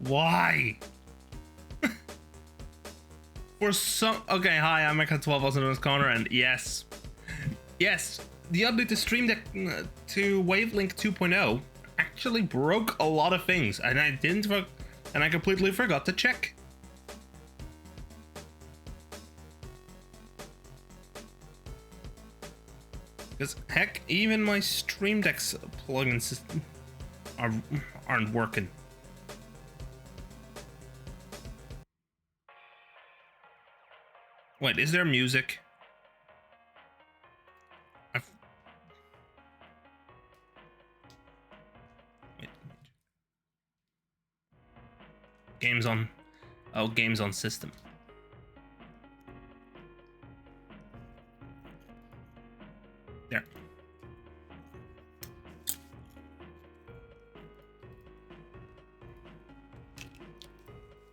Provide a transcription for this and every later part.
Why? For some... Okay, hi, I'm XIV, also known as Connor, and yes. Yes, the update to Stream Deck to Wavelink 2.0 actually broke a lot of things, and I completely forgot to check. Because heck, even my Stream Deck's plugins aren't working. Wait, is there music? Wait. Games on... Oh, games on system. There.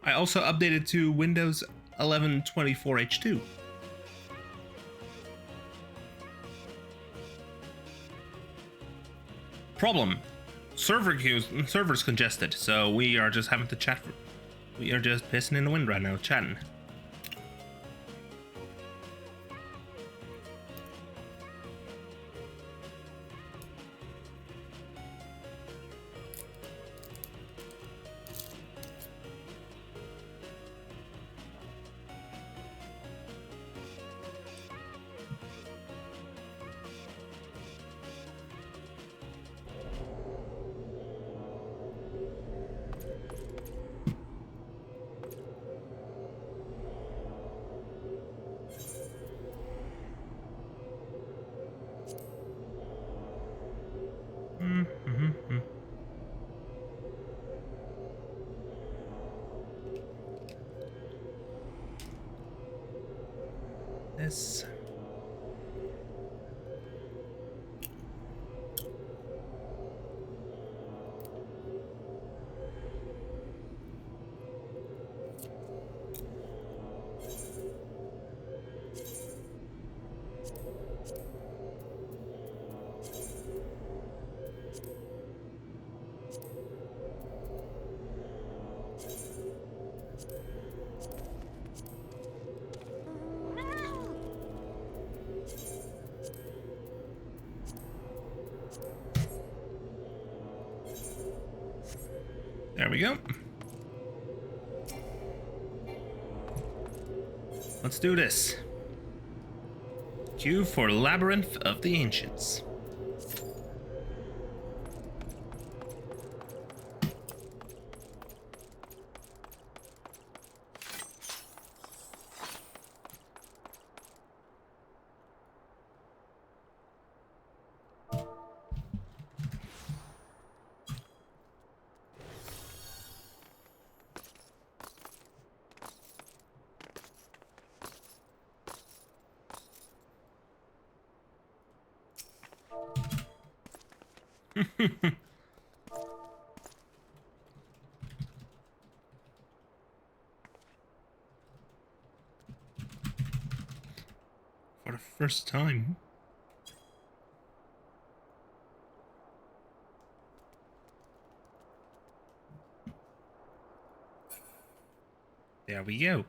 I also updated to Windows 11 24H2. Problem: server's congested, so we are just having to chat. We are just pissing in the wind right now, chatting. This. There we go. Let's do this. Queue for Labyrinth of the Ancients. For the first time. There we go.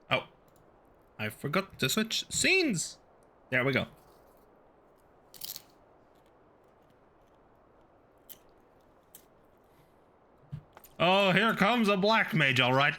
Oh, I forgot to switch scenes. There we go. Oh, here comes a black mage, all right.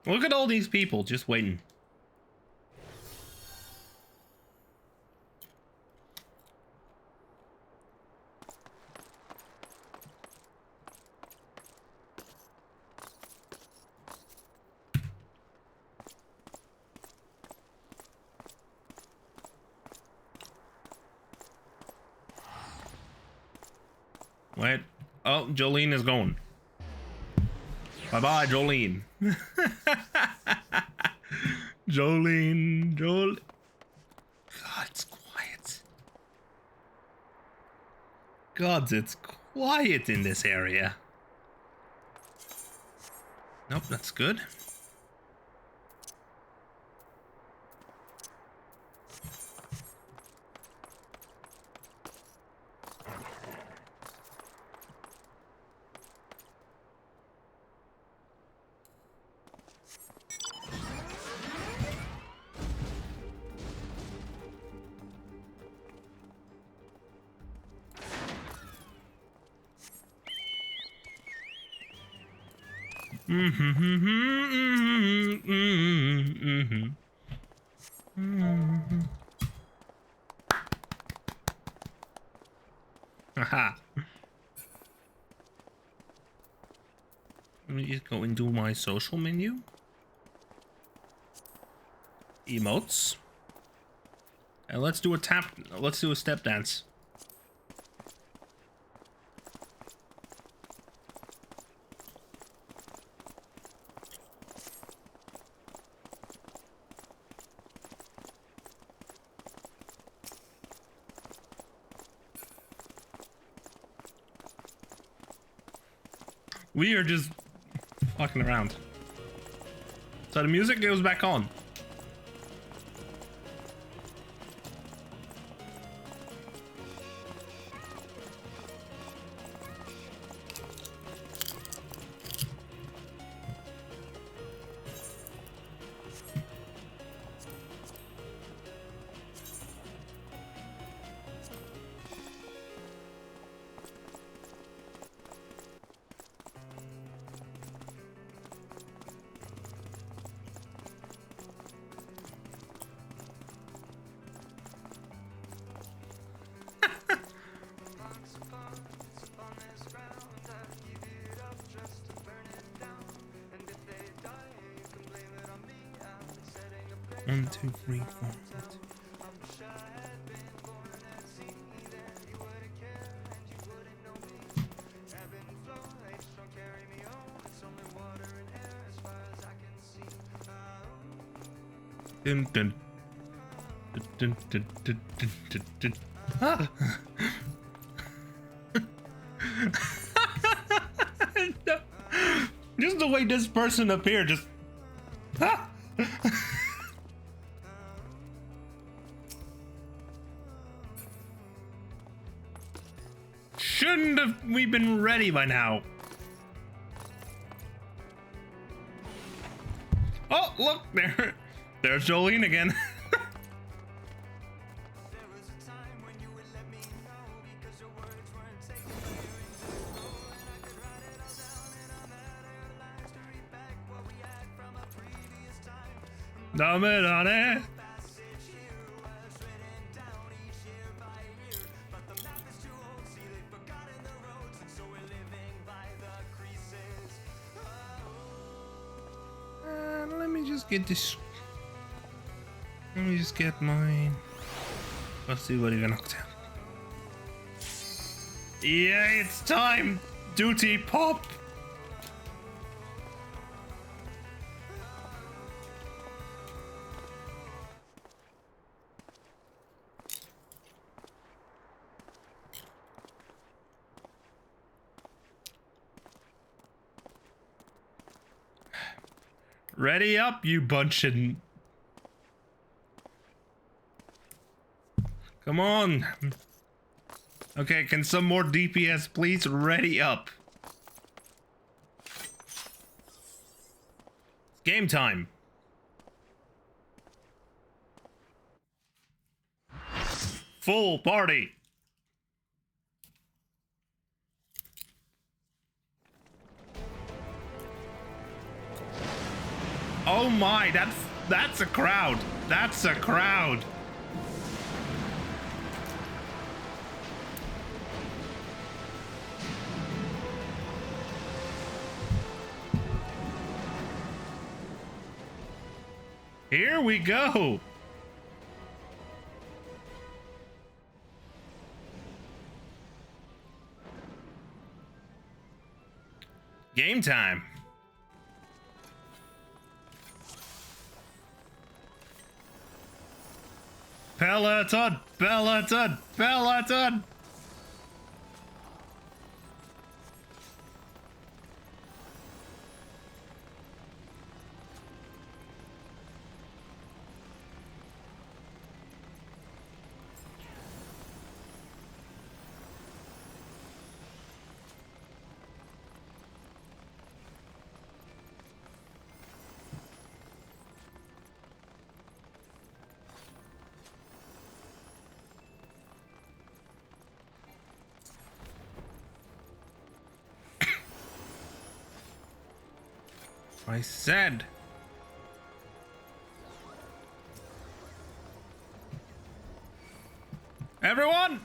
Look at all these people just waiting. Wait. Oh, Jolene is going. Bye-bye, Jolene. Jolene. God, it's quiet. God, it's quiet in this area. Nope, that's good. Haha. Let me just go into my social menu. Emotes. And let's do a step dance. We are just fucking around. So the music goes back on. One, two, three, four. Dun, dun. Dun, dun, dun, dun, dun, dun. Ah. No. Just the way this person appeared, just. Ah. Shouldn't have we been ready by now? Oh, look, there's Jolene again. Dame, dame. Let me just get this. Let me just get mine. Let's see what even knocked out. Yeah, it's time. Duty pop. Ready up, you bunch of... Come on. Okay, can some more DPS please? Ready up. Game time. Full party. Oh my, that's a crowd. That's a crowd. Here we go. Game time. Peloton! Peloton! Peloton! I said. Everyone!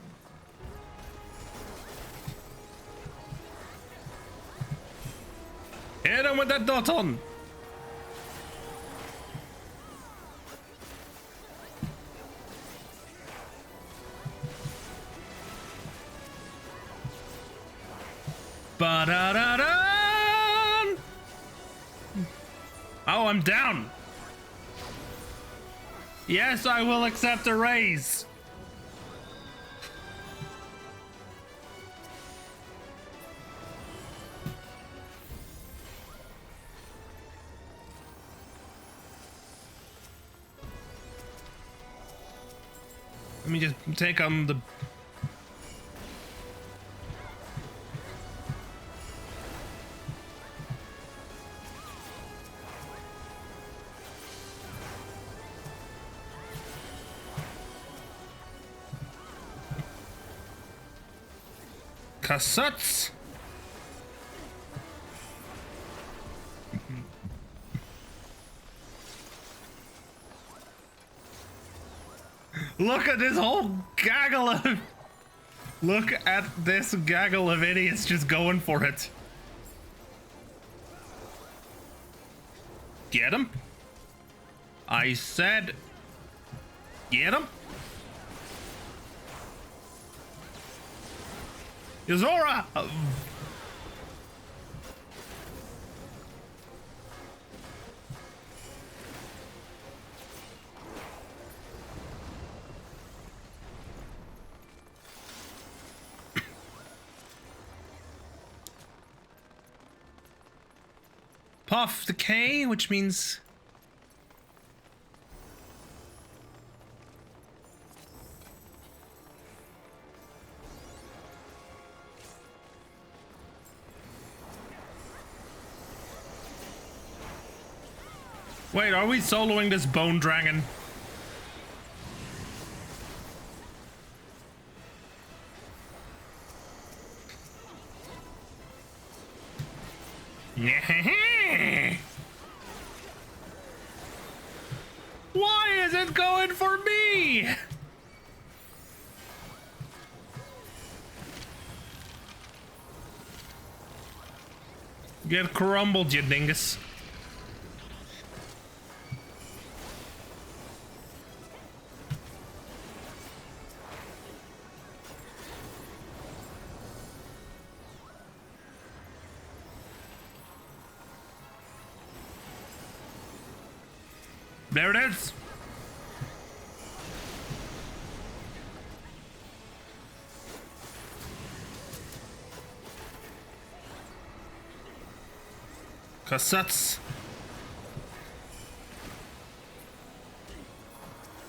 Hit him with that Doton! Ba-da-da-da! Oh, I'm down. Yes, I will accept a raise. Let me just take on the... cassettes. Look at this whole gaggle of... Look at this gaggle of idiots just going for it. Get him. I said... Get him. Yozora! Puff the K, which means... Wait, are we soloing this bone dragon? Why is it going for me? Get crumbled, you dingus. There it is. Cassettes.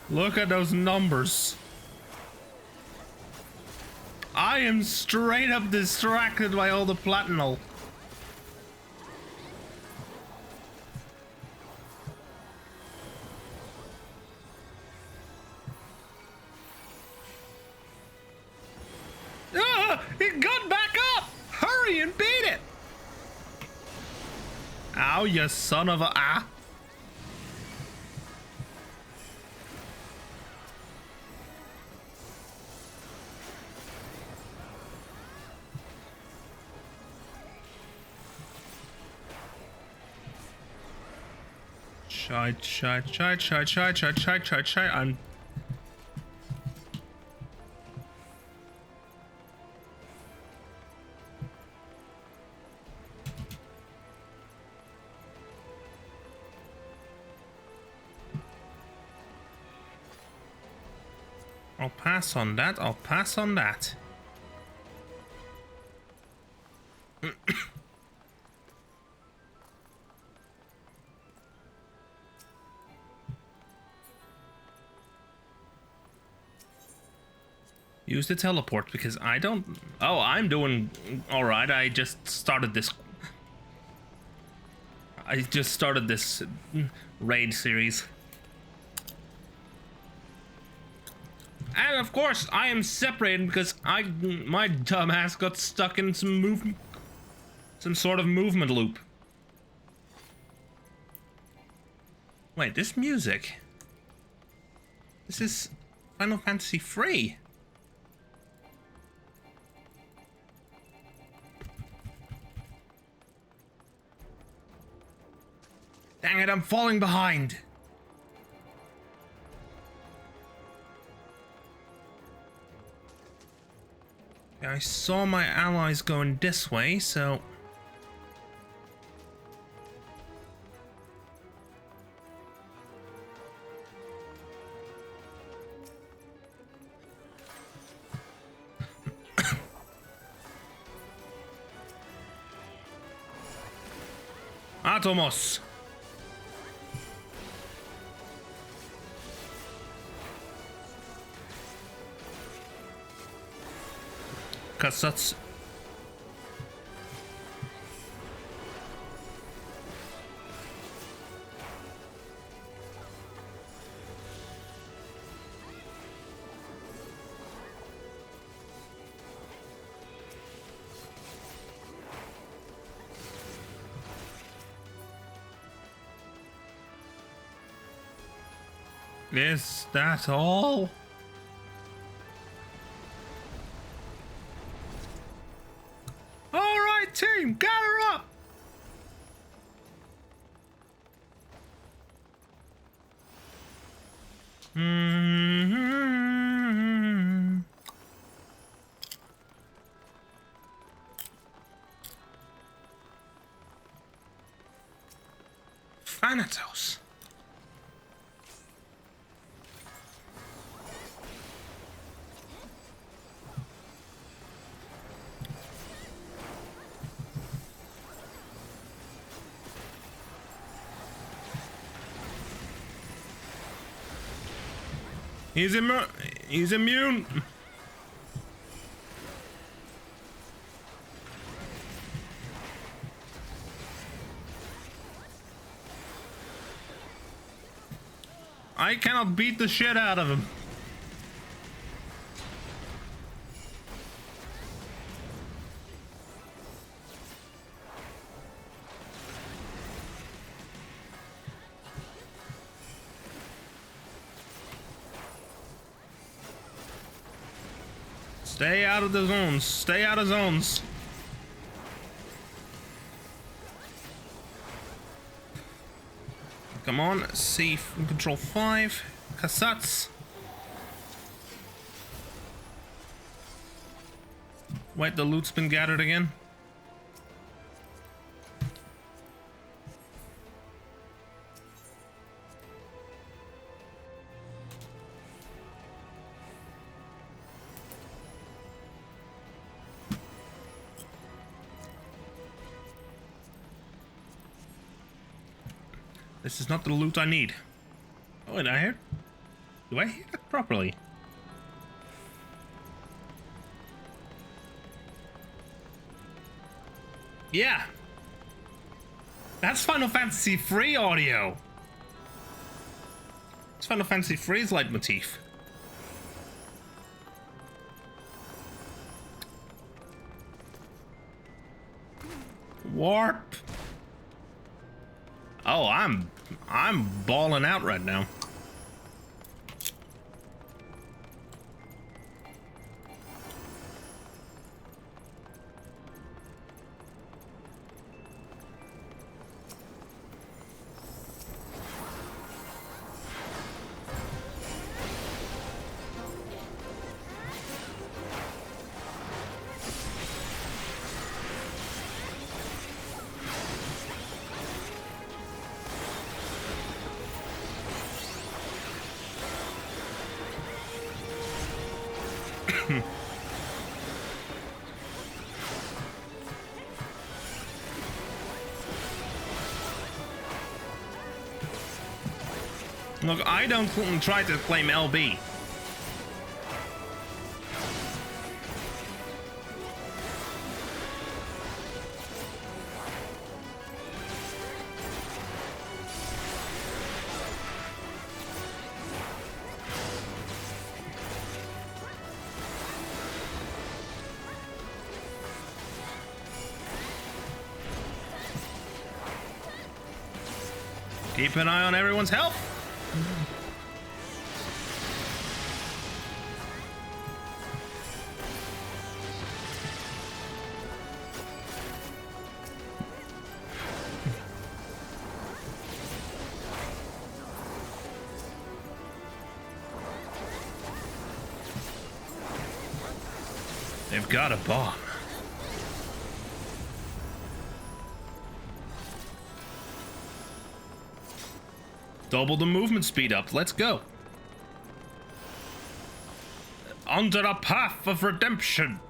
Look at those numbers. I am straight up distracted by all the platinum. It got back up! Hurry and beat it! Ow, you son of a... Ah! Shy. I'm... I'll pass on that. I'll pass on that. Use the teleport because I don't... Oh, I'm doing alright. I just started this raid series. And of course, I am separated because my dumbass got stuck in some sort of movement loop. Wait, this music? This is Final Fantasy III. Dang it, I'm falling behind. I saw my allies going this way, so... Atomos! Cassuts. Is that all? Alright, team, gather up! Thanatos. He's immune. I cannot beat the shit out of him. Stay out of the zones. Stay out of zones. Come on, C control 5. Cassuts. Wait, the loot's been gathered again. This is not the loot I need. Oh, and I hear... Do I hear that properly? Yeah. That's Final Fantasy III audio. It's Final Fantasy III's leitmotif. Warp. Oh, I'm balling out right now. Look, I don't try to claim LB. Keep an eye on everyone's health. They've got a bomb. Double the movement speed up. Let's go. Under a path of redemption.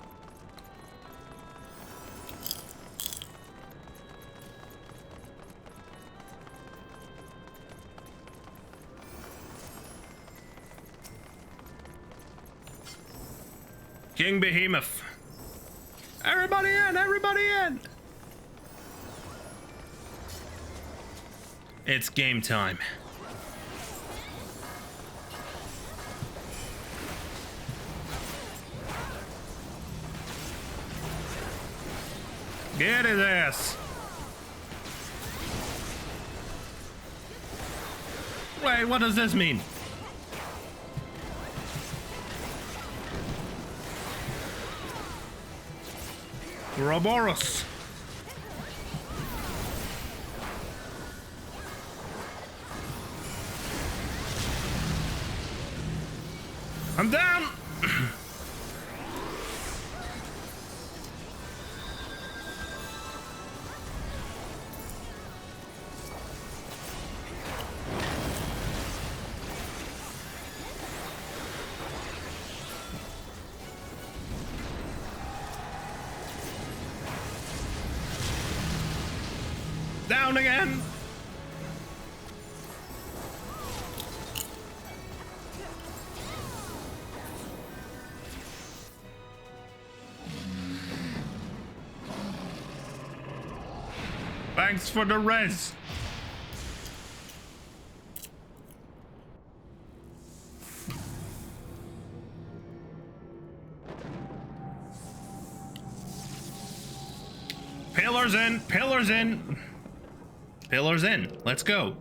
King Behemoth. Everybody in! Everybody in! It's game time. Get his ass. Wait, what does this mean? Ouroboros. I'm down. Down again. Thanks for the res. Pillars in, pillars in. Pillars in. Let's go.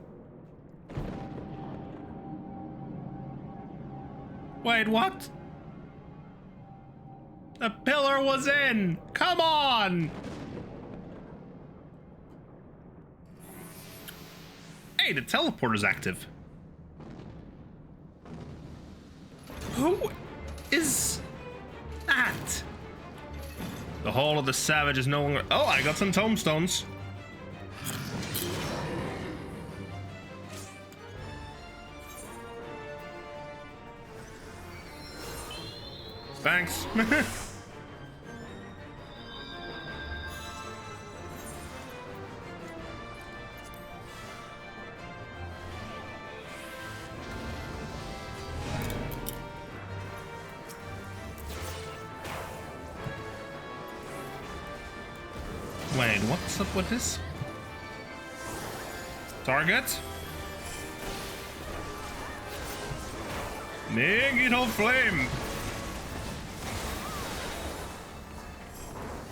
Wait, what? The pillar was in. Come on. Hey, the teleporter's active. Who is that? The Hall of the Savage is no longer... Oh, I got some tombstones. Thanks. Wait, what's up with this? Target? Negative flame!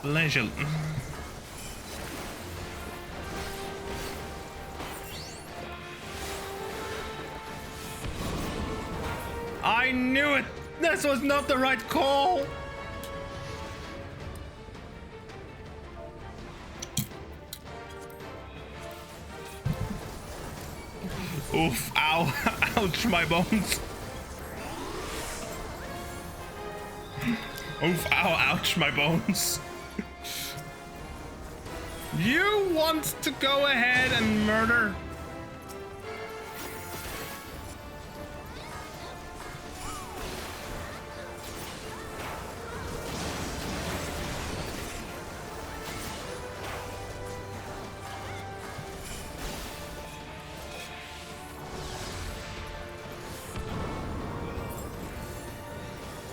Leisure. I knew it! This was not the right call! Oof, ow, ouch, my bones. Oof, ow, ouch, my bones. You want to go ahead and murder?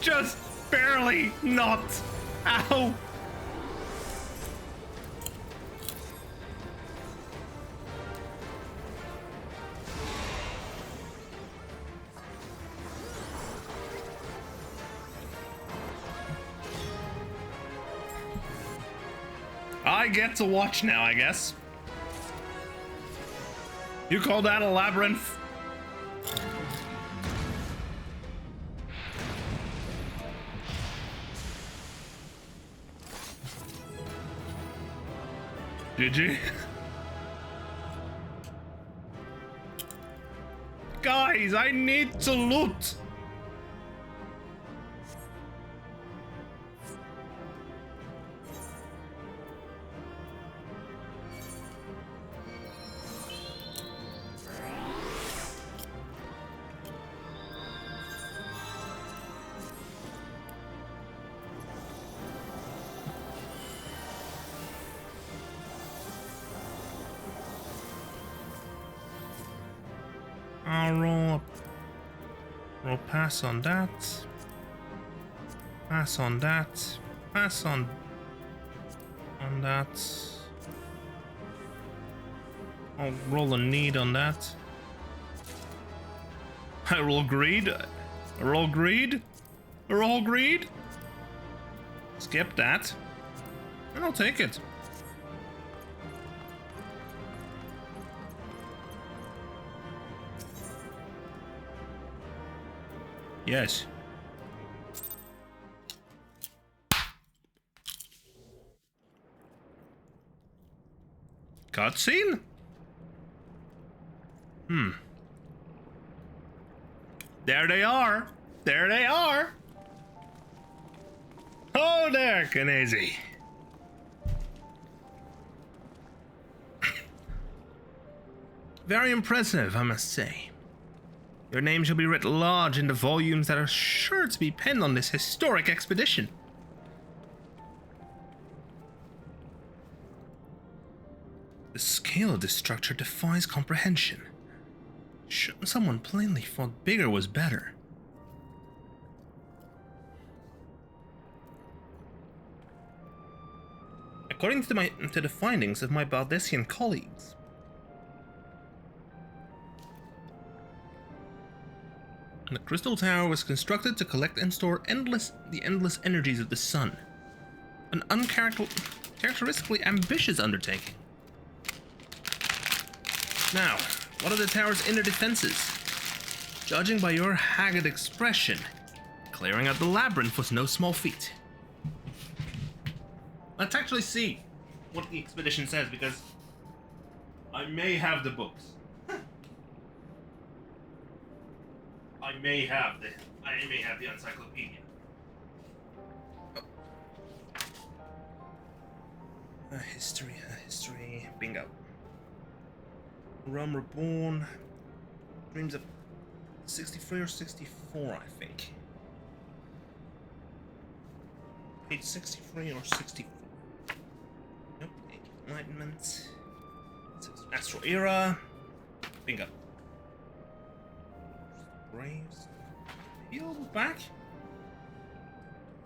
Just barely not. Ow. I get to watch now, I guess. You call that a labyrinth? GG. Guys, I need to loot. I'll roll pass on that. Pass on that. Pass on that. I'll roll a need on that. I roll greed. I roll greed. I roll greed. Skip that. And I'll take it. Yes. Cutscene? There they are. There they are. Oh, there, Kanazy. Very impressive, I must say. Your name shall be writ large in the volumes that are sure to be penned on this historic expedition. The scale of this structure defies comprehension. Someone plainly thought bigger was better. According to the findings of my Baldessian colleagues, the Crystal Tower was constructed to collect and store the endless energies of the sun. An uncharacteristically ambitious undertaking. Now, what are the tower's inner defenses? Judging by your haggard expression, clearing out the labyrinth was no small feat. Let's actually see what the expedition says, because I may have the books. I may have the encyclopedia. History, bingo. Rome Reborn. Dreams of 63 or 64, I think. Page 63 or 64. Nope, Enlightenment. Astral Era. Bingo. Graves. Heal back.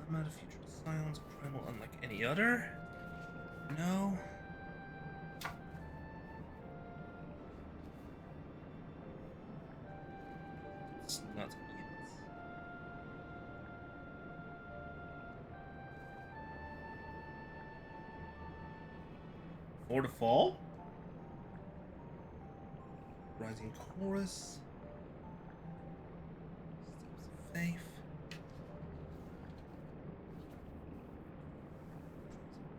Dilemma of future silence. Primal unlike any other. No. It's not it. For the fall. Rising Chorus. Faith.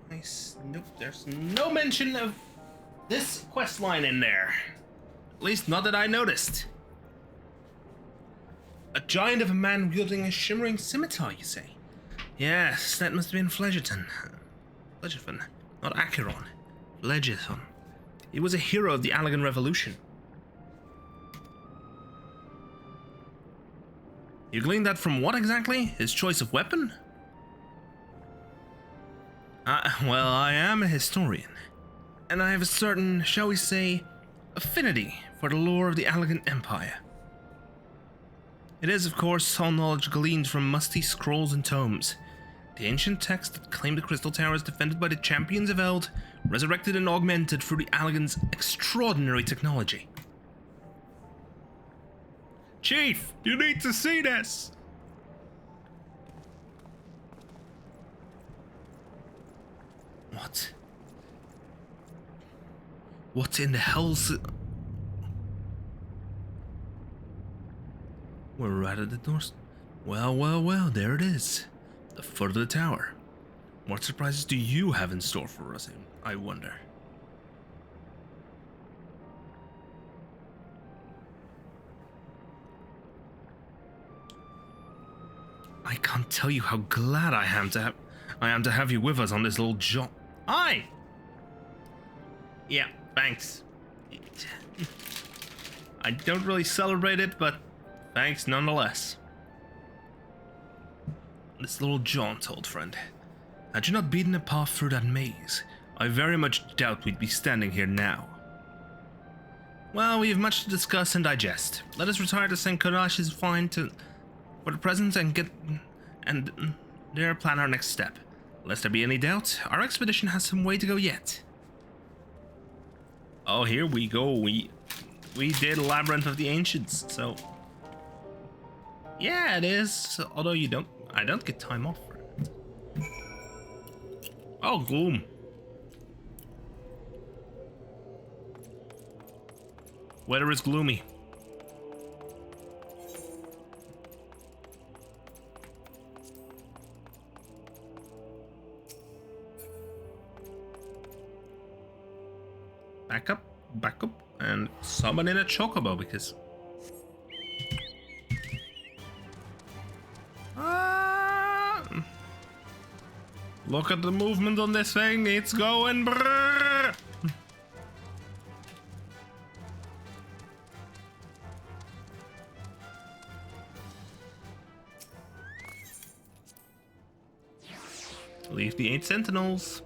Nice. Nope, there's no mention of this quest line in there. At least not that I noticed. A giant of a man wielding a shimmering scimitar, you say? Yes, that must have been Phlegethon. Phlegethon, not Acheron. Phlegethon. He was a hero of the Allegan Revolution. You gleaned that from what exactly? His choice of weapon? Well, I am a historian, and I have a certain, shall we say, affinity for the lore of the Allegan Empire. It is, of course, all knowledge gleaned from musty scrolls and tomes. The ancient text that claimed the Crystal Tower is defended by the champions of Eld, resurrected and augmented through the Allagan's extraordinary technology. Chief, you need to see this! What? What in the hell's... We're right at the doorstep. Well, there it is. The foot of the tower. What surprises do you have in store for us, I wonder? I can't tell you how glad I am to have you with us on this little jaunt. Aye! Yeah, thanks. I don't really celebrate it, but thanks nonetheless. This little jaunt, old friend. Had you not beaten a path through that maze, I very much doubt we'd be standing here now. Well, we have much to discuss and digest. Let us retire to St. Kodash's find for the present and there plan our next step. Lest there be any doubt, our expedition has some way to go yet. Oh, here we go. We did Labyrinth of the Ancients, so yeah, it is. Although I don't get time off for it. Oh, gloom. Weather is gloomy. Back up, and summon in a chocobo because... Look at the movement on this thing, it's going brrrr. Leave the 8 sentinels.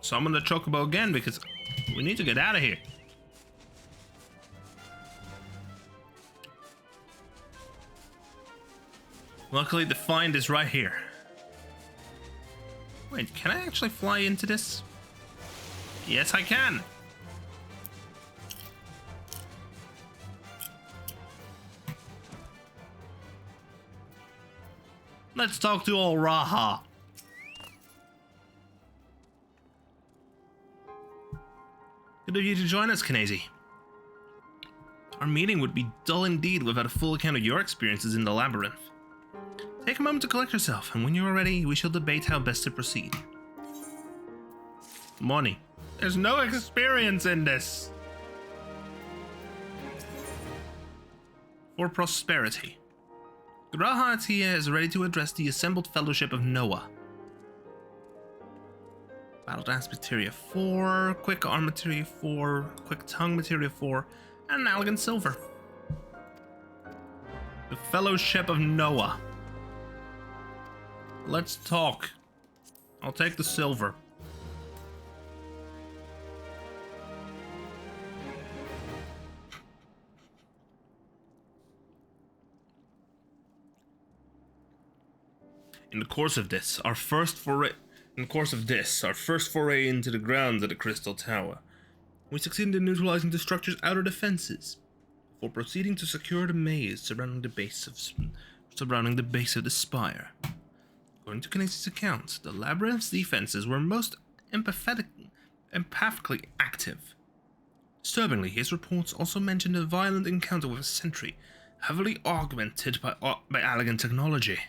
Summon the chocobo again because we need to get out of here. Luckily, the find is right here. Wait, can I actually fly into this? Yes, I can. Let's talk to old Raha. Good of you to join us, Kanazi. Our meeting would be dull indeed without a full account of your experiences in the labyrinth. Take a moment to collect yourself, and when you are ready, we shall debate how best to proceed. Money. There's no experience in this. For prosperity. Graha Atia is ready to address the assembled fellowship of Noah. Battle Dance Materia 4, Quick Arm Materia 4, Quick Tongue Materia 4, and Elegant Silver. The Fellowship of Noah. Let's talk. I'll take the silver. In the course of this, our first foray into the grounds of the Crystal Tower, we succeeded in neutralizing the structure's outer defenses, before proceeding to secure the maze surrounding the base of the spire. According to Kanazi's account, the labyrinth's defenses were most empathically active. Disturbingly, his reports also mentioned a violent encounter with a sentry, heavily augmented by elegant technology.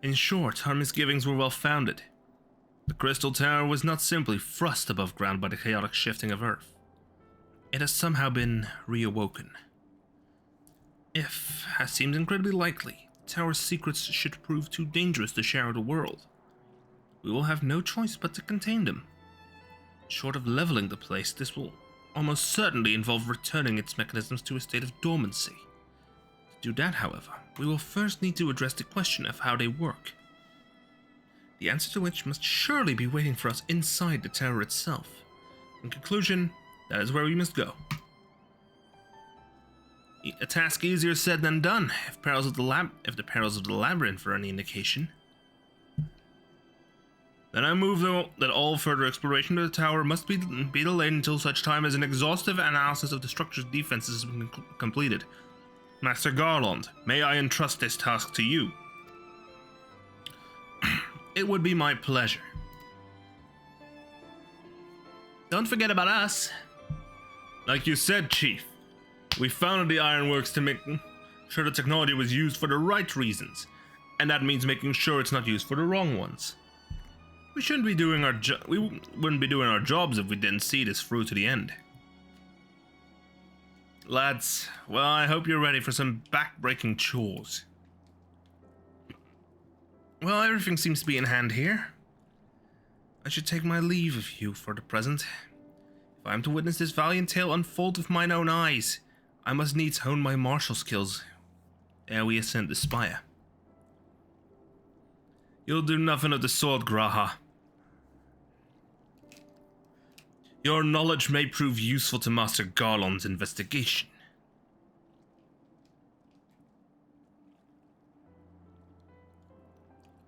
In short, our misgivings were well founded. The Crystal Tower was not simply thrust above ground by the chaotic shifting of Earth. It has somehow been reawoken. If, as seems incredibly likely, the tower's secrets should prove too dangerous to share with the world, we will have no choice but to contain them. Short of leveling the place, this will almost certainly involve returning its mechanisms to a state of dormancy. To do that, however, we will first need to address the question of how they work. The answer to which must surely be waiting for us inside the tower itself. In conclusion, That is where we must go. A task easier said than done, if the perils of the labyrinth are any indication. Then I move that all further exploration of the tower must be delayed until such time as an exhaustive analysis of the structure's defenses has been completed. Master Garland, may I entrust this task to you? It would be my pleasure. Don't forget about us. Like you said, Chief, we founded the Ironworks to make sure the technology was used for the right reasons, and that means making sure it's not used for the wrong ones. We wouldn't be doing our jobs if we didn't see this through to the end. Lads, well, I hope you're ready for some back-breaking chores. Well, everything seems to be in hand here. I should take my leave of you for the present. If I am to witness this valiant tale unfold with mine own eyes, I must needs hone my martial skills ere we ascend the spire. You'll do nothing of the sort, Graha. Your knowledge may prove useful to Master Garland's investigation.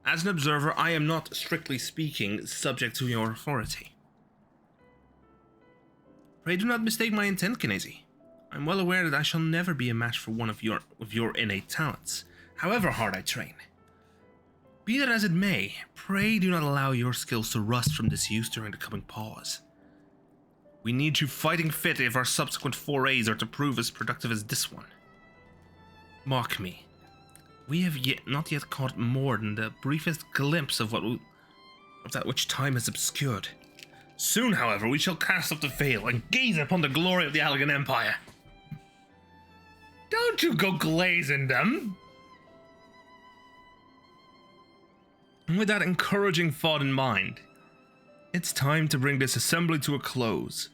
As an observer, I am not, strictly speaking, subject to your authority. Pray do not mistake my intent, Kinesi. I am well aware that I shall never be a match for one of your innate talents, however hard I train. Be that as it may, pray do not allow your skills to rust from disuse during the coming pause. We need you fighting fit if our subsequent forays are to prove as productive as this one. Mark me. We have not yet caught more than the briefest glimpse of that which time has obscured. Soon, however, we shall cast up the veil and gaze upon the glory of the Allegan Empire. Don't you go glazing them! And with that encouraging thought in mind, it's time to bring this assembly to a close.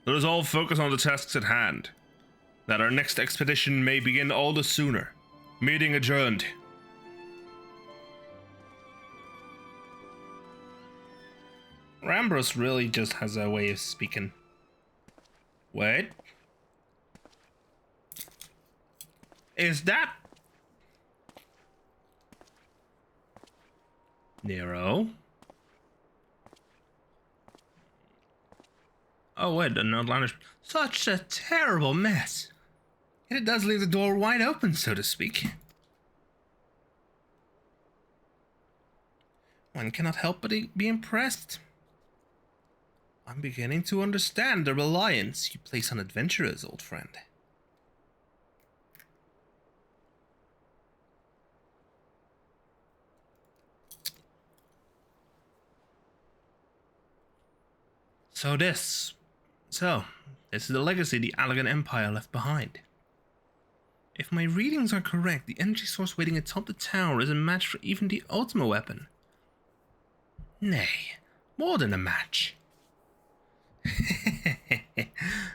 Let us all focus on the tasks at hand, that our next expedition may begin all the sooner. Meeting adjourned. Rambros really just has a way of speaking. Wait. Is that Nero? Oh wait, an outlandish. Such a terrible mess. It does leave the door wide open, so to speak. One cannot help but be impressed. I'm beginning to understand the reliance you place on adventurers, old friend. So this is the legacy the Allegan Empire left behind. If my readings are correct, the energy source waiting atop the tower is a match for even the Ultima weapon. Nay, more than a match.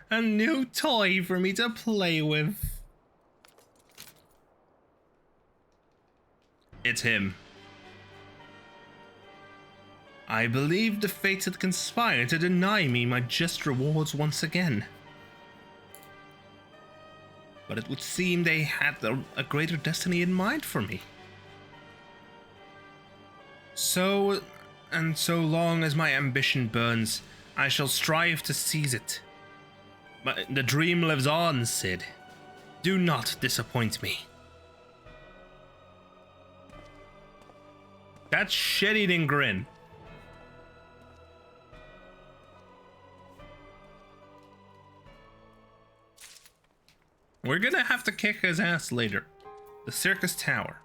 A new toy for me to play with. It's him. I believe the fates had conspired to deny me my just rewards once again. But it would seem they had a greater destiny in mind for me. So long as my ambition burns, I shall strive to seize it. But the dream lives on, Cid. Do not disappoint me. That shit-eating grin. We're gonna have to kick his ass later. The Circus Tower.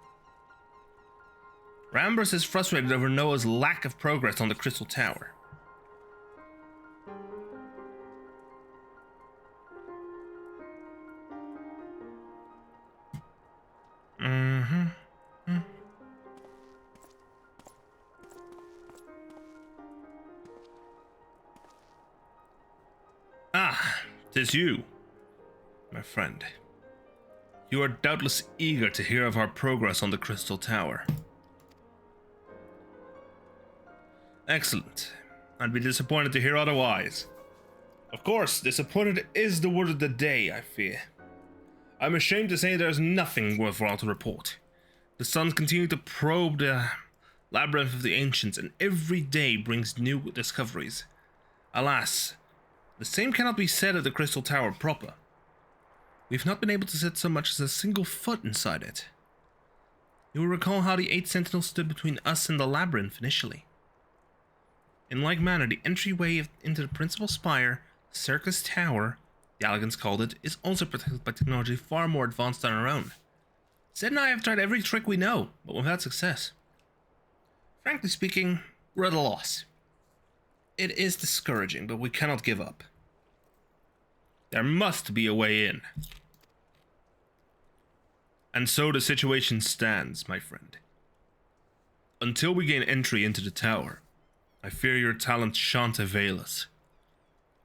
Rambros is frustrated over Noah's lack of progress on the Crystal Tower. Ah, 'tis you, my friend. You are doubtless eager to hear of our progress on the Crystal Tower. Excellent. I'd be disappointed to hear otherwise. Of course, disappointed is the word of the day, I fear. I'm ashamed to say there's nothing worthwhile to report. The Suns continue to probe the labyrinth of the ancients, and every day brings new discoveries. Alas, the same cannot be said of the Crystal Tower proper. We've not been able to set so much as a single foot inside it. You will recall how the 8 sentinels stood between us and the labyrinth initially. In like manner, the entryway into the principal spire, Circus Tower, the Elegants called it, is also protected by technology far more advanced than our own. Zed and I have tried every trick we know, but without success. Frankly speaking, we're at a loss. It is discouraging, but we cannot give up. There must be a way in. And so the situation stands, my friend. Until we gain entry into the tower, I fear your talent shan't avail us.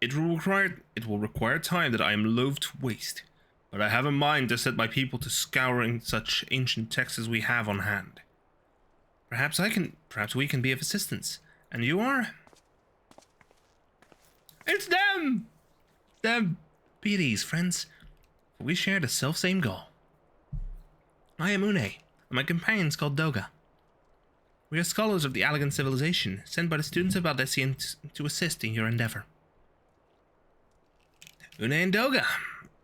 It will require time that I am loath to waste, but I have a mind to set my people to scouring such ancient texts as we have on hand. Perhaps we can be of assistance. And you are? It's them! Them! Be at ease, friends. For we share the self-same goal. I am Une, and my companion is called Doga. We are scholars of the Elegant civilization, sent by the students of Valdesian to assist in your endeavor. Une and Doga.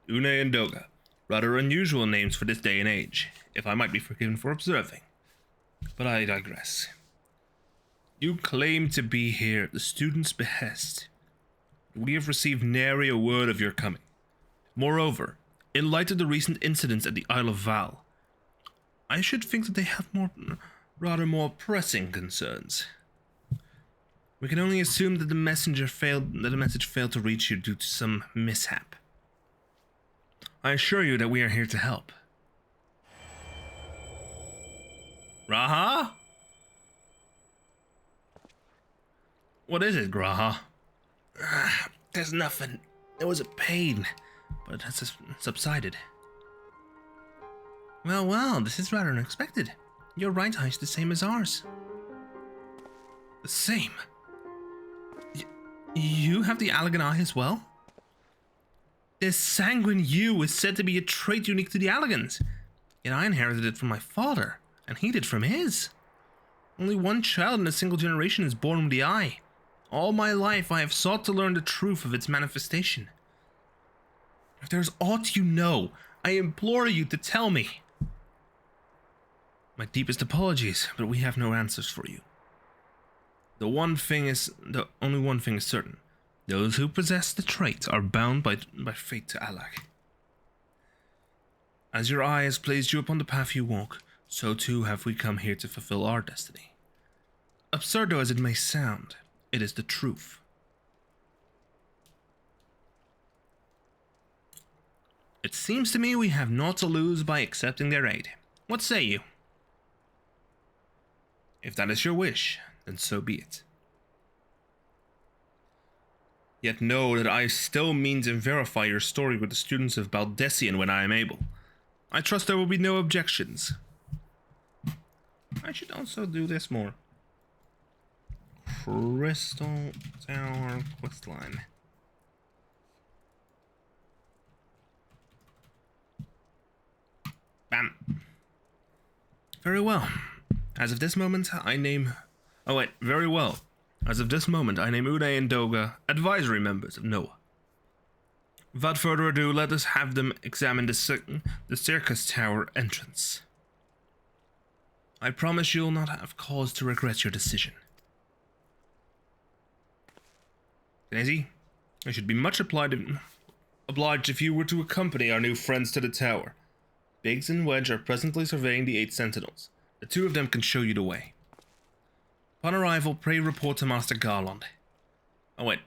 Une and Doga. Rather unusual names for this day and age, if I might be forgiven for observing. But I digress. You claim to be here at the students' behest. We have received nary a word of your coming. Moreover, in light of the recent incidents at the Isle of Val, I should think that they have rather more pressing concerns. We can only assume that the message failed to reach you due to some mishap. I assure you that we are here to help. Raha? What is it, Graha? There's nothing. There was a pain, but it has subsided. Well, this is rather unexpected. Your right eye is the same as ours. The same? You have the Allegan eye as well? This sanguine hue is said to be a trait unique to the Allegans. Yet I inherited it from my father, and he did from his. Only one child in a single generation is born with the eye. All my life I have sought to learn the truth of its manifestation. If there's aught you know, I implore you to tell me. My deepest apologies, but we have no answers for you. The only one thing is certain. Those who possess the trait are bound by fate to Alak. As your eye has placed you upon the path you walk, so too have we come here to fulfill our destiny. Absurd though as it may sound, it is the truth. It seems to me we have naught to lose by accepting their aid. What say you? If that is your wish, then so be it. Yet know that I still mean to verify your story with the students of Baldesian when I am able. I trust there will be no objections. I should also do this more. Crystal Tower questline. Bam. Very well. As of this moment, I name... Oh wait, very well. As of this moment, I name Une and Doga advisory members of Noah. Without further ado, let us have them examine the Circus Tower entrance. I promise you'll not have cause to regret your decision. Daisy, I should be much obliged if you were to accompany our new friends to the tower. Biggs and Wedge are presently surveying the 8 sentinels. The 2 of them can show you the way. Upon arrival, pray report to Master Garland. Oh wait.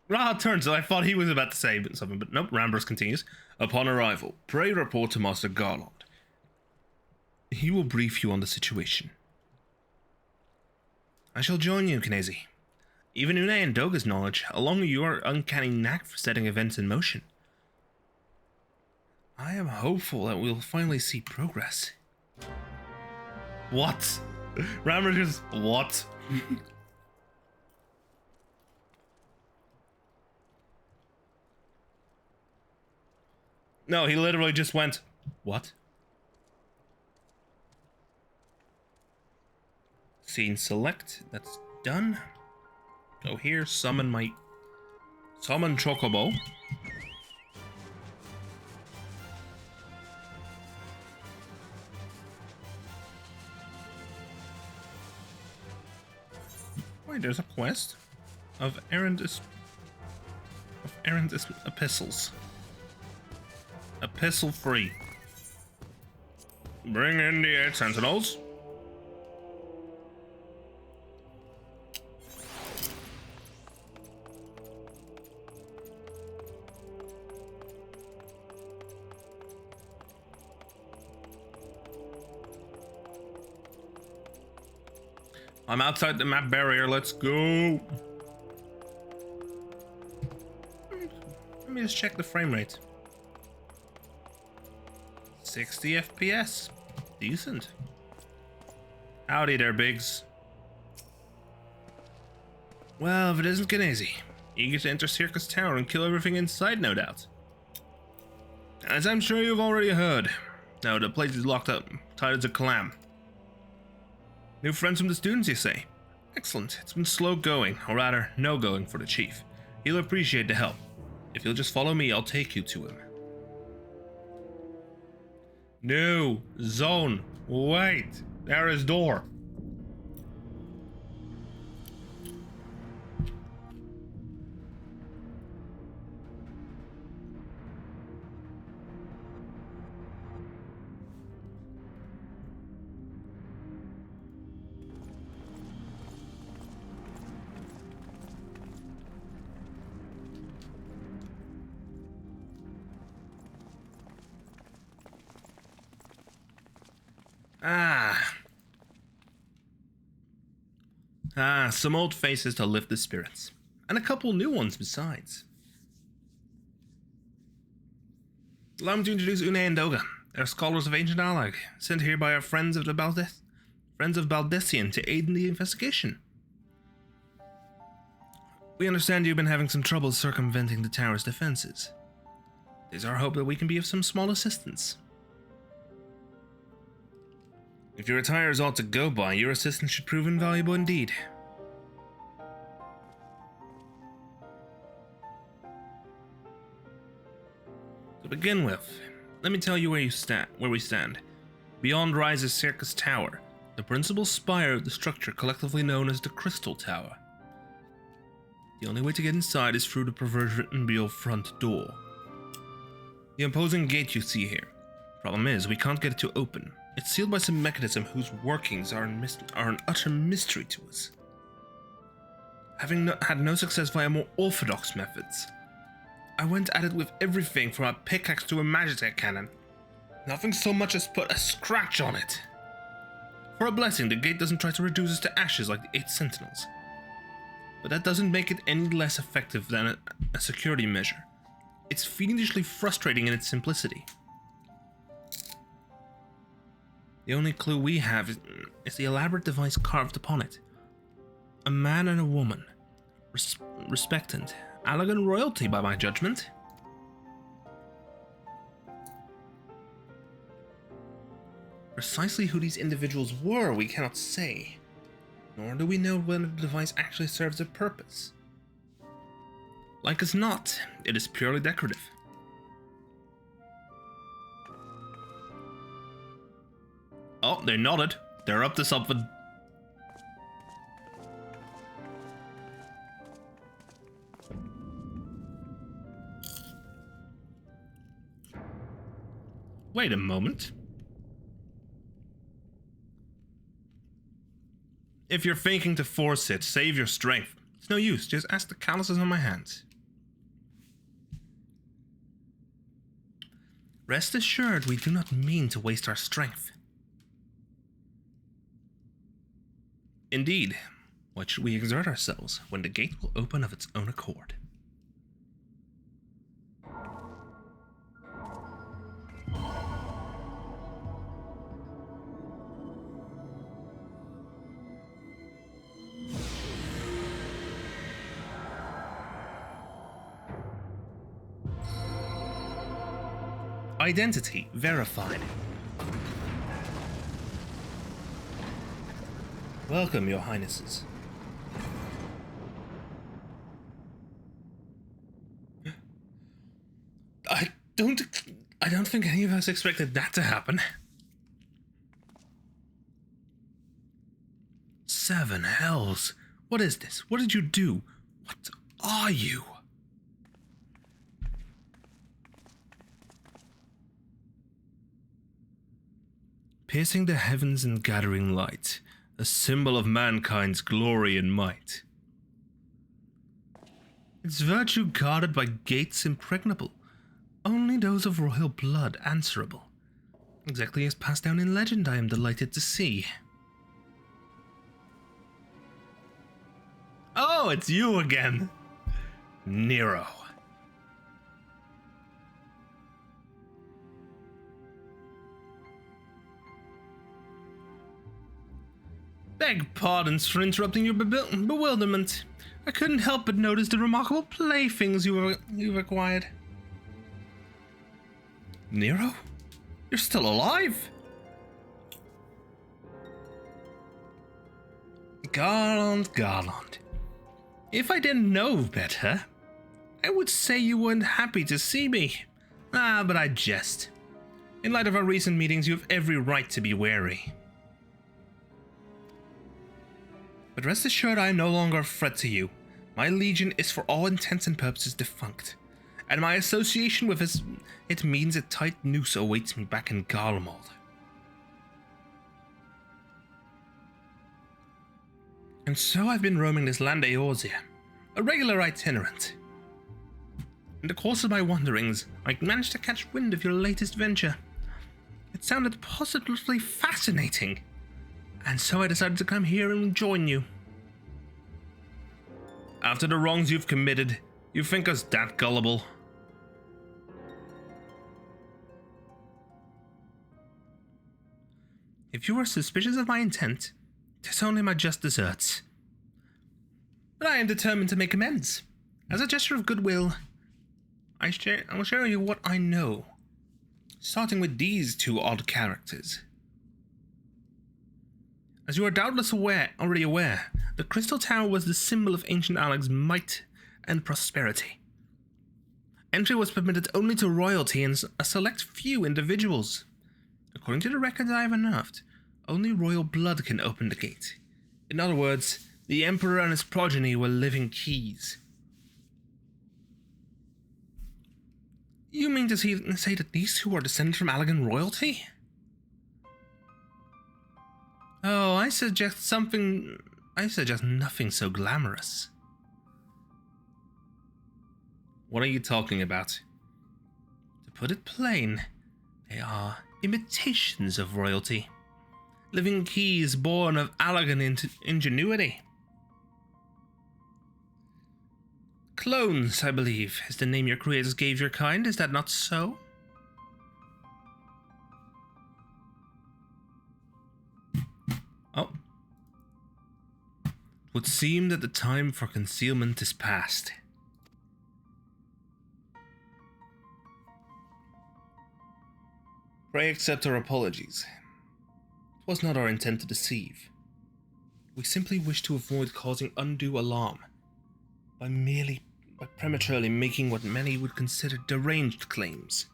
Raha turns, so I thought he was about to say something, but nope, Rambers continues. Upon arrival, pray report to Master Garland. He will brief you on the situation. I shall join you, Kinesi. Even Une and Doga's knowledge, along with your uncanny knack for setting events in motion. I am hopeful that we'll finally see progress. What? Rammer just, what? No, he literally just went, what? Scene select. That's done. Go here. Summon Chocobo. Wait, there's a quest of errand epistles. Epistle free. Bring in the 8 sentinels. I'm outside the map barrier, let's go. Let me just check the frame rate. 60 FPS. Decent. Howdy there, Biggs. Well, if it isn't Genesi. Eager to enter Circus Tower and kill everything inside, no doubt. As I'm sure you've already heard. No, the place is locked up, tied as a clam. New friends from the students, you say? Excellent. It's been slow going, or rather, no going for the chief. He'll appreciate the help. If you'll just follow me, I'll take you to him. No, zone. Wait, there is door. Some old faces to lift the spirits. And a couple new ones besides. Allow me to introduce Une and Doga. They're scholars of ancient Alag, sent here by our friends of Baldessian to aid in the investigation. We understand you've been having some trouble circumventing the tower's defenses. It is our hope that we can be of some small assistance. If your attire is all to go by, your assistance should prove invaluable indeed. To begin with, let me tell you where we stand. Beyond rises Circus Tower, the principal spire of the structure collectively known as the Crystal Tower. The only way to get inside is through the proverbial front door. The imposing gate you see here. Problem is, we can't get it to open. It's sealed by some mechanism whose workings are an utter mystery to us. Having had no success via more orthodox methods, I went at it with everything from a pickaxe to a magitech cannon. Nothing so much as put a scratch on it. For a blessing, the gate doesn't try to reduce us to ashes like the 8 sentinels. But that doesn't make it any less effective than a security measure. It's fiendishly frustrating in its simplicity. The only clue we have is the elaborate device carved upon it. A man and a woman. Respectant. Elegant royalty by my judgment. Precisely who these individuals were, we cannot say. Nor do we know whether the device actually serves a purpose. Like as not, it is purely decorative. Oh, they nodded. They're up to something. Wait a moment. If you're thinking to force it, save your strength. It's no use, just ask the calluses on my hands. Rest assured, we do not mean to waste our strength. Indeed, why should we exert ourselves when the gate will open of its own accord? Identity verified. Welcome, your highnesses. I don't think any of us expected that to happen. 7 hells. What is this? What did you do? What are you? Piercing the heavens and gathering light, a symbol of mankind's glory and might. Its virtue guarded by gates impregnable, only those of royal blood answerable. Exactly as passed down in legend, I am delighted to see. Oh, it's you again, Nero. Beg pardons for interrupting your bewilderment. I couldn't help but notice the remarkable playthings you've acquired. Nero? You're still alive? Garland. If I didn't know better, I would say you weren't happy to see me. But I jest. In light of our recent meetings, you have every right to be wary. But rest assured, I am no longer a threat to you. My legion is for all intents and purposes defunct, and my association with it means a tight noose awaits me back in Garlemald. And so I've been roaming this land Eorzea, a regular itinerant. In the course of my wanderings, I managed to catch wind of your latest venture. It sounded positively fascinating, and so I decided to come here and join you. After the wrongs you've committed, you think us that gullible? If you are suspicious of my intent, 'tis only my just deserts. But I am determined to make amends. As a gesture of goodwill, I will share you what I know, starting with these 2 odd characters. As you are doubtless already aware, the Crystal Tower was the symbol of ancient Alex's might and prosperity. Entry was permitted only to royalty and a select few individuals. According to the records I have unearthed, only royal blood can open the gate. In other words, the Emperor and his progeny were living keys. You mean to say that these 2 are descended from Allegan royalty? Oh, I suggest nothing so glamorous. What are you talking about? To put it plain, they are imitations of royalty. Living keys born of Allegan ingenuity. Clones, I believe, is the name your creators gave your kind, is that not so? Oh. It would seem that the time for concealment is past. Pray accept our apologies. It was not our intent to deceive. We simply wish to avoid causing undue alarm by prematurely making what many would consider deranged claims.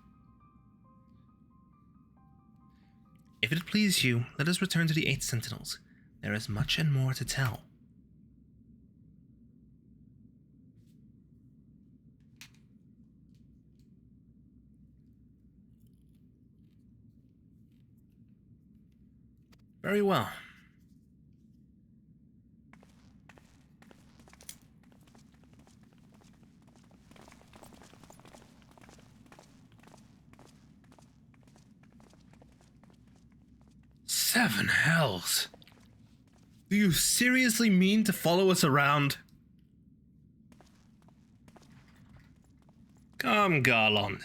If it please you, let us return to the 8 Sentinels. There is much and more to tell. Very well. Seven hells. Do you seriously mean to follow us around? Come, Garland.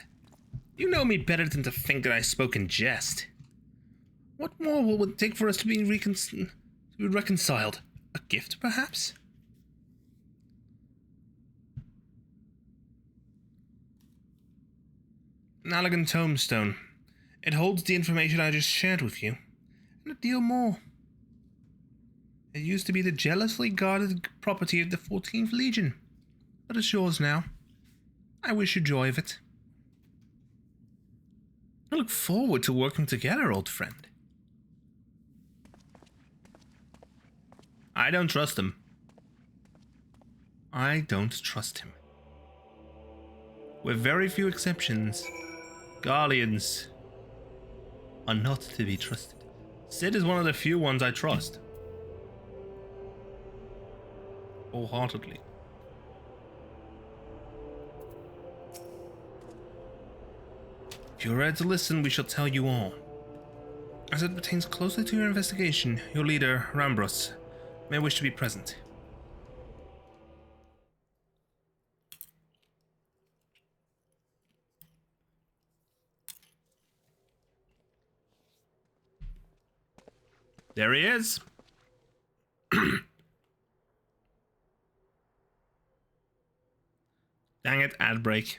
You know me better than to think that I spoke in jest. What more will it take for us to be reconciled? A gift, perhaps? An elegant tombstone. It holds the information I just shared with you, and a deal more. It used to be the jealously guarded property of the 14th Legion, but it's yours now. I wish you joy of it. I look forward to working together, old friend. I don't trust him. I don't trust him. With very few exceptions, Guardians are not to be trusted. Sid is one of the few ones I trust. Wholeheartedly. If you're ready to listen, we shall tell you all. As it pertains closely to your investigation, your leader, Rambros, may wish to be present. There he is. Dang it, ad break.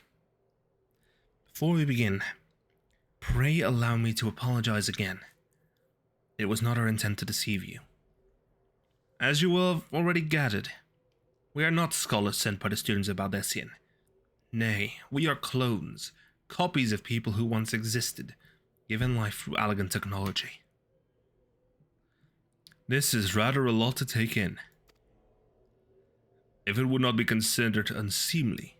Before we begin, pray allow me to apologize again. It was not our intent to deceive you. As you will have already gathered, we are not scholars sent by the students of Baldessian. Nay, we are clones, copies of people who once existed, given life through elegant technology. This is rather a lot to take in. If it would not be considered unseemly,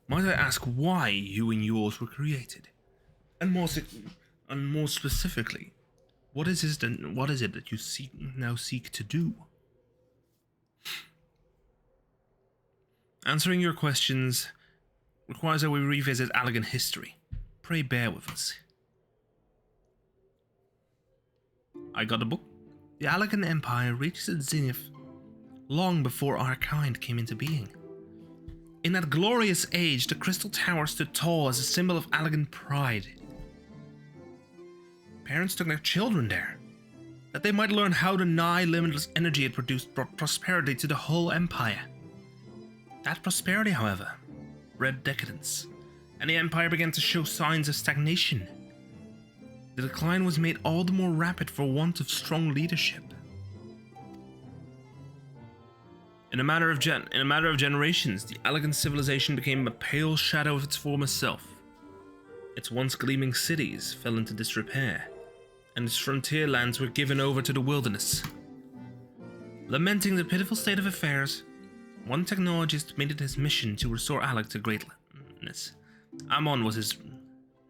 might I ask why you and yours were created? And more specifically, what is it that you now seek to do? Answering your questions requires that we revisit elegant history. Pray bear with us. I got a book. The Elegant Empire reached its zenith long before our kind came into being. In that glorious age, the Crystal Tower stood tall as a symbol of elegant pride. Parents took their children there, that they might learn how the nigh limitless energy it produced brought prosperity to the whole empire. That prosperity, however, bred decadence, and the empire began to show signs of stagnation. The decline was made all the more rapid for want of strong leadership. In a matter of generations, the elegant civilization became a pale shadow of its former self. Its once gleaming cities fell into disrepair, and its frontier lands were given over to the wilderness. Lamenting the pitiful state of affairs, one technologist made it his mission to restore Alec to greatness. Amon was his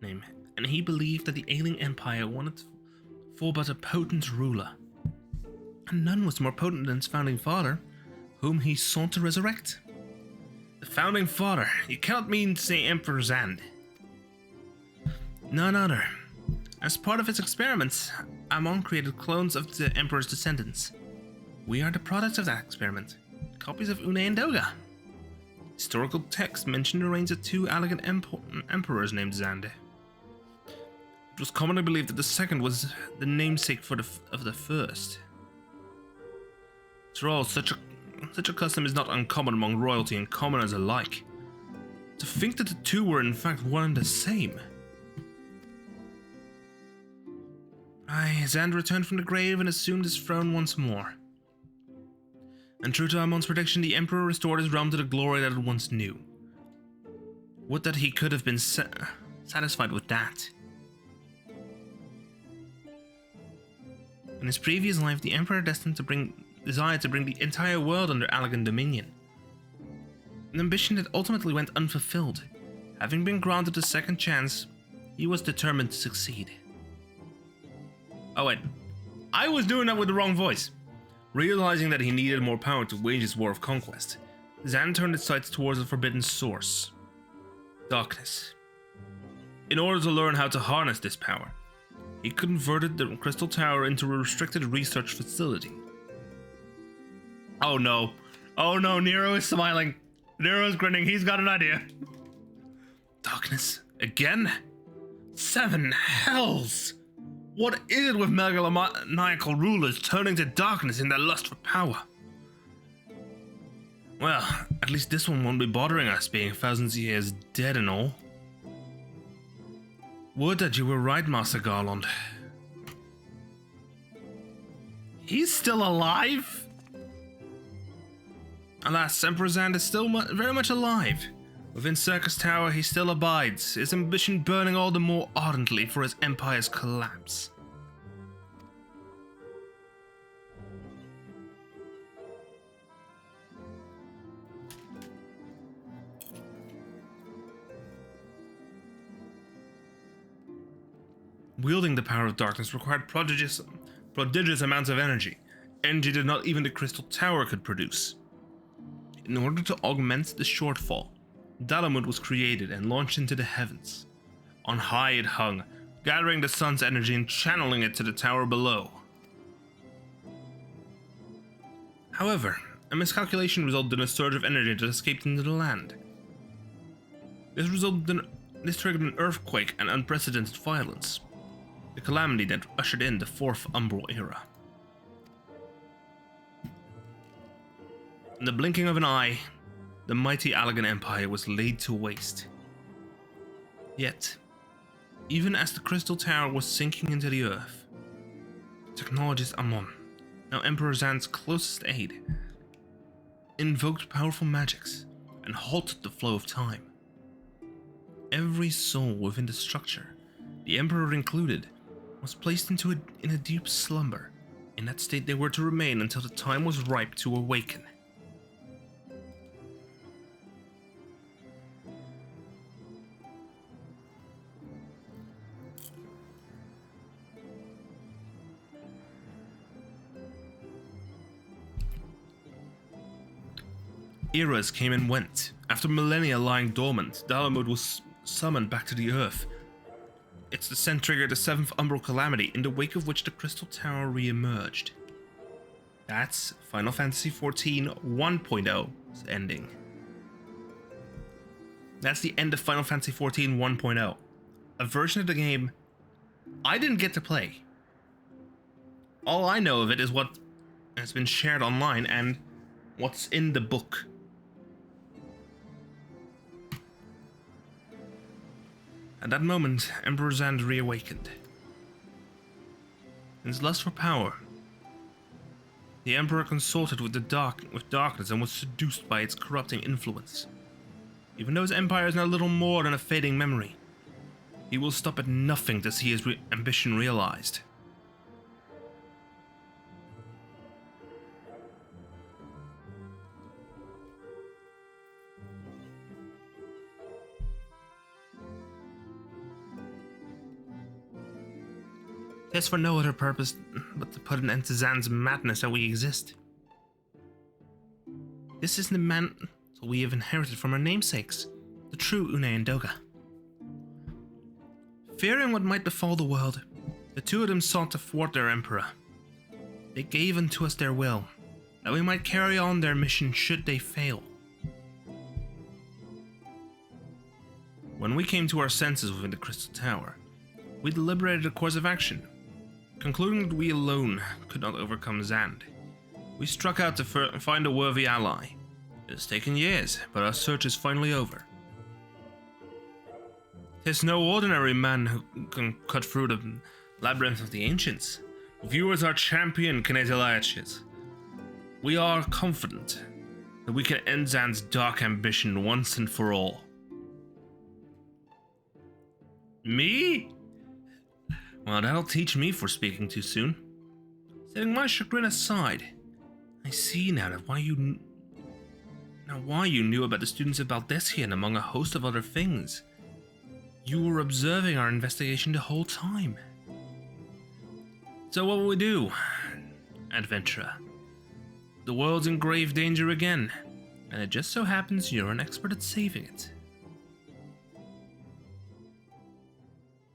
name, and he believed that the ailing empire wanted for but a potent ruler. And none was more potent than its founding father, whom he sought to resurrect. The founding father, you cannot mean to say Emperor Zand. None other. As part of his experiments, Amon created clones of the Emperor's descendants. We are the products of that experiment, copies of Une and Doga. Historical texts mention the reigns of two elegant emperors named Zande. It was commonly believed that the second was the namesake of the first. After all, such a custom is not uncommon among royalty and commoners alike. To think that the two were in fact one and the same. Zand returned from the grave and assumed his throne once more. And true to Amon's prediction, the Emperor restored his realm to the glory that it once knew. Would that he could have been satisfied with that. In his previous life, the Emperor desired to bring the entire world under elegant dominion. An ambition that ultimately went unfulfilled. Having been granted a second chance, he was determined to succeed. Oh wait, I was doing that with the wrong voice. Realizing that he needed more power to wage his war of conquest, Zan turned his sights towards the forbidden source, darkness. In order to learn how to harness this power, he converted the Crystal Tower into a restricted research facility. Oh no, Nero is smiling. Nero's grinning, he's got an idea. Darkness? Again? 7 hells! What is it with megalomaniacal rulers turning to darkness in their lust for power? Well, at least this one won't be bothering us, being thousands of years dead and all. Would that you were right, Master Garland. He's still alive? Alas, Emperor Zand is still very much alive. Within Circus Tower, he still abides, his ambition burning all the more ardently for his empire's collapse. Wielding the power of darkness required prodigious amounts of energy that not even the Crystal Tower could produce. In order to augment the shortfall, Dalamud was created and launched into the heavens. On high it hung, gathering the sun's energy and channeling it to the tower below. However, a miscalculation resulted in a surge of energy that escaped into the land. This triggered an earthquake and unprecedented violence. The calamity that ushered in the Fourth Umbral Era. In the blinking of an eye, the mighty Allagan Empire was laid to waste. Yet, even as the Crystal Tower was sinking into the earth, technologist Amon, now Emperor Zand's closest aide, invoked powerful magics and halted the flow of time. Every soul within the structure, the Emperor included, was placed in a deep slumber. In that state they were to remain until the time was ripe to awaken. Eras came and went. After millennia lying dormant, Dalamud was summoned back to the Earth. Its descent triggered the Seventh Umbral Calamity, in the wake of which the Crystal Tower re-emerged. That's Final Fantasy XIV 1.0's ending. That's the end of Final Fantasy XIV 1.0. A version of the game I didn't get to play. All I know of it is what has been shared online and what's in the book. At that moment, Emperor Zand reawakened. In his lust for power, the Emperor consulted with darkness and was seduced by its corrupting influence. Even though his empire is now little more than a fading memory, he will stop at nothing to see his ambition realized. It is for no other purpose but to put an end to Zand's madness that we exist. This is the mantle we have inherited from our namesakes, the true Une and Doga. Fearing what might befall the world, the two of them sought to thwart their emperor. They gave unto us their will, that we might carry on their mission should they fail. When we came to our senses within the Crystal Tower, we deliberated a course of action. Concluding that we alone could not overcome Zand, we struck out to find a worthy ally. It has taken years, but our search is finally over. 'Tis no ordinary man who can cut through the labyrinth of the ancients. With you as our champion, Kinesilaches, we are confident that we can end Zand's dark ambition once and for all. Me? Well, that'll teach me for speaking too soon. Setting my chagrin aside, I see now why you knew about the students of Baldessian among a host of other things. You were observing our investigation the whole time. So what will we do, adventurer? The world's in grave danger again, and it just so happens you're an expert at saving it.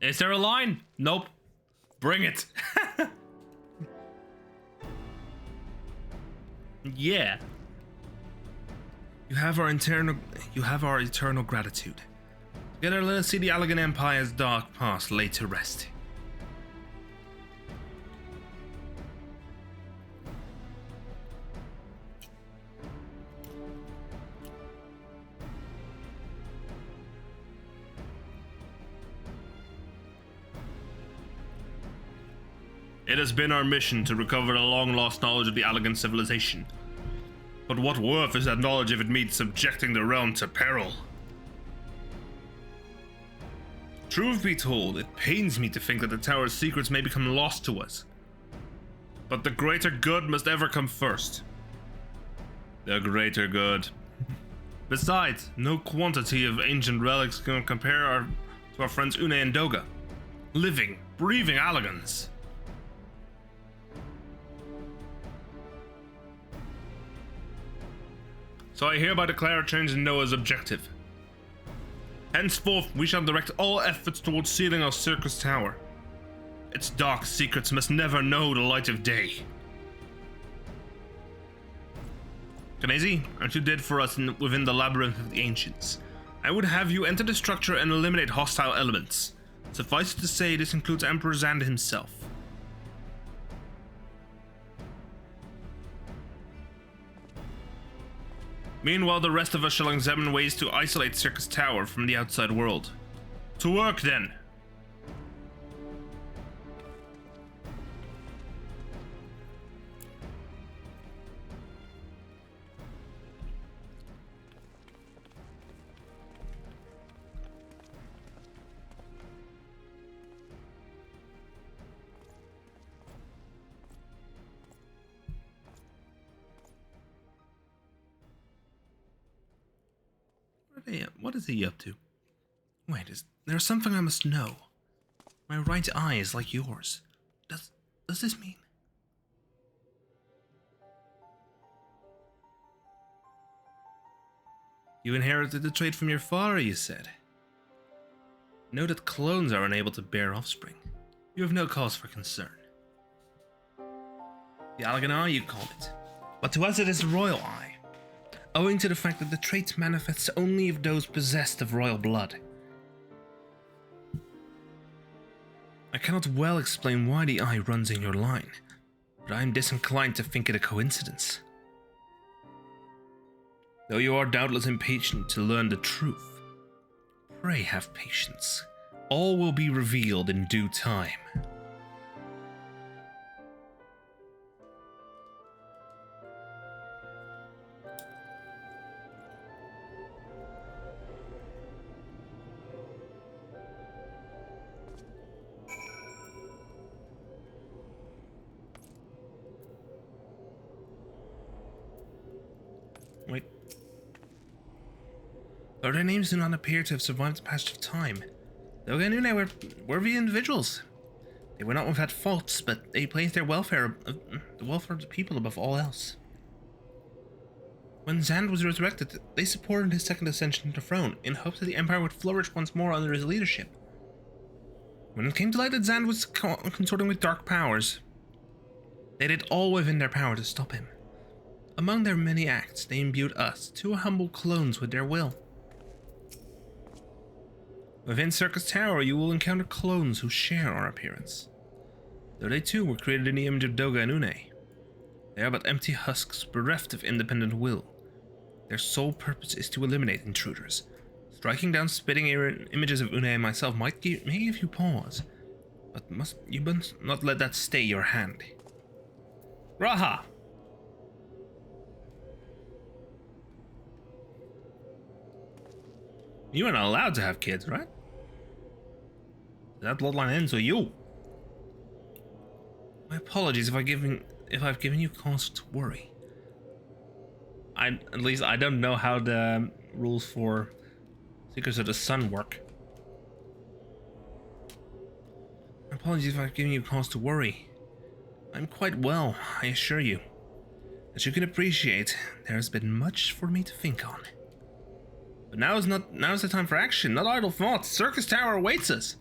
Is there a line? Nope. Bring it. Yeah. You have our eternal gratitude. Together, let us see the Allagan Empire's dark past laid to rest. It has been our mission to recover the long-lost knowledge of the Allegan civilization. But what worth is that knowledge if it means subjecting the realm to peril? Truth be told, it pains me to think that the tower's secrets may become lost to us. But the greater good must ever come first. The greater good. Besides, no quantity of ancient relics can compare to our friends Une and Doga. Living, breathing Allegans. So I hereby declare a change in Noah's objective. Henceforth, we shall direct all efforts towards sealing our circus tower. Its dark secrets must never know the light of day. Kanezi, aren't you dead for us within the labyrinth of the ancients? I would have you enter the structure and eliminate hostile elements. Suffice it to say, this includes Emperor Zand himself. Meanwhile, the rest of us shall examine ways to isolate Circus Tower from the outside world. To work, then! What is he up to? Wait, there's something I must know. My right eye is like yours. Does this mean? You inherited the trait from your father, you said. Know that clones are unable to bear offspring. You have no cause for concern. The Allegan Eye, you call it. But to us it is the royal eye. Owing to the fact that the trait manifests only of those possessed of royal blood. I cannot well explain why the eye runs in your line, but I am disinclined to think it a coincidence. Though you are doubtless impatient to learn the truth, pray have patience. All will be revealed in due time. Wait. Though their names do not appear to have survived the passage of time, Doga and Une were worthy individuals. They were not without faults, but they placed their welfare, the welfare of the people above all else. When Zand was resurrected, they supported his second ascension to the throne, in hopes that the Empire would flourish once more under his leadership. When it came to light that Zand was consorting with dark powers, they did all within their power to stop him. Among their many acts, they imbued us, two humble clones, with their will. Within Circus Tower, you will encounter clones who share our appearance. Though they too were created in the image of Doga and Une. They are but empty husks, bereft of independent will. Their sole purpose is to eliminate intruders. Striking down spitting images of Une and myself may give you pause, but you must not let that stay your hand. Raha! You are not allowed to have kids, right? That bloodline ends with you. My apologies if I've given you cause to worry. At least I don't know how the rules for Seekers of the Sun work. My apologies if I've given you cause to worry. I'm quite well, I assure you. As you can appreciate, there has been much for me to think on. But now is the time for action, not idle thoughts. Circus Tower awaits us.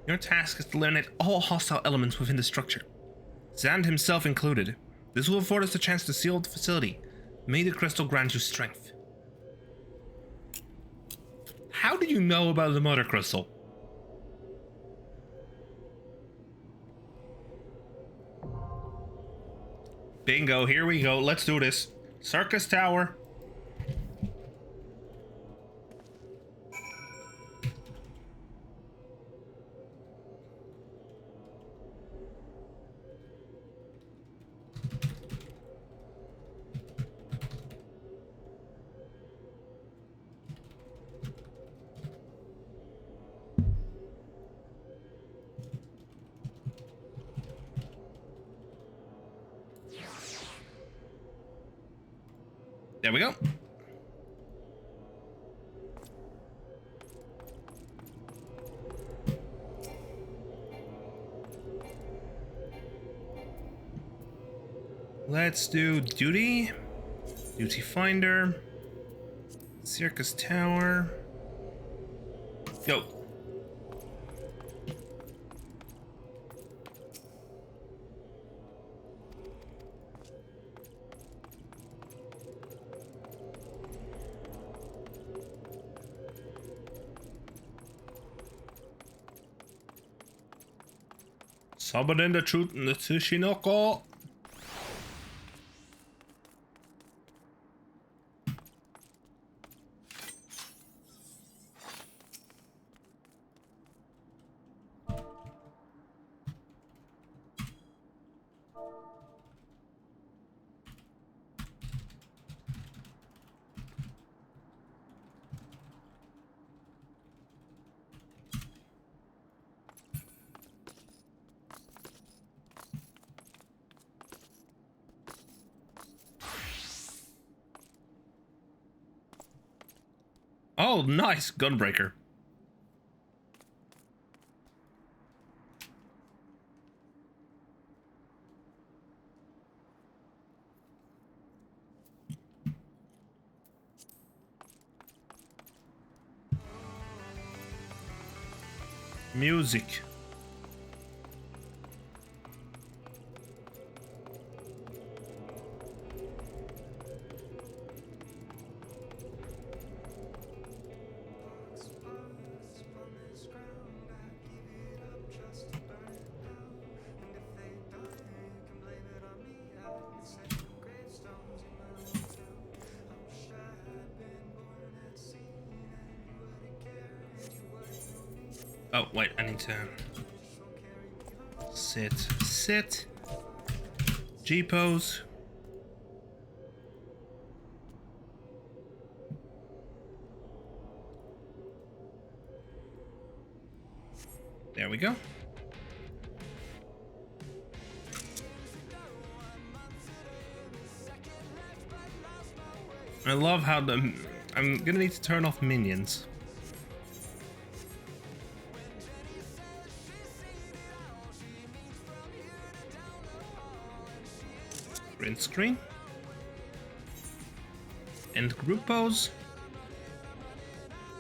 Your task is to eliminate all hostile elements within the structure, Zand himself included. This will afford us the chance to seal the facility. May the crystal grant you strength. How do you know about the Mother Crystal? Bingo, here we go. Let's do this. Circus Tower. There we go. Let's do duty. Duty finder. Circus tower. Go. Summon in the truth in the Tsushinoko. Oh, nice gunbreaker. Music. Oh, wait, I need to sit. G pose. There we go. I love how I'm gonna need to turn off minions. Print screen. And group pose.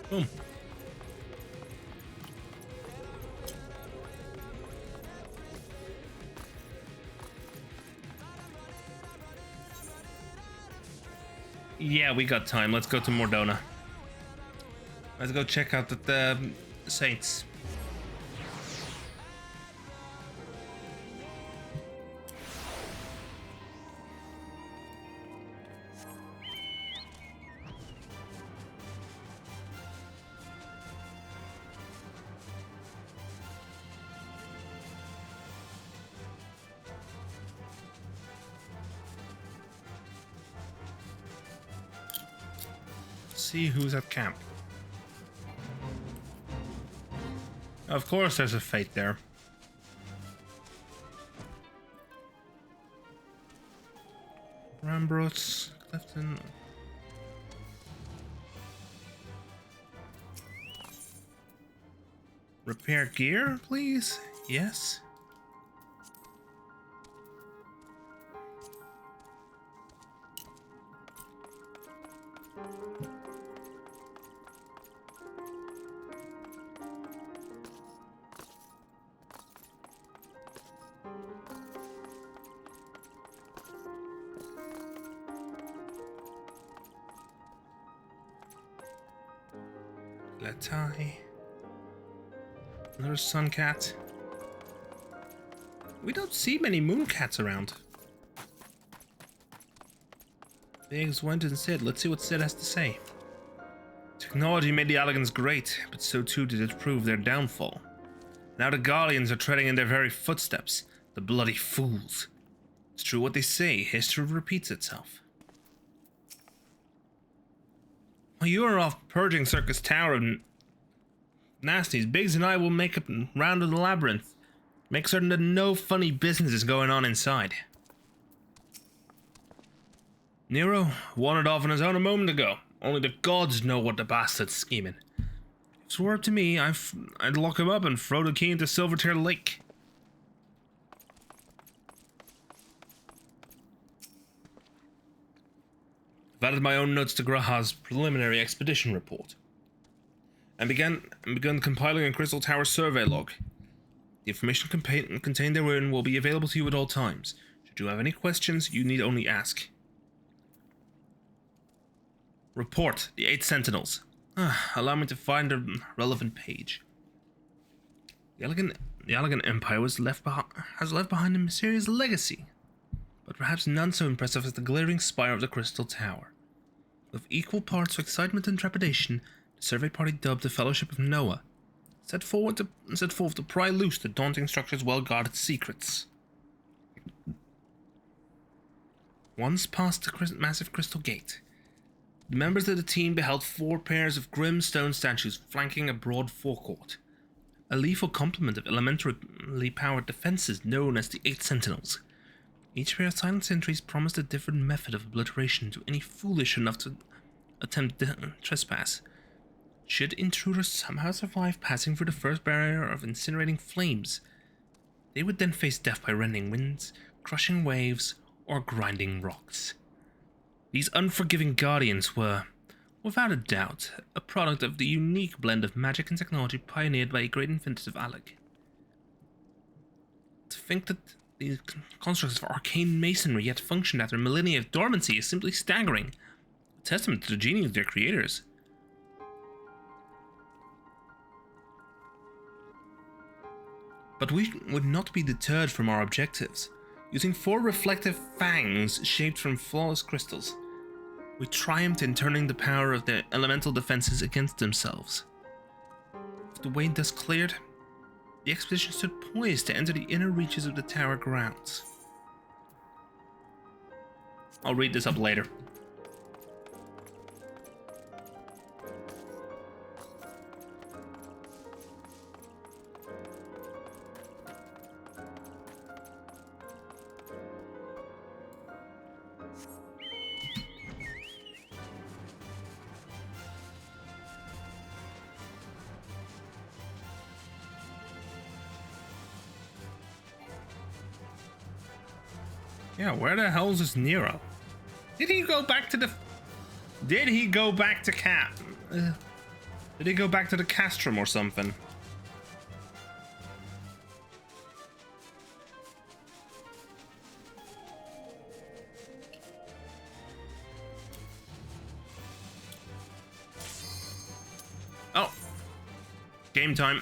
Boom. Yeah, we got time. Let's go to Mordona. Let's go check out the Saints. See who's at camp. Of course there's a fate there. Rambrose, Clifton. Repair gear, please? Yes. Latai. Another sun cat. We don't see many moon cats around. Biggs went and said, let's see what Sid has to say. Technology made the Allegans great, but so too did it prove their downfall. Now the Guardians are treading in their very footsteps. The bloody fools. It's true what they say, history repeats itself. While you are off purging Circus Tower and nasties, Biggs and I will make a round of the labyrinth. Make certain that no funny business is going on inside. Nero wandered off on his own a moment ago. Only the gods know what the bastard's scheming. If it were up to me, I'd lock him up and throw the key into Silvertear Lake. I've added my own notes to Graha's preliminary expedition report, and begun compiling a Crystal Tower survey log. The information contained therein will be available to you at all times. Should you have any questions, you need only ask. Report, the 8 Sentinels. Allow me to find the relevant page. The elegant empire has left behind a mysterious legacy, but perhaps none so impressive as the glittering spire of the Crystal Tower. With equal parts of excitement and trepidation, the survey party, dubbed the Fellowship of Noah, set forth to pry loose the daunting structure's well-guarded secrets. Once past the massive crystal gate, the members of the team beheld 4 pairs of grim stone statues flanking a broad forecourt, a lethal complement of elementarily powered defenses known as the 8 Sentinels. Each pair of silent sentries promised a different method of obliteration to any foolish enough to attempt trespass. Should intruders somehow survive passing through the first barrier of incinerating flames, they would then face death by rending winds, crushing waves, or grinding rocks. These unforgiving guardians were, without a doubt, a product of the unique blend of magic and technology pioneered by a great inventor of Alec. To think that these constructs of arcane masonry yet functioned after millennia of dormancy is simply staggering, a testament to the genius of their creators. But we would not be deterred from our objectives. Using 4 reflective fangs shaped from flawless crystals, we triumphed in turning the power of their elemental defenses against themselves. With the way thus cleared, the expedition stood poised to enter the inner reaches of the tower grounds. I'll read this up later. Yeah, where the hell is this Nero? Did he go back to the... Did he go back to Did he go back to the Castrum or something? Oh. Game time.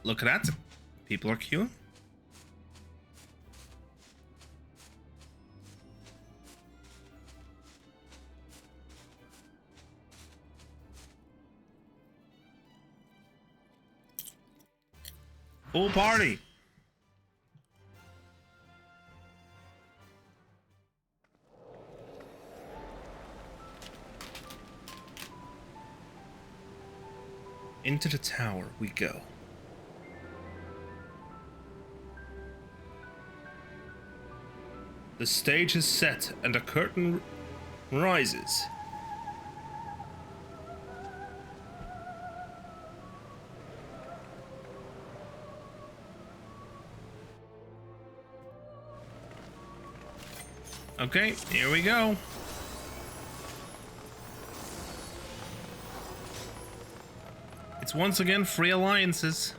Look at that. People are queuing. Full party. Into the tower we go. The stage is set and a curtain rises. Okay, here we go. It's once again free alliances.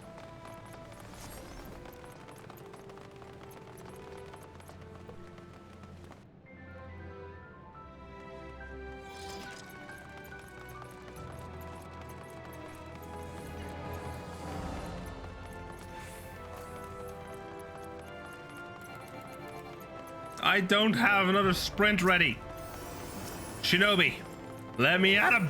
I don't have another sprint ready. Shinobi, let me at him.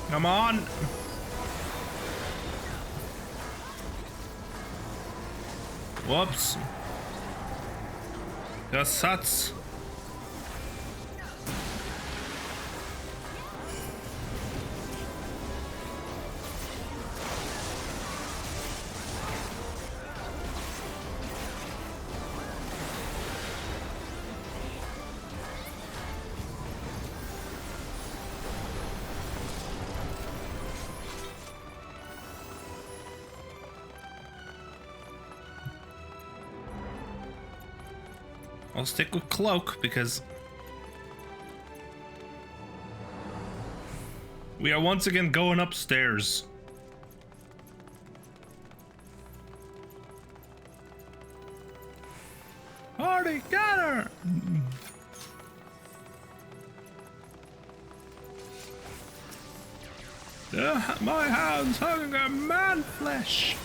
Come on. Whoops. Gasats. I'll stick with cloak because we are once again going upstairs. Party, got her! My hound's hunger man flesh.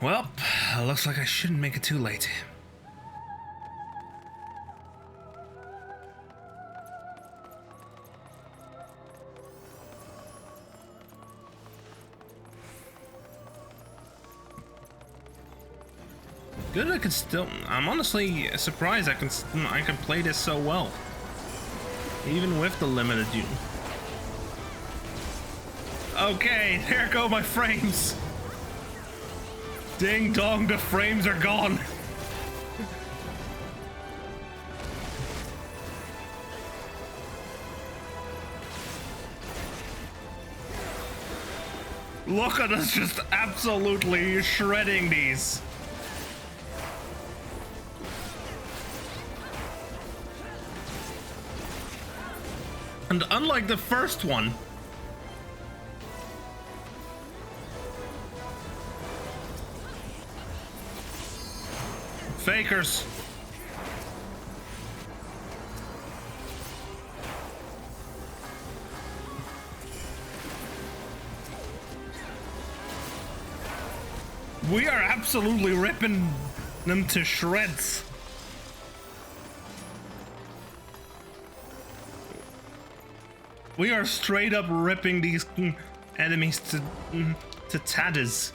Well, looks like I shouldn't make it too late. Good, I can still. I'm honestly surprised I can play this so well, even with the limited use. Okay, there go my frames. Ding dong, the frames are gone. Look at us just absolutely shredding these. And unlike the first one, fakers. We are absolutely ripping them to shreds. We are straight up ripping these enemies to tatters.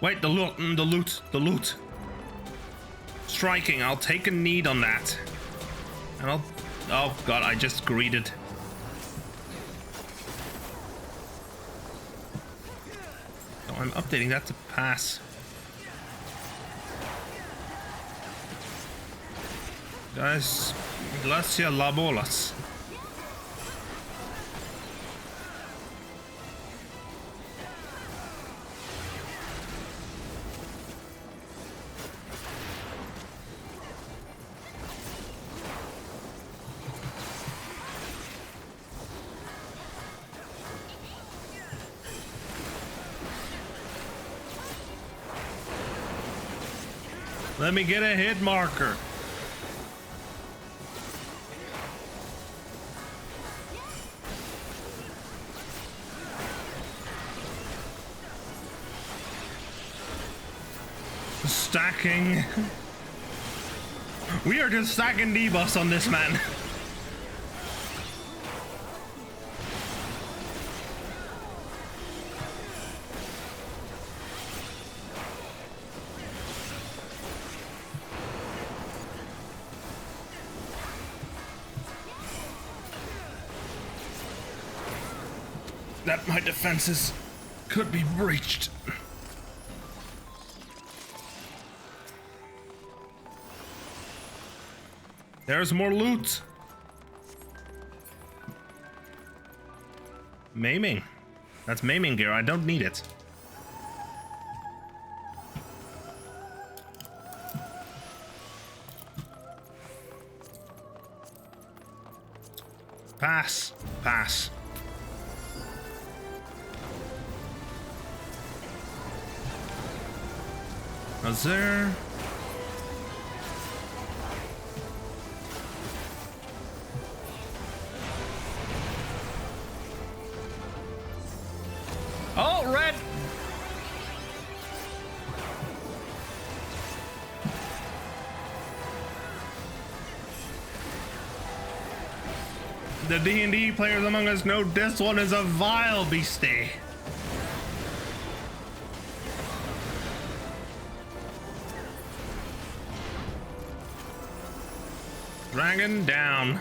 Wait, the loot. Striking, I'll take a need on that. And I'll... Oh god, I just greeted. Oh, I'm updating that to pass. Guys, gracias la bolas. Let me get a hit marker. Stacking. We are just stacking debuffs on this man. That my defenses could be breached. There's more loot. Maiming. That's maiming gear. I don't need it. Pass. Pass. Was there? Oh, red! The D&D players among us know this one is a vile beastie. Dragon down.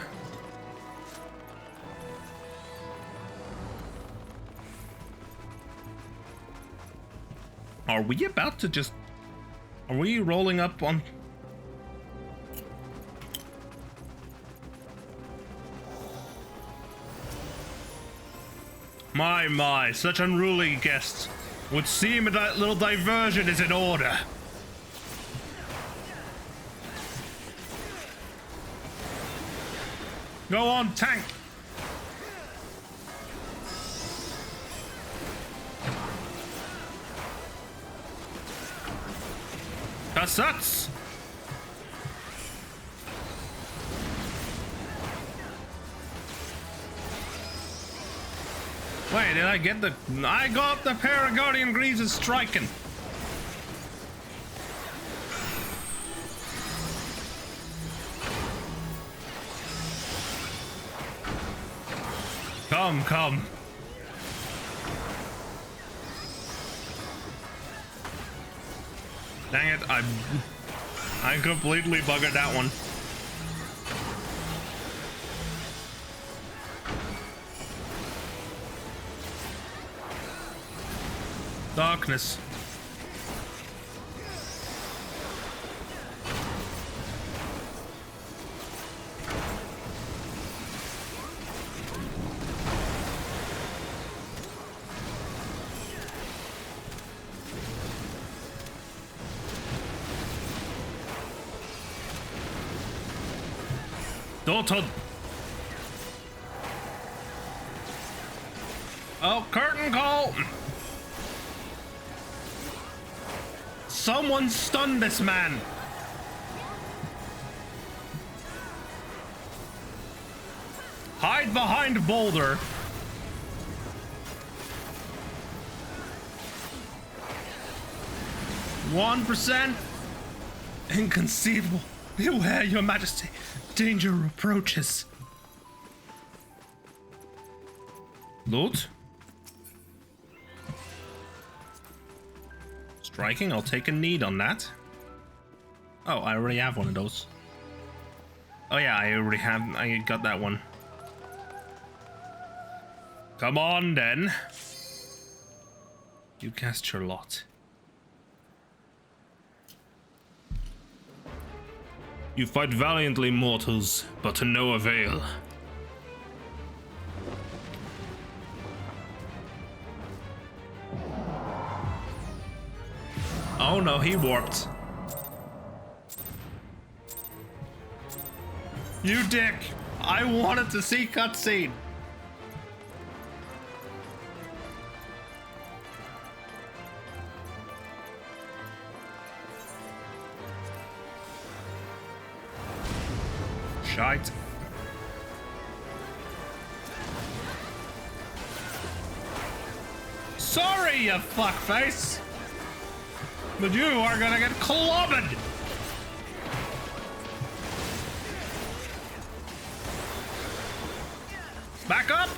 Are we about to just... Are we rolling up on... My, such unruly guests. Would seem a little diversion is in order. Go on, tank! That sucks! Wait, did I get the... I got the Paraguardian Greaves striking! Come. Dang it, I completely buggered that one. Darkness. Dalton. Oh, curtain call. Someone stun this man. Hide behind boulder. %. Inconceivable. Beware, your majesty. Danger approaches. Loot. Striking, I'll take a need on that. Oh, I already have one of those. Oh yeah, I got that one. Come on then. You cast your lot. You fight valiantly, mortals, but to no avail. Oh no, he warped. You dick! I wanted to see cutscene. Shite. Sorry, you fuckface! But you are gonna get clobbered! Back up!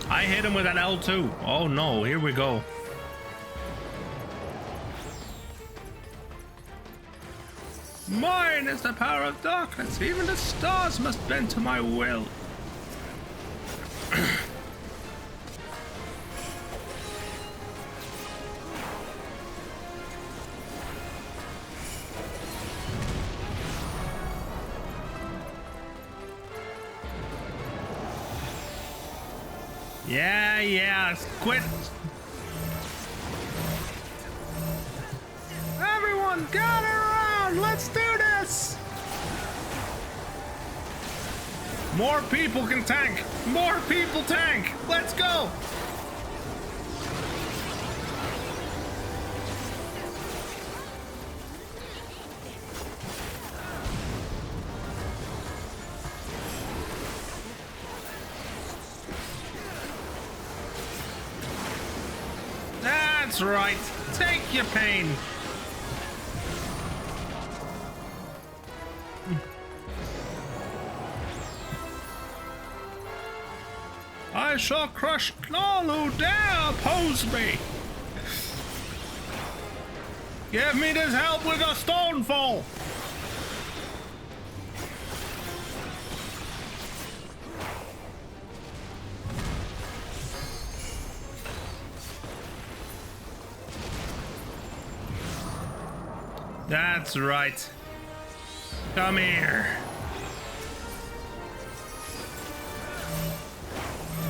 I hit him with an L2. Oh no, here we go. Mine is the power of darkness. Even the stars must bend to my will. Yeah, quit. Everyone, gather around. Let's do this. More people can tank. More people tank. Let's go. That's right. Take your pain. I shall crush all who dare oppose me. Give me this help with a stonefall. That's right. Come here.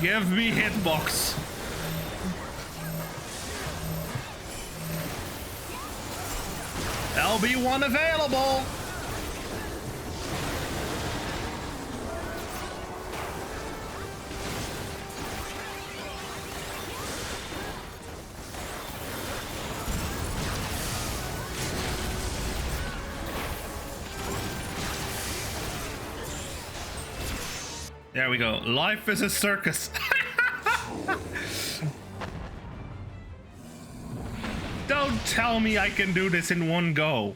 Give me hitbox. LB1 available. There we go. Life is a circus. Don't tell me I can do this in one go.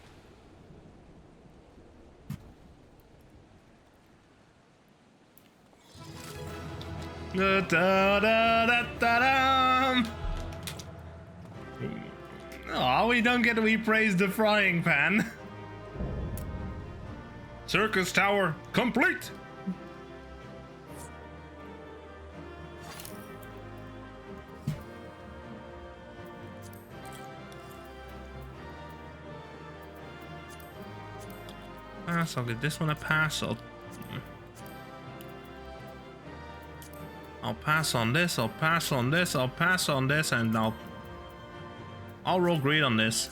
Da, da, da, da, da, da. Oh, we don't get to praise the frying pan. Circus tower complete. I'll give this one a pass. I'll pass on this. I'll pass on this. I'll pass on this, and I'll roll greed on this.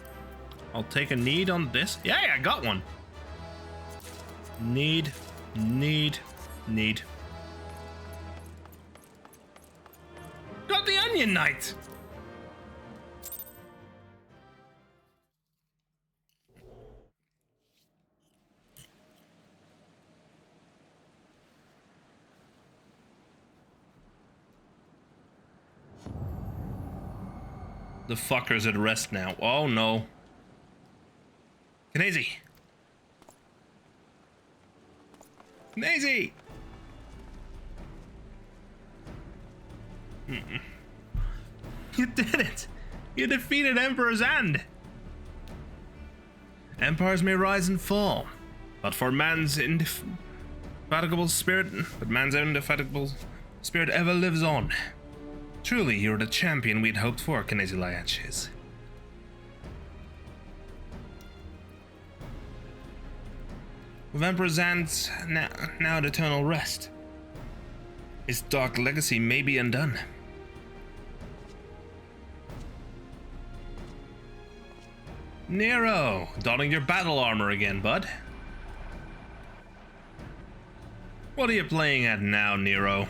I'll take a need on this. Yeah, I got one. Need. Got the Onion Knight. The fucker's at rest now. Oh no. Knazy! Knazy! You did it! You defeated Emperor's End! Empires may rise and fall, but man's indefatigable spirit ever lives on. Truly, you're the champion we'd hoped for, Knazy Liaches. With Emperor Zand's now at eternal rest, his dark legacy may be undone. Nero, donning your battle armor again, bud. What are you playing at now, Nero?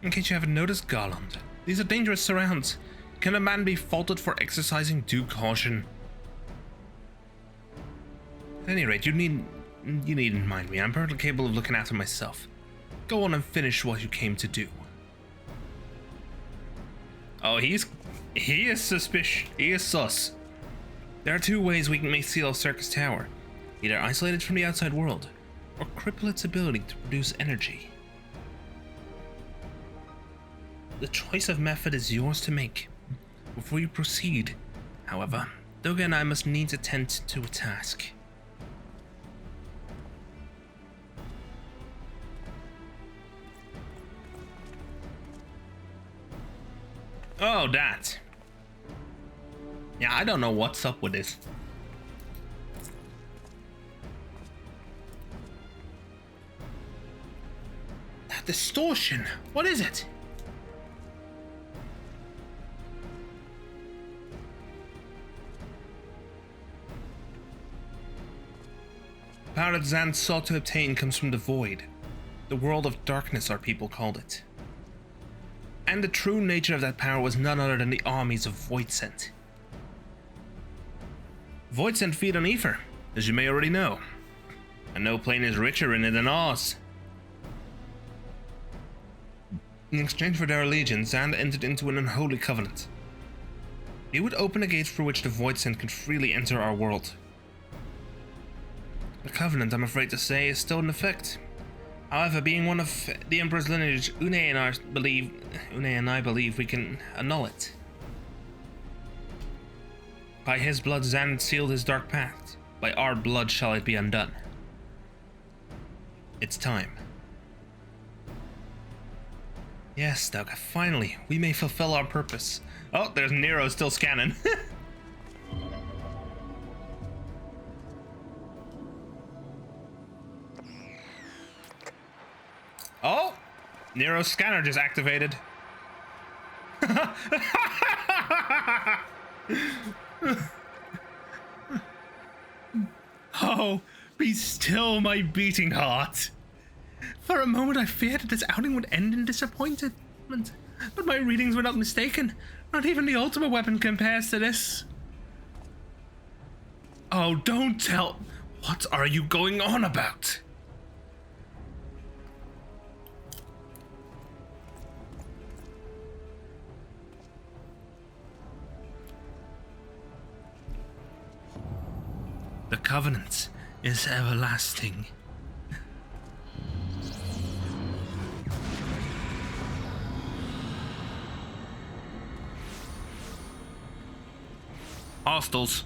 In case you haven't noticed, Garland, these are dangerous surrounds. Can a man be faulted for exercising due caution? At any rate, you needn't mind me. I'm perfectly capable of looking after myself. Go on and finish what you came to do. Oh, he's He is suspicious. He is sus. There are two ways we may seal Circus Tower. Either isolate it from the outside world, or cripple its ability to produce energy. The choice of method is yours to make. Before you proceed, however, Doga and I must needs attend to a task. Oh, that. Yeah, I don't know what's up with this. That distortion, what is it? The power that Zan sought to obtain comes from the void. The world of darkness, our people called it. And the true nature of that power was none other than the armies of Voidsent. Voidsent feed on ether, as you may already know. And no plane is richer in it than ours. In exchange for their allegiance, Zan entered into an unholy covenant. It would open a gate through which the Voidsent could freely enter our world. The covenant, I'm afraid to say, is still in effect. However, being one of the Emperor's lineage, Une and I believe we can annul it. By his blood, Zan sealed his dark pact. By our blood shall it be undone. It's time. Yes, Doga, finally, we may fulfill our purpose. Oh, there's Nero still scanning. Oh! Nero's scanner just activated. Oh, be still, my beating heart. For a moment I feared that this outing would end in disappointment. But my readings were not mistaken. Not even the ultimate weapon compares to this. Oh, don't tell. What are you going on about? The covenant is everlasting. Hostiles.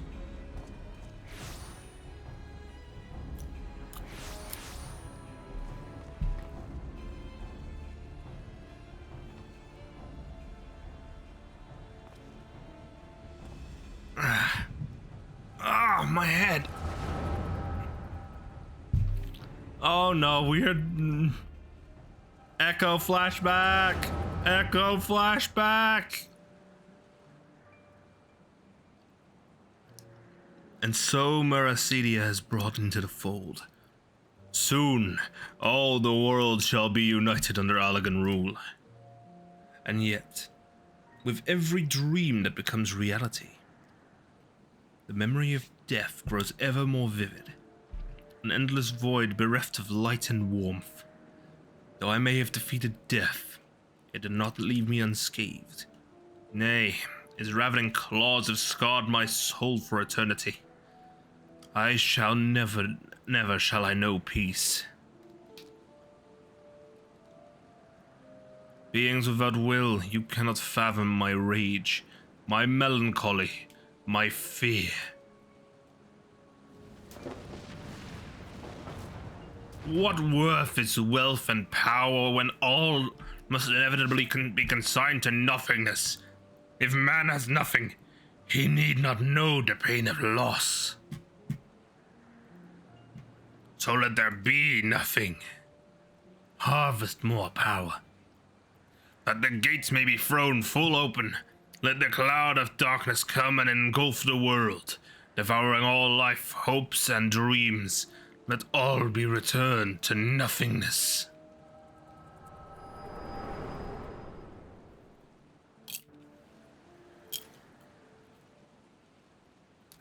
Ah, my head. Oh no, weird. Echo flashback. Echo flashback. And so Meracidia is brought into the fold. Soon, all the world shall be united under Allagan rule. And yet, with every dream that becomes reality, the memory of death grows ever more vivid. An endless void bereft of light and warmth. Though I may have defeated death, it did not leave me unscathed. Nay, its ravening claws have scarred my soul for eternity. I shall never shall I know peace. Beings without will, you cannot fathom my rage, my melancholy, my fear. What worth is wealth and power when all must inevitably be consigned to nothingness? If man has nothing, he need not know the pain of loss. So let there be nothing. Harvest more power. That the gates may be thrown full open. Let the cloud of darkness come and engulf the world, devouring all life, hopes, and dreams. Let all be returned to nothingness.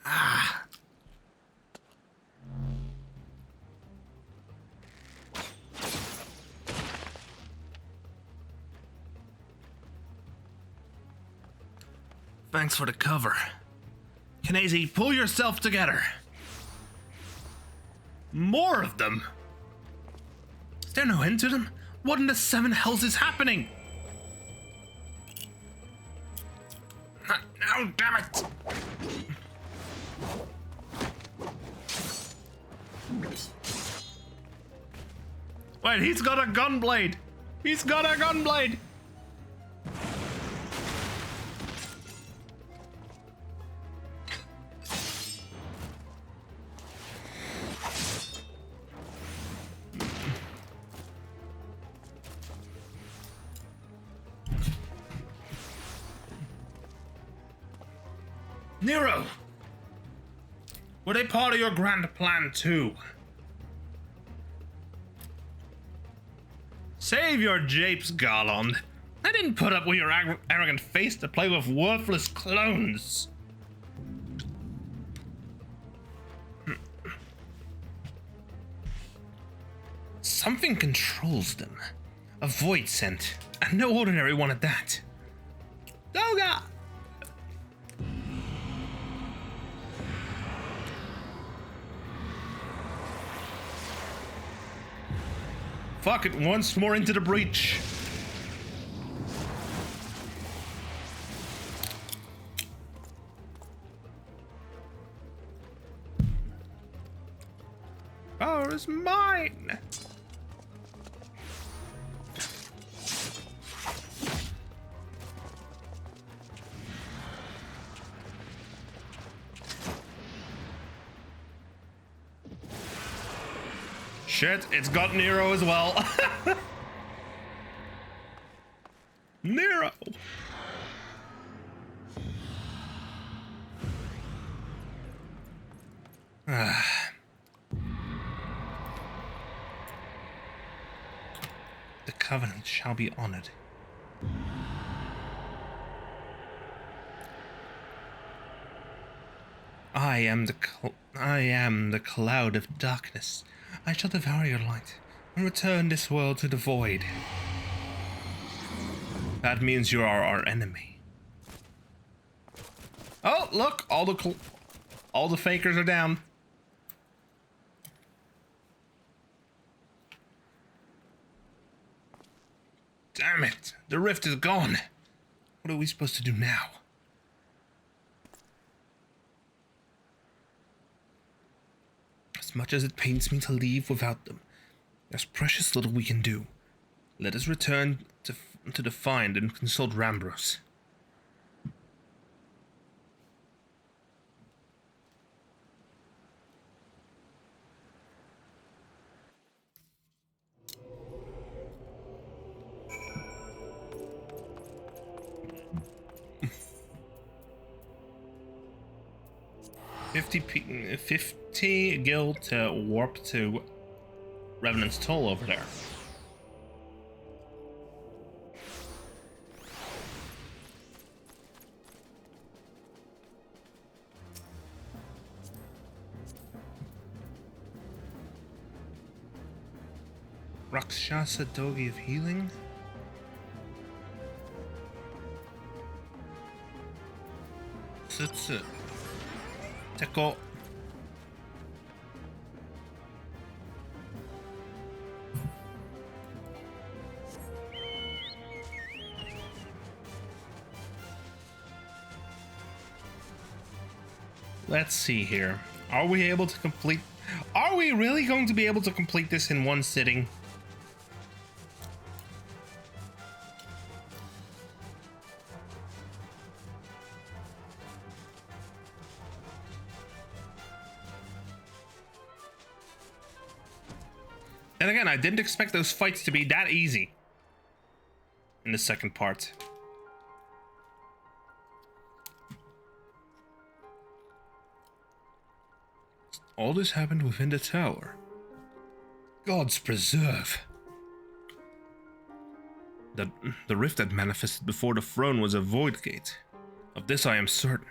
Ah. Thanks for the cover. Kanazi, pull yourself together. More of them? Is there no end to them? What in the seven hells is happening? No, damn it! Wait, he's got a gunblade! He's got a gunblade! Nero! Were they part of your grand plan too? Save your japes, Garland. I didn't put up with your arrogant face to play with worthless clones. Something controls them. A void scent, and no ordinary one at that. Doga! Fuck it, once more into the breach. Power is mine. Shit, it's got Nero as well. Nero! The covenant shall be honored. I am the cloud of darkness. I shall devour your light and return this world to the void. That means you are our enemy. Oh, look, all the fakers are down. Damn it, the rift is gone. What are we supposed to do now? As much as it pains me to leave without them, there's precious little we can do. Let us return to the Find and consult Rambros. $50 gil to warp to Revenant's Toll over there. Rakshasa Dogi of Healing. Sutsu. Teko. Let's see here. Are we able to complete... Are we really going to be able to complete this in one sitting? And again, I didn't expect those fights to be that easy in the second part. All this happened within the tower. Gods preserve. The rift that manifested before the throne was a void gate. Of this I am certain.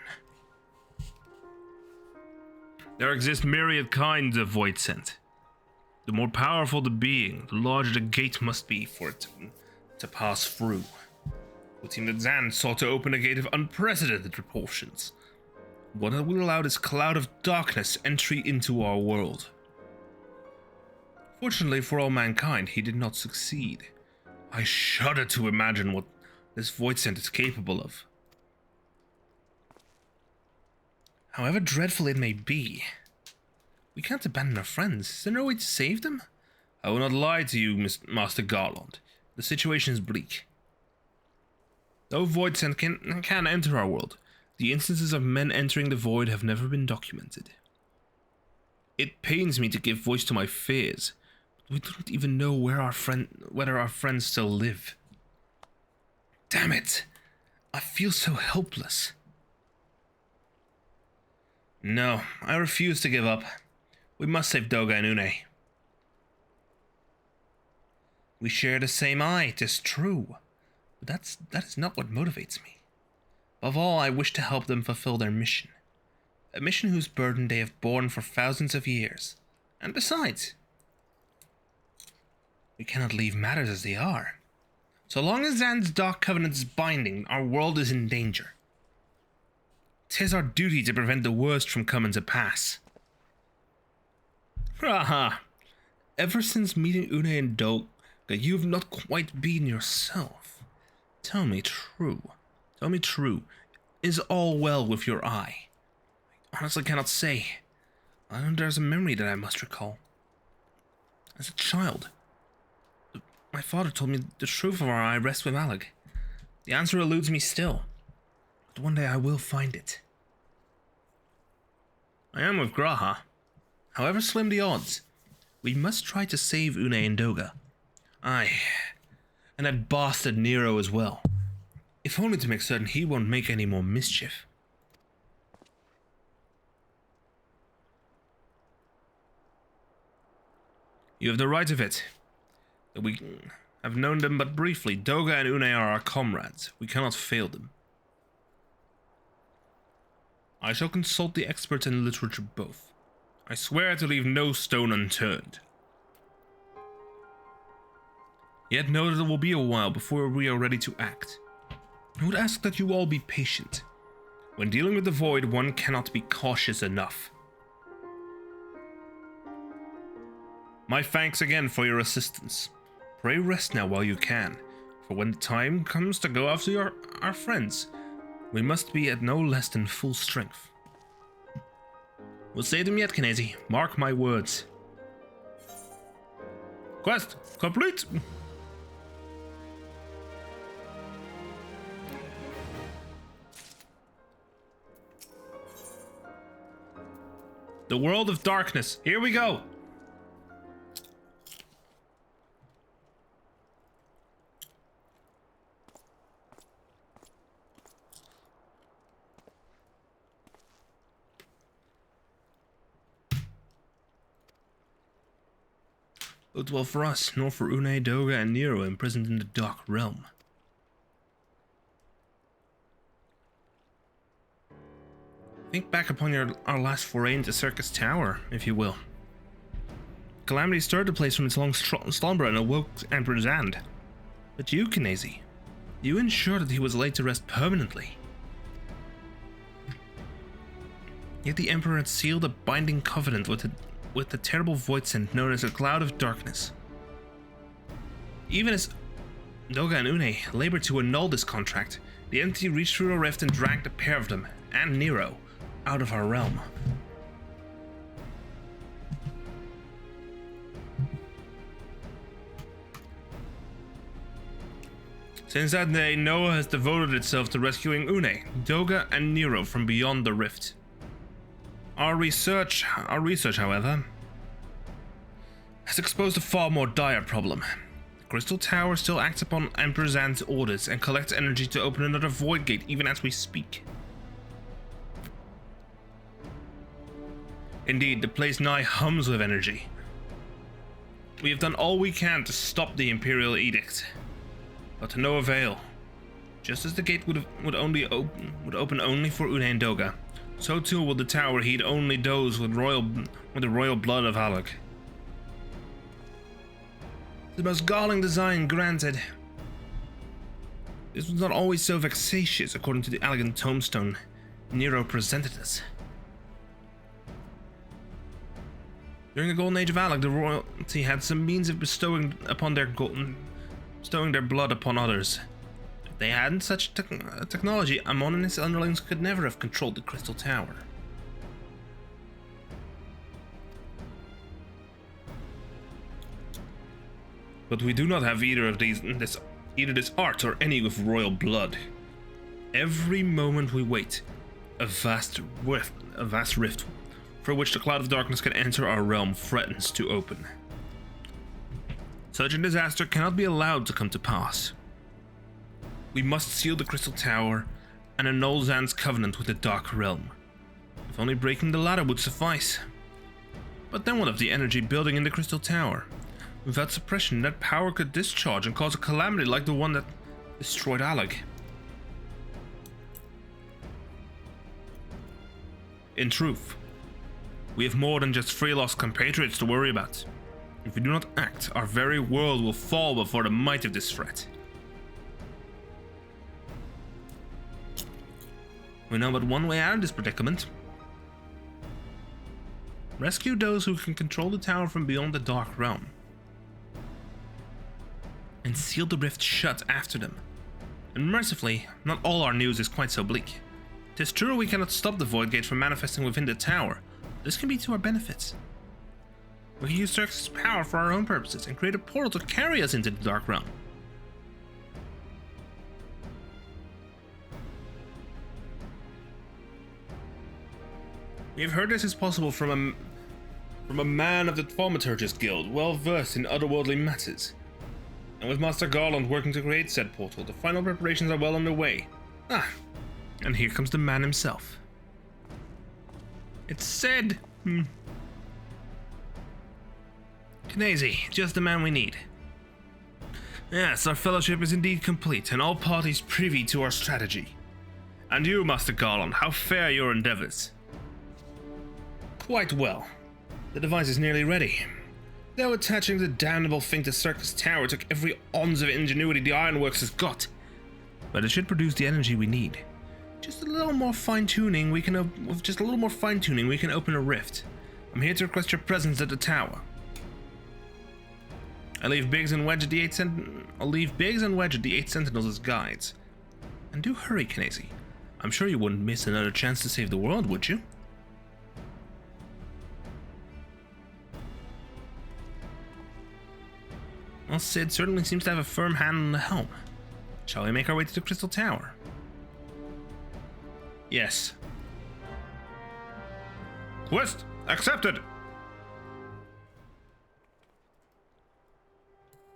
There exist myriad kinds of void scent. The more powerful the being, the larger the gate must be for it to pass through. It would seem that Zan sought to open a gate of unprecedented proportions. One that will allow this cloud of darkness entry into our world. Fortunately for all mankind, he did not succeed. I shudder to imagine what this voidsent is capable of. However dreadful it may be, we can't abandon our friends. Is there no way to save them? I will not lie to you, Master Garland. The situation is bleak. Though voidsent can enter our world, the instances of men entering the void have never been documented. It pains me to give voice to my fears, but we don't even know whether our friends still live. Damn it! I feel so helpless. No, I refuse to give up. We must save Doga and Une. We share the same eye, 'tis true, but that is not what motivates me. Above all, I wish to help them fulfill their mission. A mission whose burden they have borne for thousands of years. And besides, we cannot leave matters as they are. So long as Zan's Dark Covenant is binding, our world is in danger. 'Tis our duty to prevent the worst from coming to pass. Haha. Ever since meeting Une and Doga, you have not quite been yourself. Tell me true. Is all well with your eye? I honestly cannot say. I know there's a memory that I must recall. As a child, my father told me the truth of our eye rests with Alec. The answer eludes me still, but one day I will find it. I am with Graha. However slim the odds, we must try to save Une and Doga. Aye, and that bastard Nero as well. If only to make certain he won't make any more mischief. You have the right of it. We have known them but briefly. Doga and Une are our comrades. We cannot fail them. I shall consult the experts in literature both. I swear to leave no stone unturned. Yet know that it will be a while before we are ready to act. I would ask that you all be patient. When dealing with the void, one cannot be cautious enough. My thanks again for your assistance. Pray rest now while you can, for when the time comes to go after our friends, we must be at no less than full strength. We'll save them yet, Kinesi. Mark my words. Quest complete! The world of darkness. Here we go! Bodes well for us, nor for Une, Doga, and Nero imprisoned in the Dark Realm. Think back upon our last foray into Circus Tower, if you will. Calamity stirred the place from its long slumber and awoke Emperor Zand. But you, Kinesi, you ensured that he was laid to rest permanently. Yet the Emperor had sealed a binding covenant with the terrible voidsent known as a Cloud of Darkness. Even as Doga and Une labored to annul this contract, the entity reached through a rift and dragged the pair of them, and Nero, out of our realm. Since that day, Noah has devoted itself to rescuing Une, Doga, and Nero from beyond the rift. Our research, however, has exposed a far more dire problem. The Crystal Tower still acts upon Emperor Zan's orders and collects energy to open another void gate even as we speak. Indeed, the place nigh hums with energy. We have done all we can to stop the Imperial Edict, but to no avail. Just as the gate would open only for Une and Doga, so too will the tower heed only those with the royal blood of Alec. The most galling design granted. This was not always so vexatious, according to the elegant tombstone Nero presented us. During the Golden Age of Alec, the royalty had some means of bestowing their blood upon others. If they hadn't such technology, Amon and his underlings could never have controlled the Crystal Tower. But we do not have either of this art or any of royal blood. Every moment we wait, a vast rift for which the cloud of darkness can enter our realm threatens to open. Such a disaster cannot be allowed to come to pass. We must seal the Crystal Tower and annul Zan's covenant with the Dark Realm. If only breaking the ladder would suffice. But then what of the energy building in the Crystal Tower? Without suppression, that power could discharge and cause a calamity like the one that destroyed Alec. In truth, we have more than just 3 lost compatriots to worry about. If we do not act, our very world will fall before the might of this threat. We know but one way out of this predicament. Rescue those who can control the tower from beyond the Dark Realm, and seal the rift shut after them. And mercifully, not all our news is quite so bleak. 'Tis true we cannot stop the Void Gate from manifesting within the tower. This can be to our benefit. We can use Circus' power for our own purposes and create a portal to carry us into the Dark Realm. We have heard this is possible from a man of the Thaumaturgist Guild, well versed in otherworldly matters. And with Master Garland working to create said portal, the final preparations are well underway. And here comes the man himself. It's said. Knazy, just the man we need. Yes, our fellowship is indeed complete, and all parties privy to our strategy. And you, Master Garland, how fare your endeavors? Quite well. The device is nearly ready. Though attaching the damnable thing to Circus Tower took every ounce of ingenuity the Ironworks has got. But it should produce the energy we need. Just a little more fine-tuning, we can open a rift. I'm here to request your presence at the tower. I'll leave Biggs and Wedge at the 8 Sentinels as guides. And do hurry, Knazy. I'm sure you wouldn't miss another chance to save the world, would you? Well, Sid certainly seems to have a firm hand on the helm. Shall we make our way to the Crystal Tower? Yes. Quest accepted!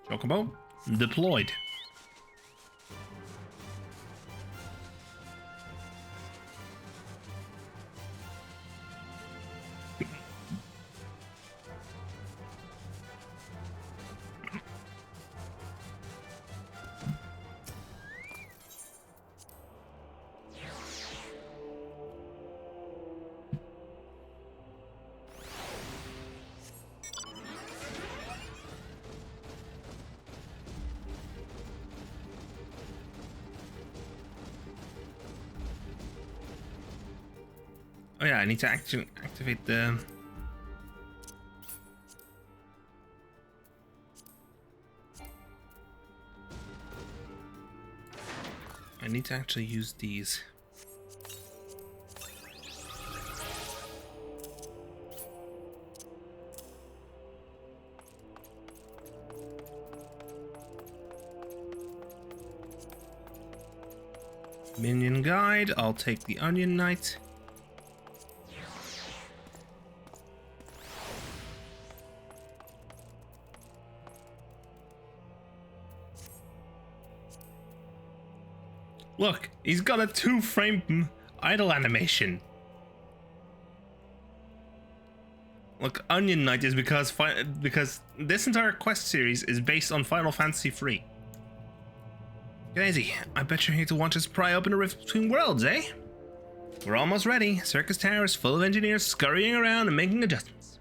Chocobo deployed. Oh yeah, I need to actually activate the... I need to actually use these. Minion guide, I'll take the Onion Knight. Look, he's got a 2-frame idle animation. Look, Onion Knight is because this entire quest series is based on Final Fantasy III. Knazy, I bet you're here to watch us pry open a rift between worlds, eh? We're almost ready. Circus Tower is full of engineers scurrying around and making adjustments.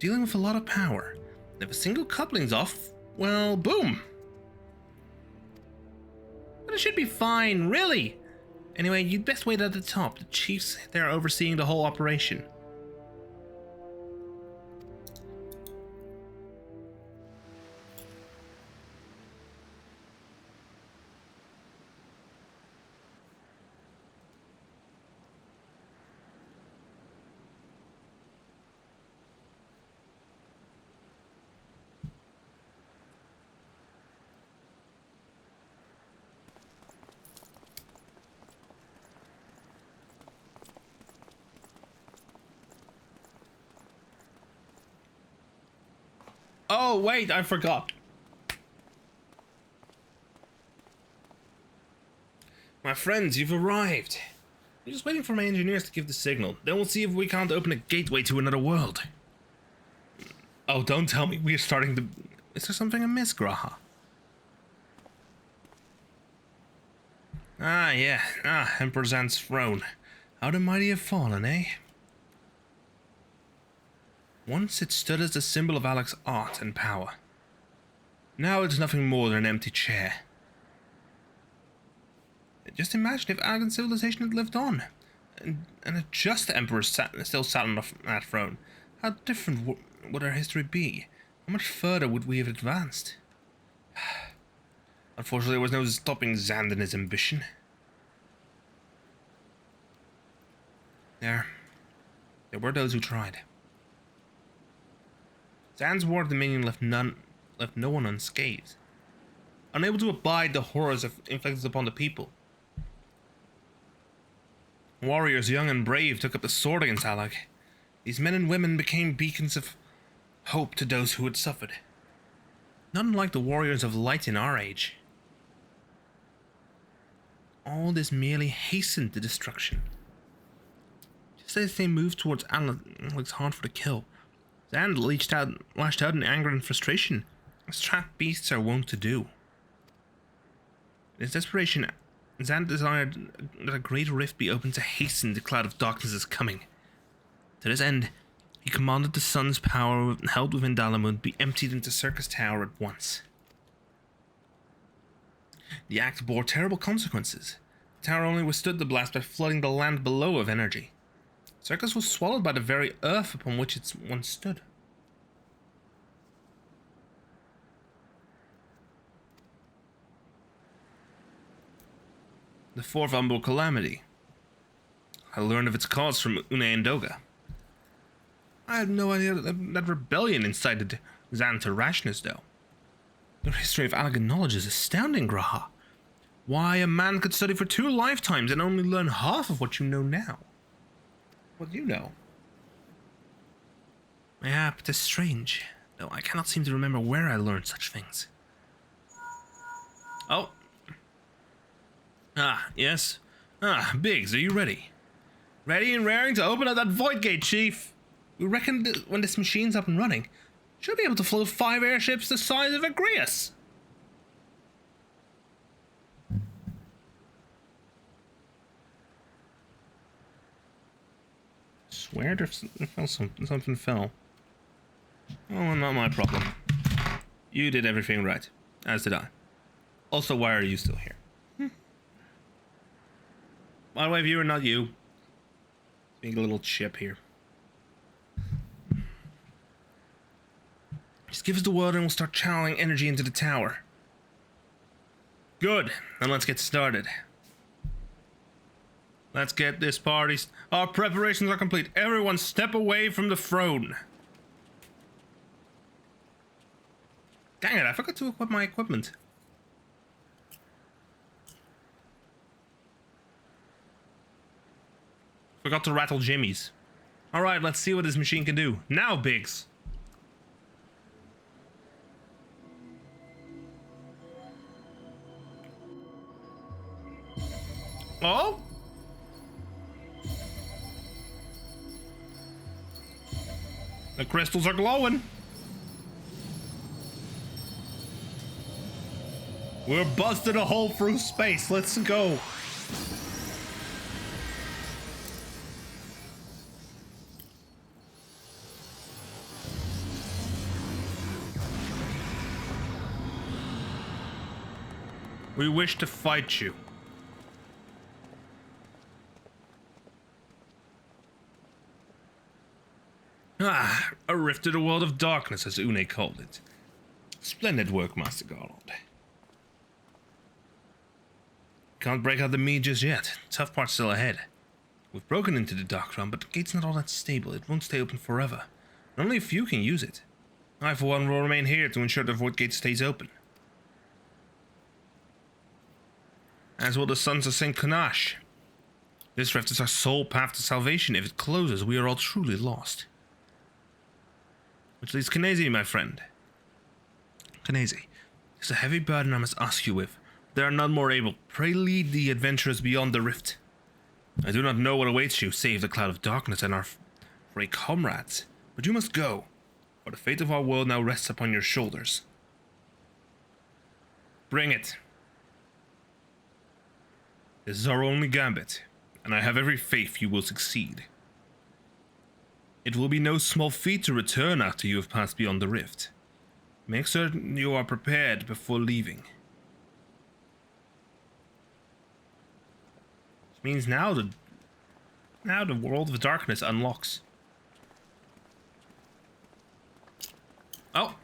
Dealing with a lot of power. If a single coupling's off, well, boom! But it should be fine, really. Anyway, you'd best wait at the top. The chief's there overseeing the whole operation. Oh, wait, I forgot. My friends, you've arrived. I'm just waiting for my engineers to give the signal. Then we'll see if we can't open a gateway to another world. Oh, don't tell me we're starting to... Is there something amiss, Graha? Ah, yeah. Ah, Emperor Zan's throne. How the mighty have fallen, eh? Once it stood as a symbol of Alex's art and power. Now it's nothing more than an empty chair. Just imagine if Alex's civilization had lived on, and a just emperor still sat on that throne. How different would our history be? How much further would we have advanced? Unfortunately, there was no stopping Zand in his ambition. There were those who tried. Zand's war of dominion left no one unscathed. Unable to abide the horrors inflicted upon the people. Warriors young and brave took up the sword against Alag. These men and women became beacons of hope to those who had suffered. Not unlike the warriors of light in our age. All this merely hastened the destruction. Just as they moved towards Aleg's heart for the kill, Zand lashed out in anger and frustration, as trapped beasts are wont to do. In his desperation, Zand desired that a great rift be opened to hasten the cloud of darkness's coming. To this end, he commanded the sun's power held within Dalamud be emptied into Circus Tower at once. The act bore terrible consequences. The tower only withstood the blast by flooding the land below of energy. Circus was swallowed by the very earth upon which it once stood. The fourth Umbral calamity. I learned of its cause from Une and Doga. I had no idea that rebellion incited Zan to rashness, though. The history of Alagan knowledge is astounding, Graha. Why, a man could study for 2 lifetimes and only learn half of what you know now. What do you know? Yeah, but it's strange, though I cannot seem to remember where I learned such things. Oh. Ah, yes. Ah, Biggs, are you ready? Ready and raring to open up that void gate, Chief. We reckon that when this machine's up and running, she'll be able to float 5 airships the size of Agrias. Swear there fell something fell. Oh, not my problem. You did everything right, as did I. Also, why are you still here? By the way, viewer, not you. Being a little chip here. Just give us the word and we'll start channeling energy into the tower. Good, then let's get started. Let's get this party. Our preparations are complete. Everyone step away from the throne. Dang it, I forgot to equip my equipment. Forgot to rattle jimmies. Alright, let's see what this machine can do. Now, Biggs. Oh? The crystals are glowing. We're busting a hole through space. Let's go. We wish to fight you. Ah, a rift to the world of darkness, as Une called it. Splendid work, Master Garland. Can't break out the mead just yet. Tough part still ahead. We've broken into the dark realm, but the gate's not all that stable. It won't stay open forever. And only a few can use it. I, for one, will remain here to ensure the void gate stays open. As will the sons of Saint Kanash. This rift is our sole path to salvation. If it closes, we are all truly lost. Which leads Kanezi, my friend. Kanezi, there's a heavy burden I must ask you with. There are none more able. Pray lead the adventurers beyond the rift. I do not know what awaits you, save the cloud of darkness and our fray comrades. But you must go, for the fate of our world now rests upon your shoulders. Bring it. This is our only gambit, and I have every faith you will succeed. It will be no small feat to return after you have passed beyond the rift. Make certain you are prepared before leaving. Which means now the world of darkness unlocks. Oh!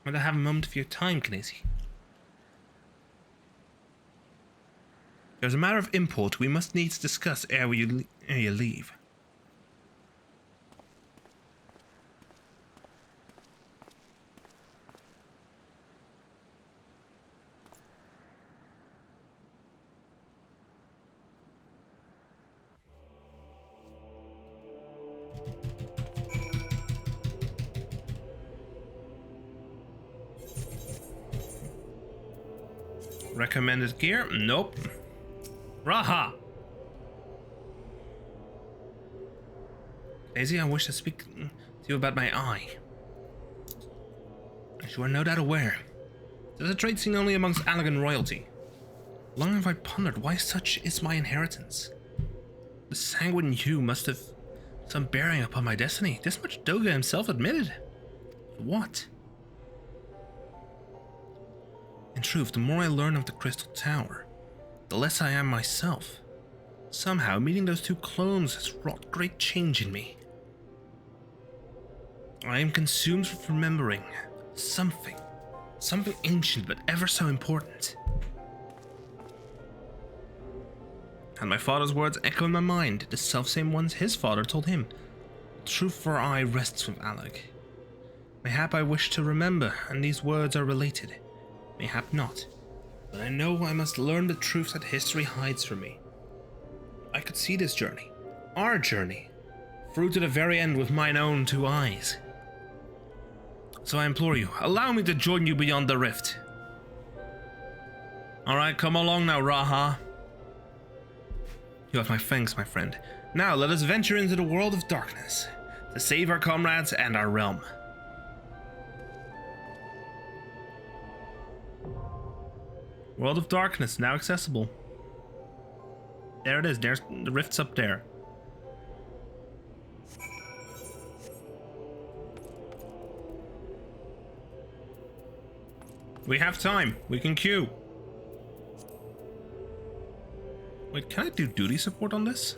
Might I have a moment of your time, Kanezi? There's a matter of import we must needs discuss ere you leave. Recommended gear? Nope. Raha! Daisy, I wish to speak to you about my eye. As you are no doubt aware, there's a trait seen only amongst Allagan royalty. Long have I pondered why such is my inheritance. The sanguine hue must have some bearing upon my destiny. This much Doga himself admitted. What? In truth, the more I learn of the Crystal Tower, the less I am myself. Somehow, meeting those two clones has wrought great change in me. I am consumed with remembering something ancient but ever so important. And my father's words echo in my mind, the selfsame ones his father told him. Truth for I rests with Alec. Mayhap I wish to remember, and these words are related. Mayhap not. But I know I must learn the truth that history hides from me. I could see this journey, our journey, through to the very end with mine own two eyes. So I implore you, allow me to join you beyond the rift. Alright, come along now, Raha. You have my thanks, my friend. Now let us venture into the world of darkness, to save our comrades and our realm. World of Darkness, now accessible. There it is, there's the rift's up there. We have time, we can queue. Wait, can I do duty support on this?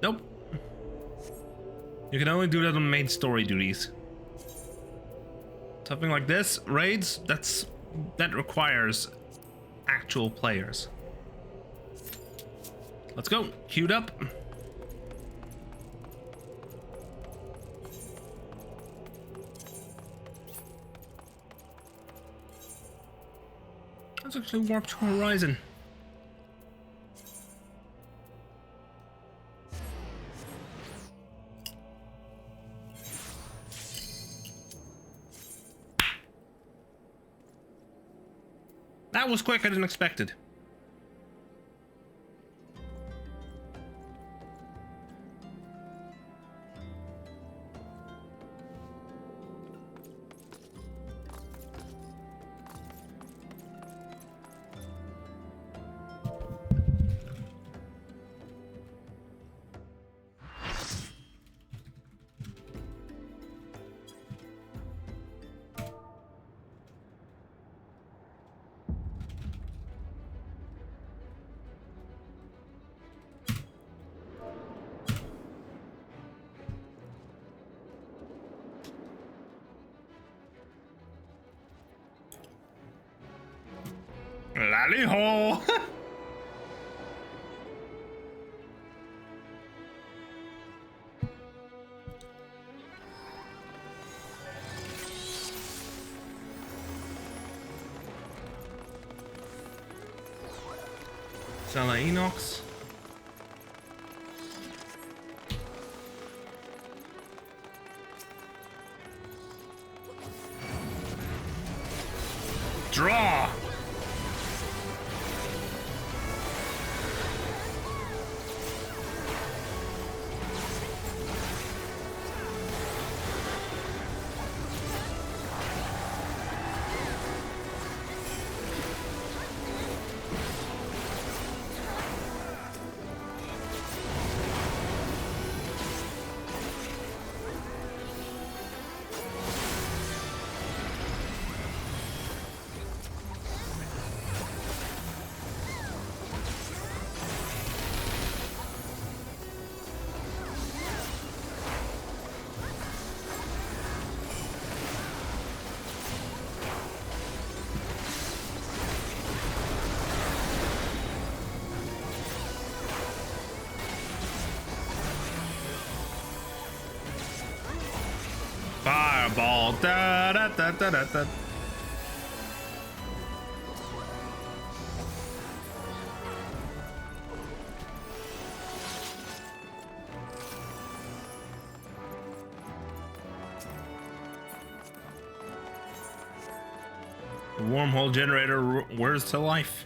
Nope. You can only do that on main story duties. Something like this, raids, that requires actual players. Let's go, queued up. Let's actually warp to Horizon. That was quicker than expected. Tally ho! Sala Enox. Draw! Fireball. Da, da, da, da, da, da. The wormhole generator wears to life.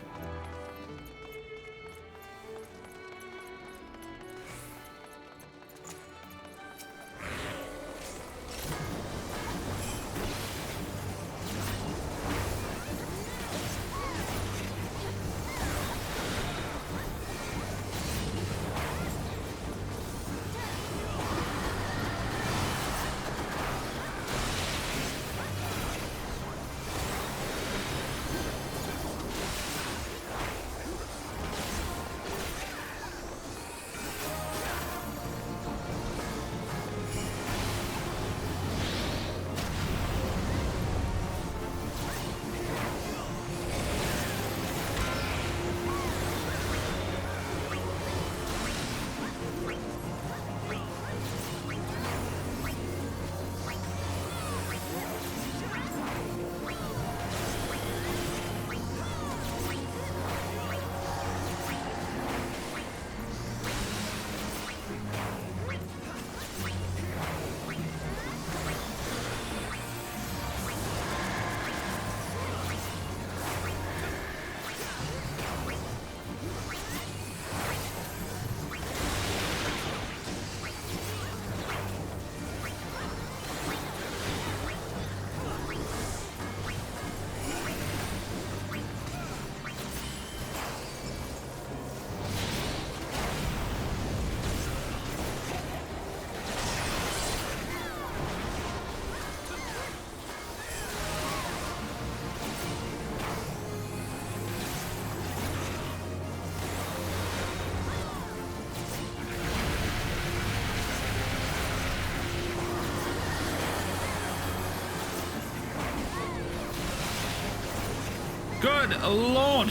Good Lord!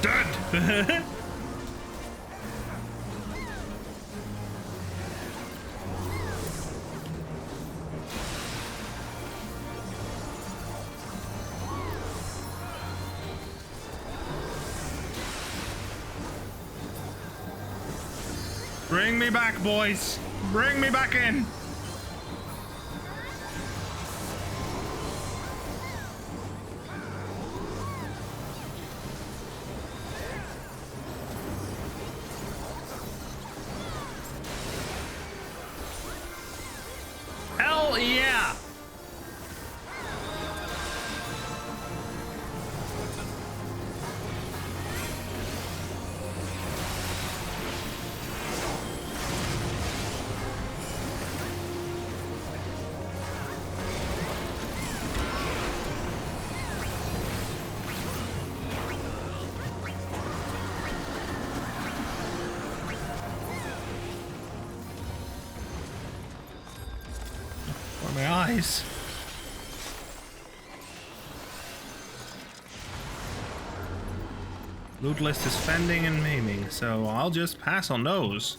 Dead! Bring me back, boys! Bring me back in! Hell yeah! guys. Loot list is fending and maiming, so I'll just pass on those.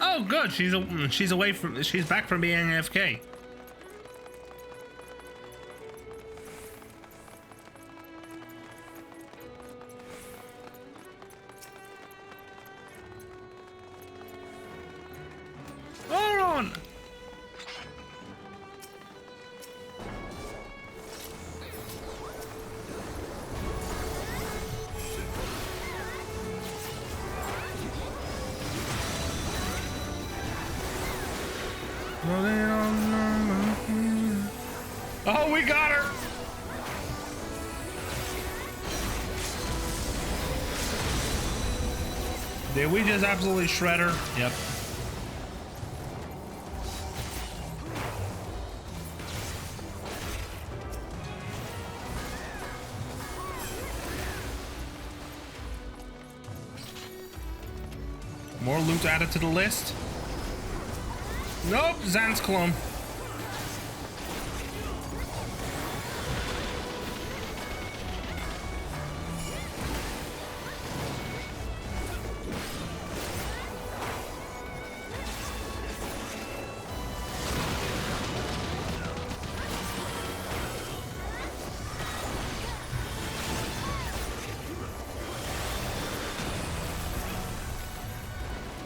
Oh, good. She's back from being AFK. Hold on. Oh, we got her! Did we just absolutely shred her? Yep. More loot added to the list. Nope, Zan's clone.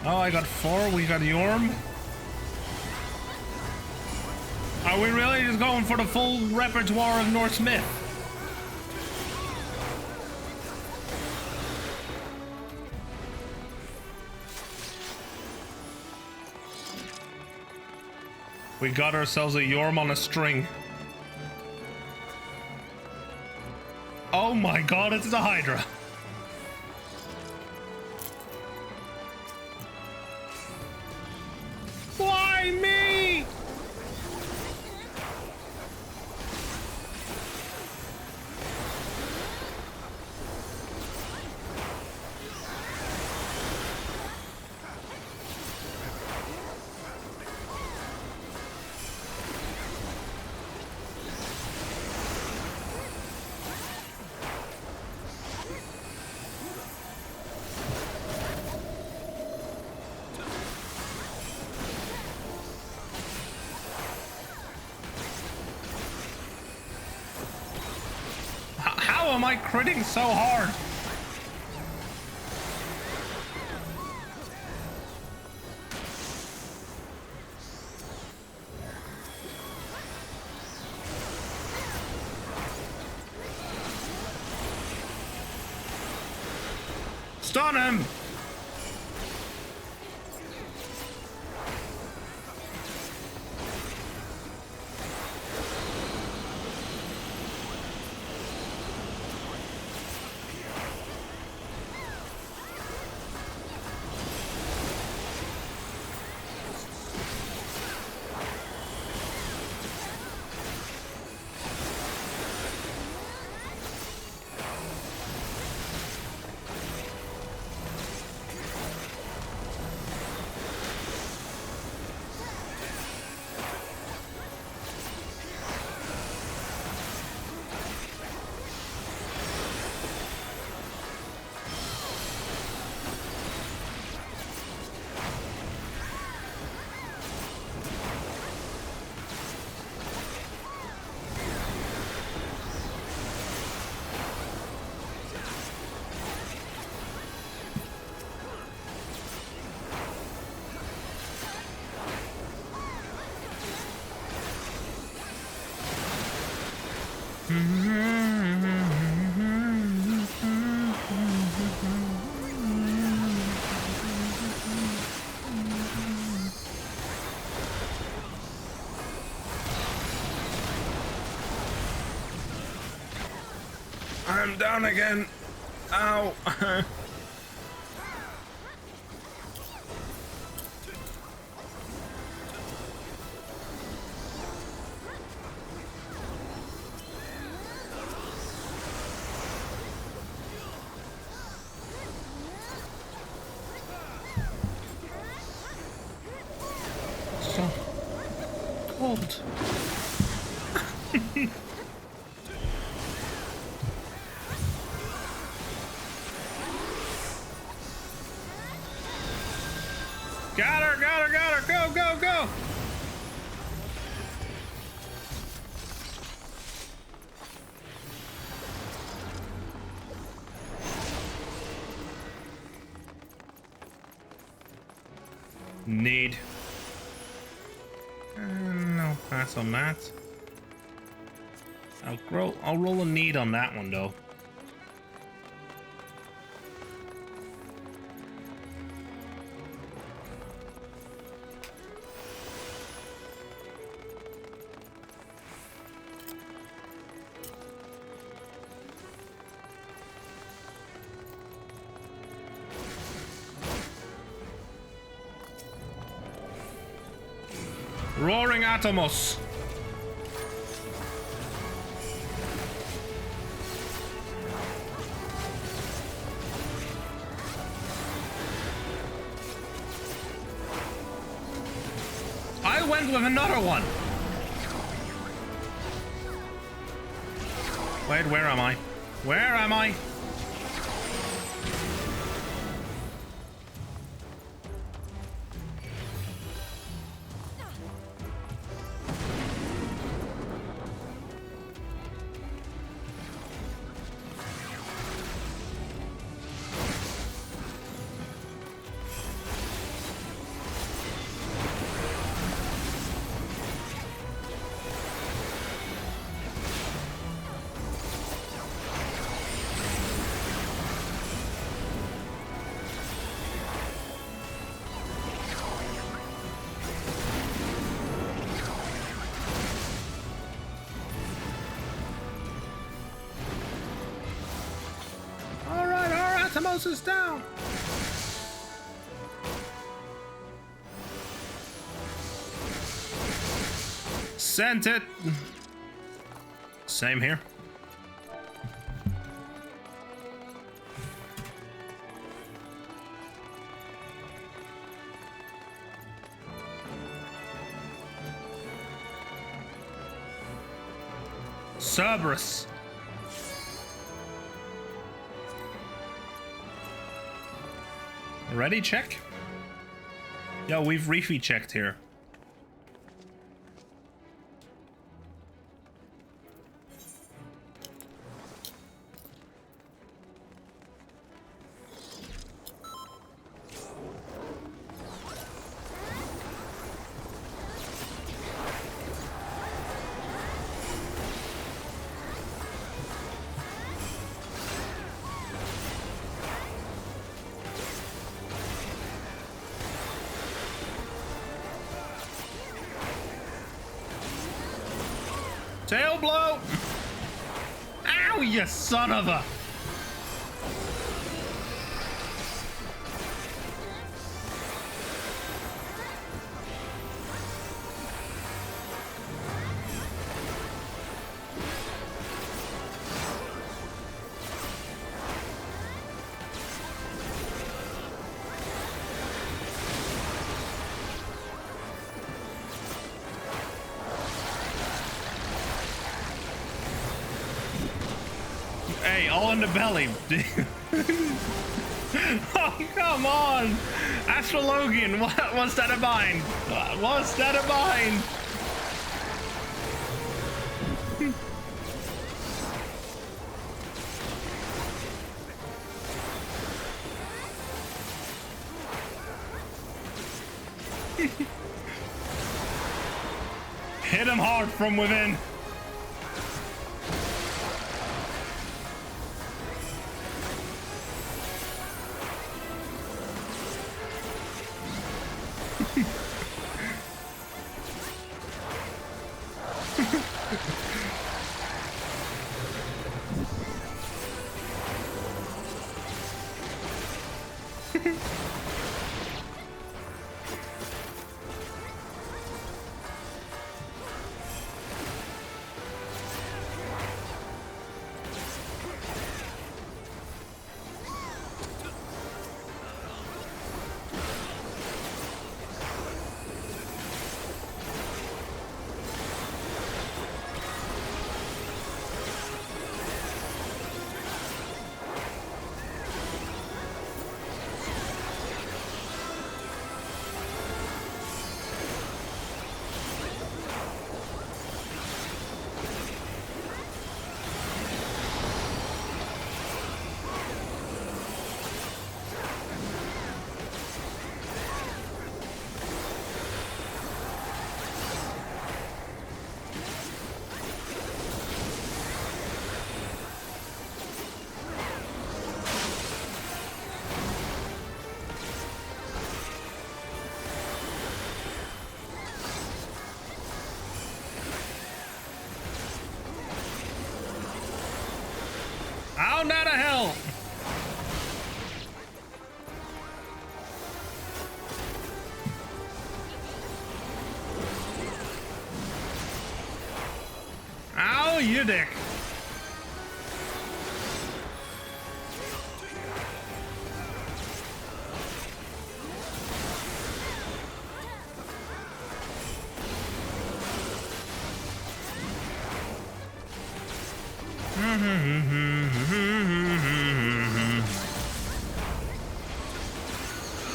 Oh, I got 4. We got Yorm. Are we really just going for the full repertoire of Norse myth? We got ourselves a Yorm on a string. Oh my god, it's the Hydra. Why me? How am I critting so hard? Stun him! I'm down again. Ow. so cold. Got her, got her, got her. Go, go, go. Need. No pass on that. I'll roll a need on that one though. Roaring Atomos. I went with another one. Wait, where am I? Where am I? Atomos is down. Sent it. Same here. Cerberus. Ready? Check. Yo, we've refy checked here. Tail blow! Ow, you son of a! Hey, all in the belly. Oh, come on! Astrologian, what's that a bind? What's that a bind? Hit him hard from within. Down to hell! Ow, you dick!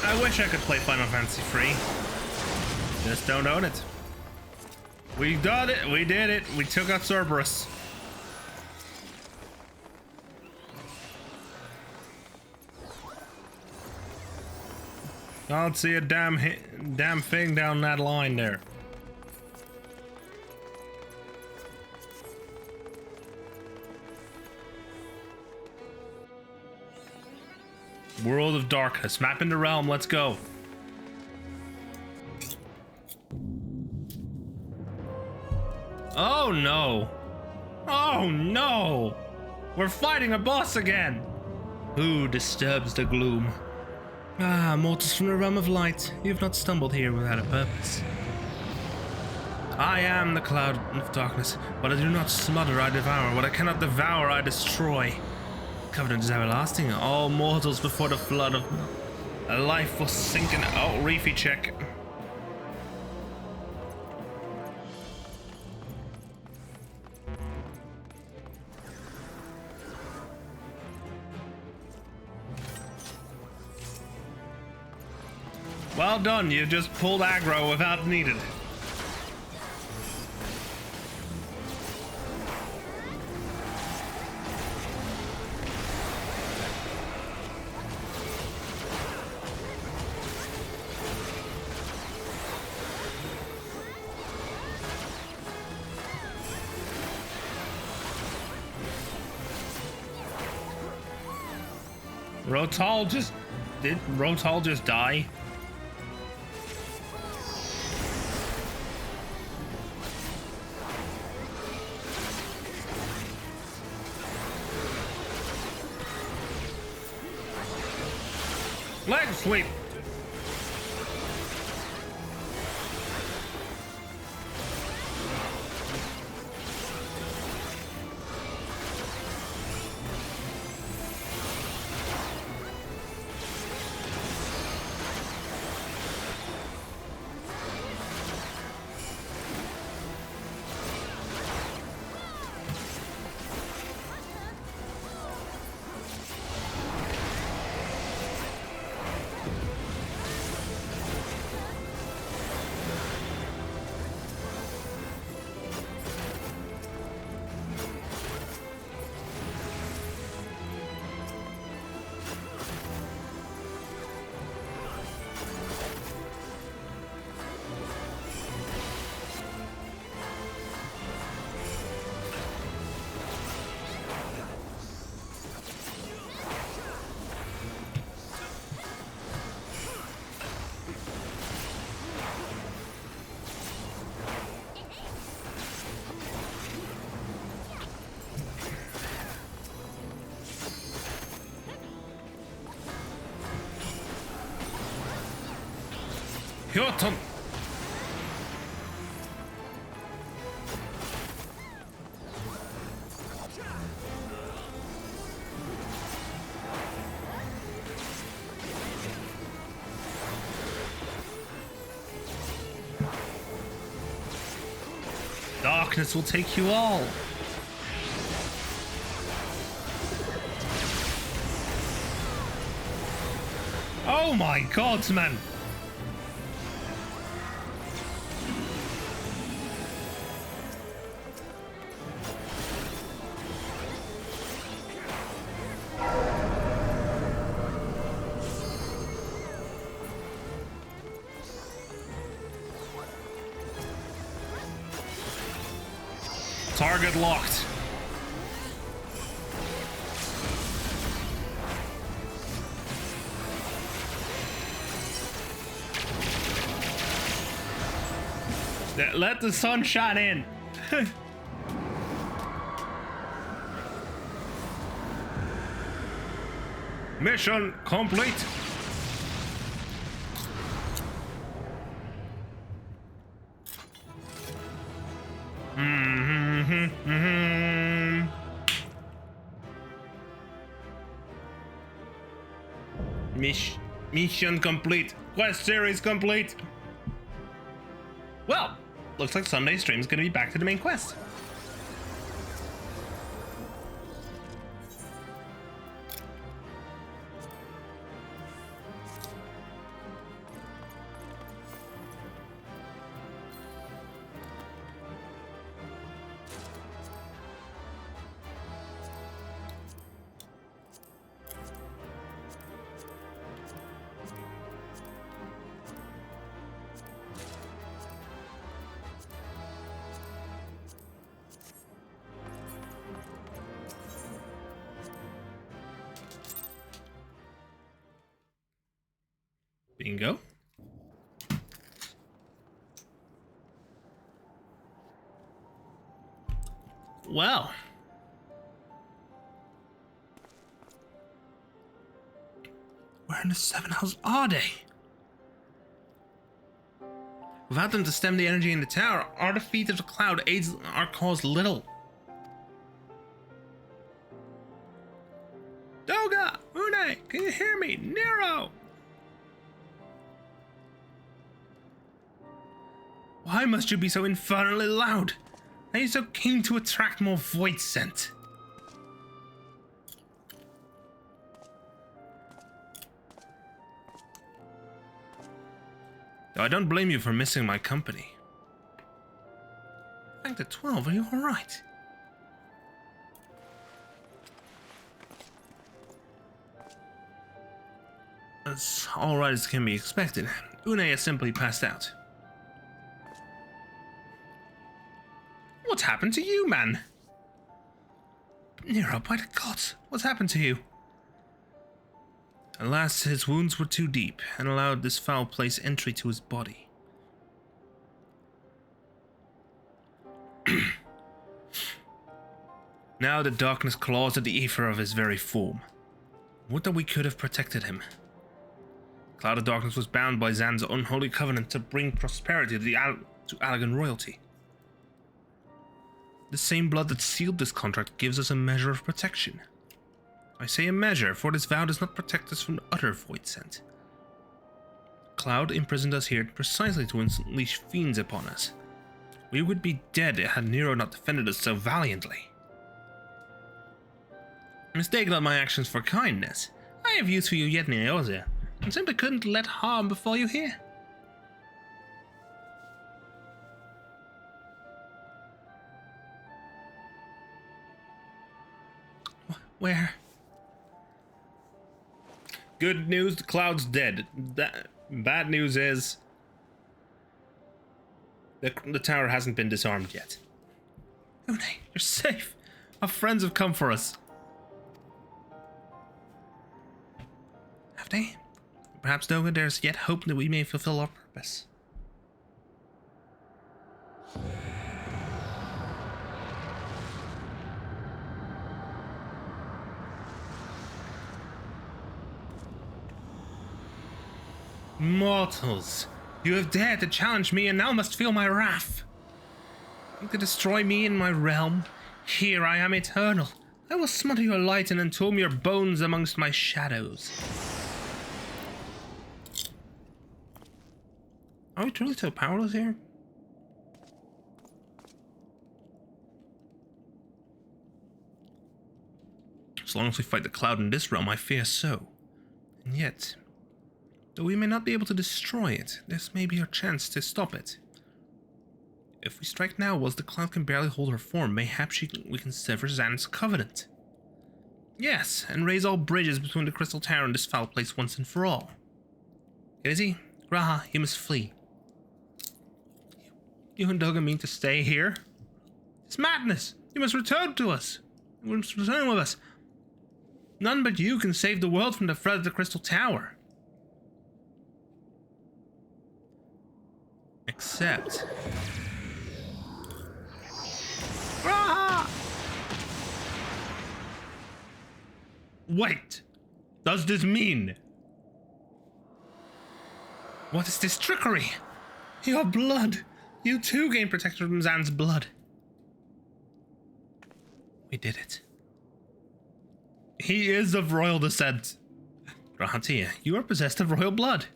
I wish I could play Final Fantasy free. Just don't own it. We got it. We did it. We took out Cerberus. I don't see a damn thing down that line there. World of Darkness. Mapping the realm. Let's go. Oh no. Oh no. We're fighting a boss again. Who disturbs the gloom? Ah, mortals from the realm of light. You've not stumbled here without a purpose. I am the cloud of darkness. What I do not smother, I devour. What I cannot devour, I destroy. Covenant is everlasting. All mortals before the flood of life will sink in. Oh, reefy check. Well done, you just pulled aggro without needed. Did Rotal just die? Leg sweep. Your turn. Darkness will take you all. Oh my god, man. Target locked. Let the sun shine in. Mission complete. Mission complete. Quest series complete. Well, looks like Sunday stream's gonna be back to the main quest. Bingo. Well. Where in the seven hells are they? Without them to stem the energy in the tower, our defeat of the cloud aids our cause little. Doga! Une! Can you hear me? Nero! Why must you be so infernally loud? Are you so keen to attract more void scent? Though I don't blame you for missing my company. Back to 12, are you alright? As alright as can be expected. Une has simply passed out. What's happened to you, man? Nero, by the gods, what's happened to you? Alas, his wounds were too deep and allowed this foul place entry to his body. Now the darkness claws at the ether of his very form. Would that we could have protected him. Cloud of Darkness was bound by Zan's unholy covenant to bring prosperity to Allegan royalty. The same blood that sealed this contract gives us a measure of protection. I say a measure, for this vow does not protect us from utter void scent. Cloud imprisoned us here precisely to unleash fiends upon us. We would be dead had Nero not defended us so valiantly. Mistake not my actions for kindness. I have use for you yet, Neosia, and simply couldn't let harm befall you here. Where? Good news, the Cloud's dead. Bad news is the tower hasn't been disarmed yet. Une, you're safe. Our friends have come for us. Have they? Perhaps, Doga, there's yet hope that we may fulfill our purpose. Mortals, you have dared to challenge me and now must feel my wrath. You could destroy me in my realm. Here I am eternal. I will smother your light and entomb your bones amongst my shadows. Are we truly so powerless here? As long as we fight the Cloud in this realm, I fear so. And yet, though we may not be able to destroy it, this may be our chance to stop it. If we strike now whilst the Cloud can barely hold her form, mayhap we can sever Zan's covenant. Yes, and raise all bridges between the Crystal Tower and this foul place once and for all. Izzy, Graha, you must flee. You and Doga mean to stay here? It's madness! You must return to us! You must return with us. None but you can save the world from the threat of the Crystal Tower. Except... Graha! Wait! does this mean? What is this trickery? Your blood! You too gain protection from Zan's blood. We did it. He is of royal descent. Rahatia, you are possessed of royal blood.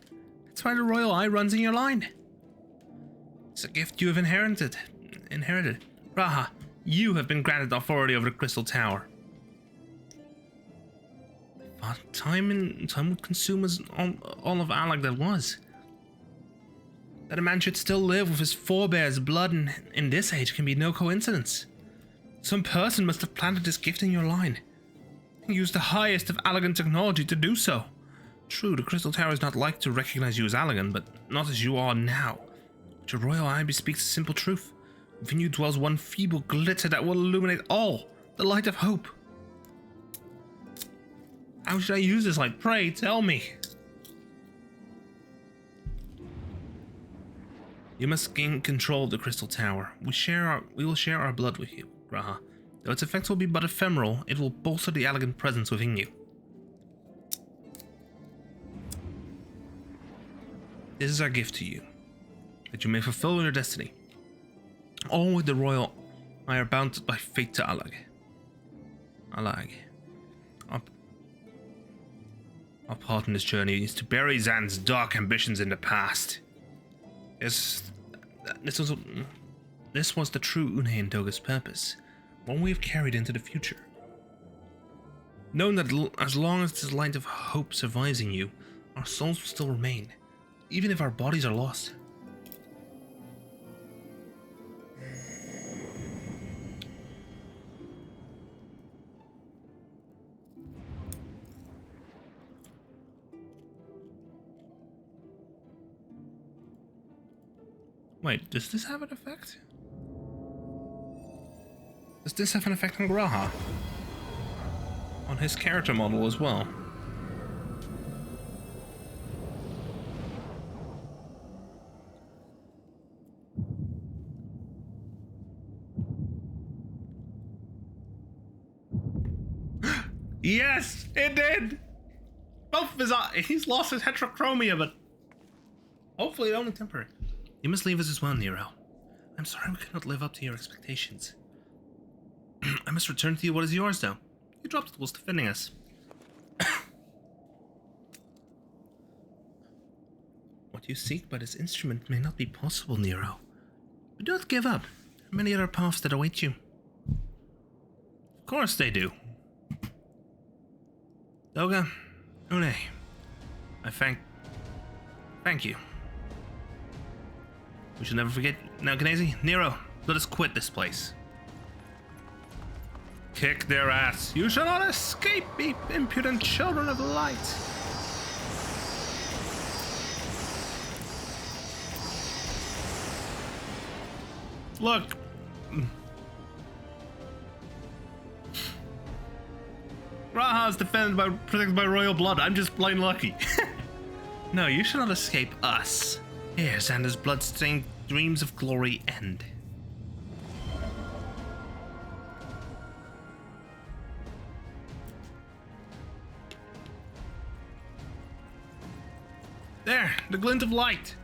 That's why the royal eye runs in your line. It's a gift you have inherited. Raha, you have been granted authority over the Crystal Tower. But time would consume us all of Alec that was. That a man should still live with his forebears' blood in this age can be no coincidence. Some person must have planted this gift in your line. And used the highest of Allegan technology to do so. True, the Crystal Tower is not like to recognize you as Allegan, but not as you are now. But your royal eye bespeaks a simple truth. Within you dwells one feeble glitter that will illuminate all, the light of hope. How should I use this light? Pray, tell me. You must gain control of the Crystal Tower. We will share our blood with you, Graha. Though its effects will be but ephemeral, it will bolster the elegant presence within you. This is our gift to you, that you may fulfill your destiny. All with the royal eye are bound by fate to Alag. Our part in this journey is to bury Zan's dark ambitions in the past. This was the true Une and Doga's purpose, one we have carried into the future. Knowing that as long as this light of hope survives in you, our souls will still remain, even if our bodies are lost. Wait, does this have an effect? Does this have an effect on Graha? On his character model as well? Yes, it did! Both of his eyes. He's lost his heterochromia, but hopefully only temporary. You must leave us as well, Nero. I'm sorry we could not live up to your expectations. I must return to you what is yours, though. You dropped it whilst defending us. What you seek by this instrument may not be possible, Nero. But do not give up. There are many other paths that await you. Of course they do. Doga, Une, I thank you. We should never forget. Now, Genesi, Nero, let us quit this place. Kick their ass. You shall not escape, ye impudent children of light. Look. Raha is protected by royal blood. I'm just plain lucky. No, you shall not escape us. Here, Xander's blood-stained dreams of glory end. There, the glint of light.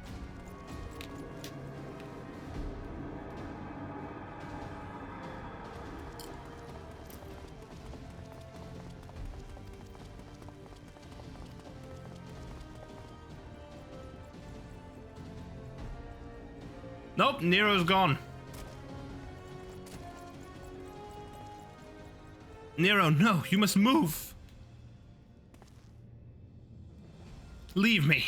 Nope, Nero's gone. Nero, no, you must move. Leave me.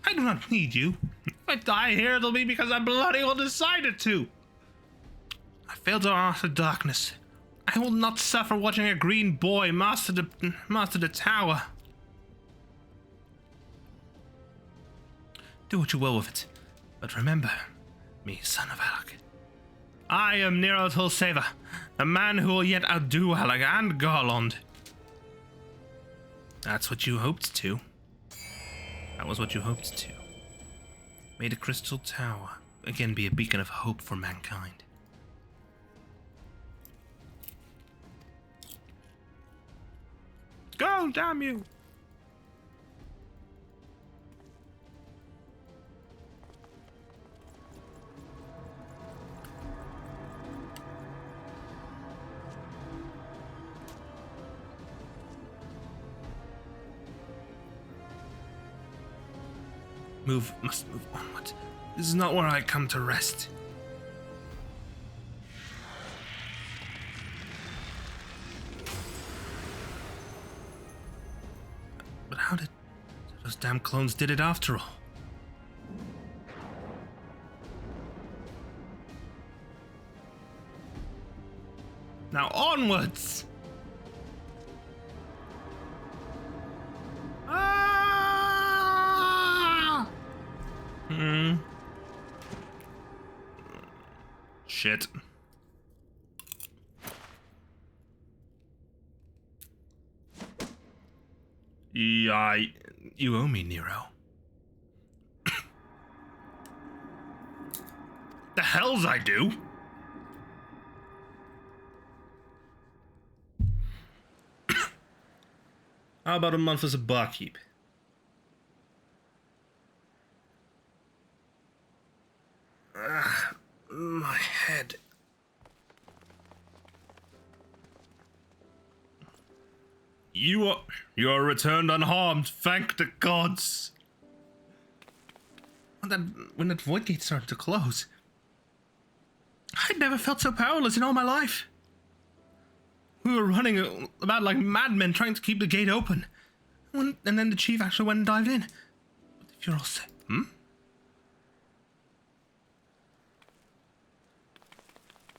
I do not need you. If I die here, it'll be because I bloody well decided to. I failed to master darkness. I will not suffer watching a green boy master the tower. Do what you will with it, but remember me, son of Alec. I am Nero Tulseva, the man who will yet outdo Alec and Garland. That's what you hoped to. That was what you hoped to. May the Crystal Tower again be a beacon of hope for mankind. hell, damn you! Must move onward. This is not where I come to rest. But how did those damn clones did it after all? Now onwards! Shit. Yeah, you owe me, Nero. The hells I do? How about a month as a barkeep? My head. You are returned unharmed, thank the gods. When that void gate started to close, I'd never felt so powerless in all my life. We were running about like madmen trying to keep the gate open. And then the chief actually went and dived in. But if you're all set,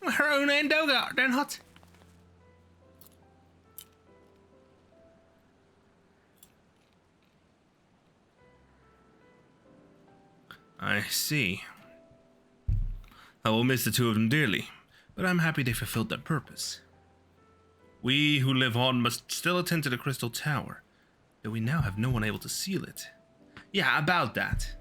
Her own Endoga, then hot. I see. I will miss the two of them dearly, but I'm happy they fulfilled their purpose. We who live on must still attend to the Crystal Tower, though we now have no one able to seal it. Yeah, about that.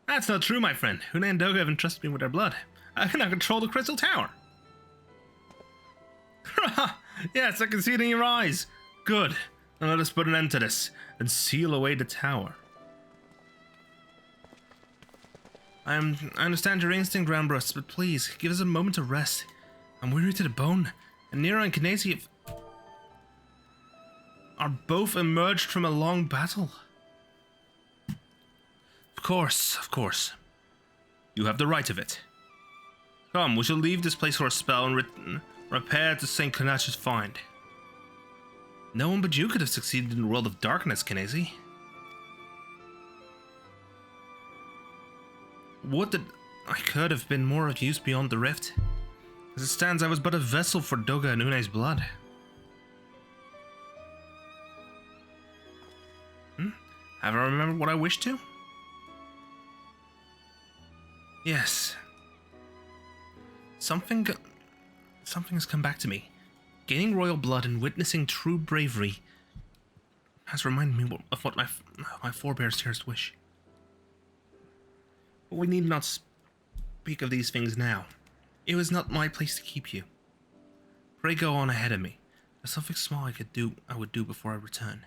That's not true, my friend. Huna and Doga have entrusted me with their blood. I cannot control the Crystal Tower. Yes, I can see it in your eyes. Good. Now let us put an end to this and seal away the tower. I understand your instinct, Rambrust, but please, give us a moment to rest. I'm weary to the bone, and Nero and Kinesi are both emerged from a long battle. Of course. You have the right of it. Come, we shall leave this place for a spell and repair to St. Kanach's find. No one but you could have succeeded in the world of darkness, Kinesi. Would that I could have been more of use beyond the rift. As it stands, I was but a vessel for Doga and Une's blood. Have I remembered what I wished to? Yes. Something has come back to me. Gaining royal blood and witnessing true bravery has reminded me of what my forebears' cherished wish. But we need not speak of these things now. It was not my place to keep you. Pray go on ahead of me. There's something small I would do before I return.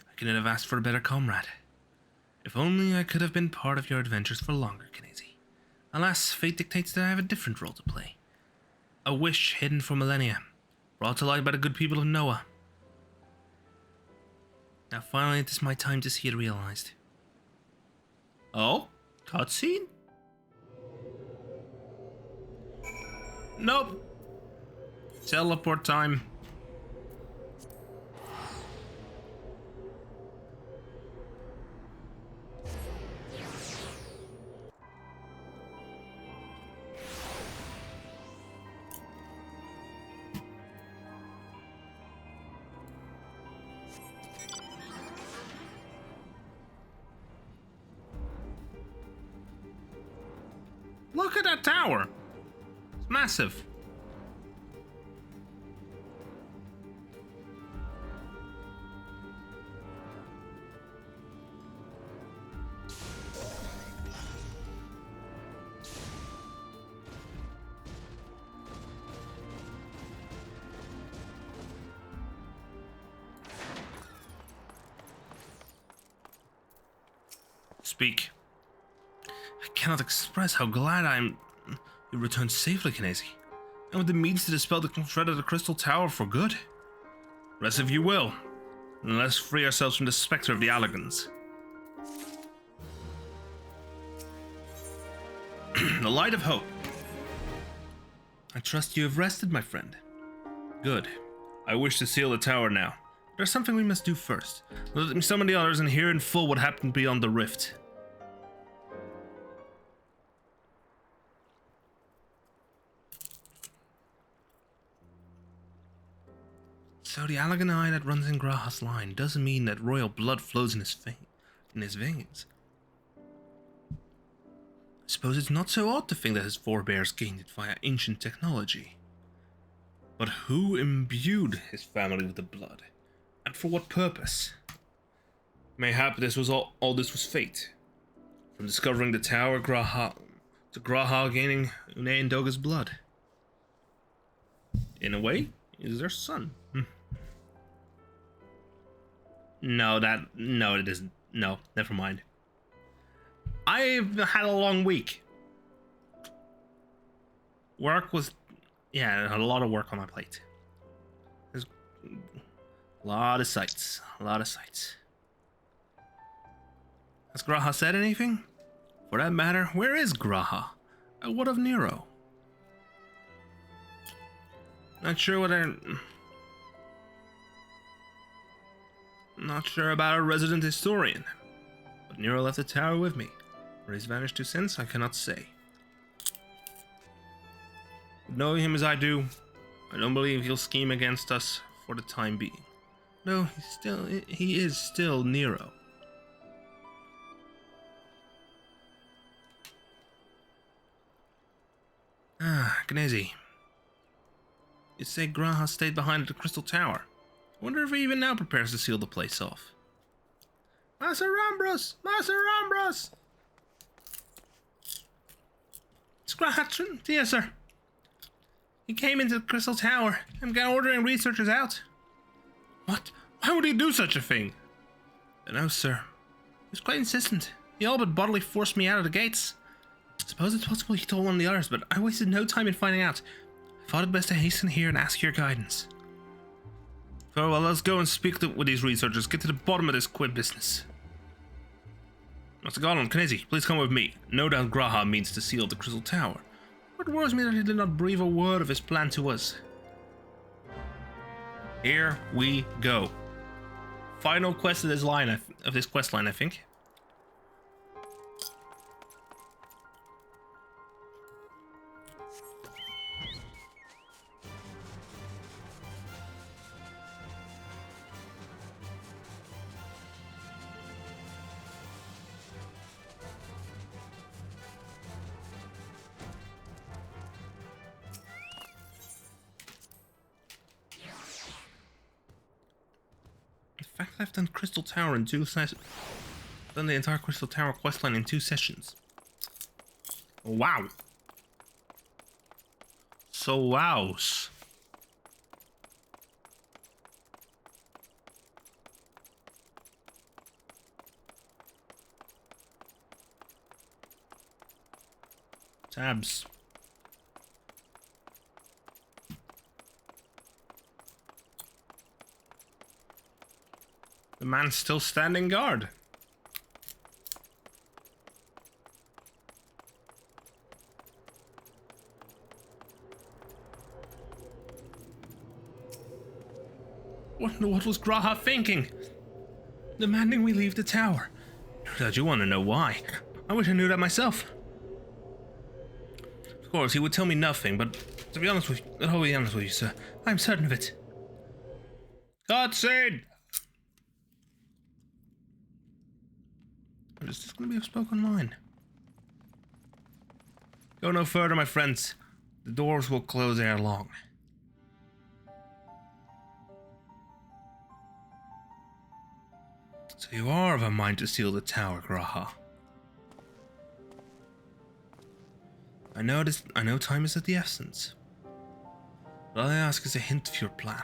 I couldn't have asked for a better comrade. If only I could have been part of your adventures for longer, Kinesi. Alas, fate dictates that I have a different role to play. A wish hidden for millennia, brought to light by the good people of Noah. Now finally it is my time to see it realized. Oh? Cutscene? Nope. Teleport time. Look at that tower. It's massive. speak. I cannot express how glad I am you returned safely, Kinesi, and with the means to dispel the threat of the Crystal Tower for good. Rest if you will, and let's free ourselves from the specter of the Allagans. The light of hope. I trust you have rested, my friend. Good. I wish to seal the tower now. There's something we must do first. Let me summon the others and hear in full what happened beyond the rift. So the Allagan eye that runs in Graha's line doesn't mean that royal blood flows in his veins. I suppose it's not so odd to think that his forebears gained it via ancient technology. But who imbued his family with the blood? And for what purpose? Mayhap this was all this was fate. From discovering the tower Graha to Graha gaining Une and Doga's blood. In a way, is their son. No, it isn't. No, never mind. I've had a long week. Work was, yeah, a lot of work on my plate. There's a lot of sights. Has Graha said anything? For that matter, where is Graha? And what of Nero? Not sure about a resident historian. But Nero left the tower with me. Where he's vanished to since, I cannot say. Knowing him as I do, I don't believe he'll scheme against us for the time being. No, he is still Nero. Gnezi. You say Graha stayed behind at the Crystal Tower. I wonder if he even now prepares to seal the place off. Master Rambros! It's Graha, yes, sir. He came into the Crystal Tower and began ordering researchers out. What? Why would he do such a thing? I don't know, sir. He was quite insistent. He all but bodily forced me out of the gates. I suppose it's possible he told one of the others, but I wasted no time in finding out. I thought it best to hasten here and ask your guidance. Very well, let's go and speak with these researchers. Get to the bottom of this quid business. Master Garland, Kinesi, please come with me. No doubt Graha means to seal the Crystal Tower. It worries me that he did not breathe a word of his plan to us. Here we go. Final quest of this quest line, I think. In fact, I've done Crystal Tower in 2 sessions. Done the entire Crystal Tower questline in 2 sessions. Wow. So wows. Tabs. The man's still standing guard. What was Graha thinking? Demanding we leave the tower. Don't you want to know why? I wish I knew that myself. Of course, he would tell me nothing, but to be honest with you, sir, I'm certain of it. Cutscene! Is this going to be a spoken line? Go no further, my friends. The doors will close ere long. So you are of a mind to seal the tower, Graha. I know time is of the essence. But all I ask is a hint of your plan.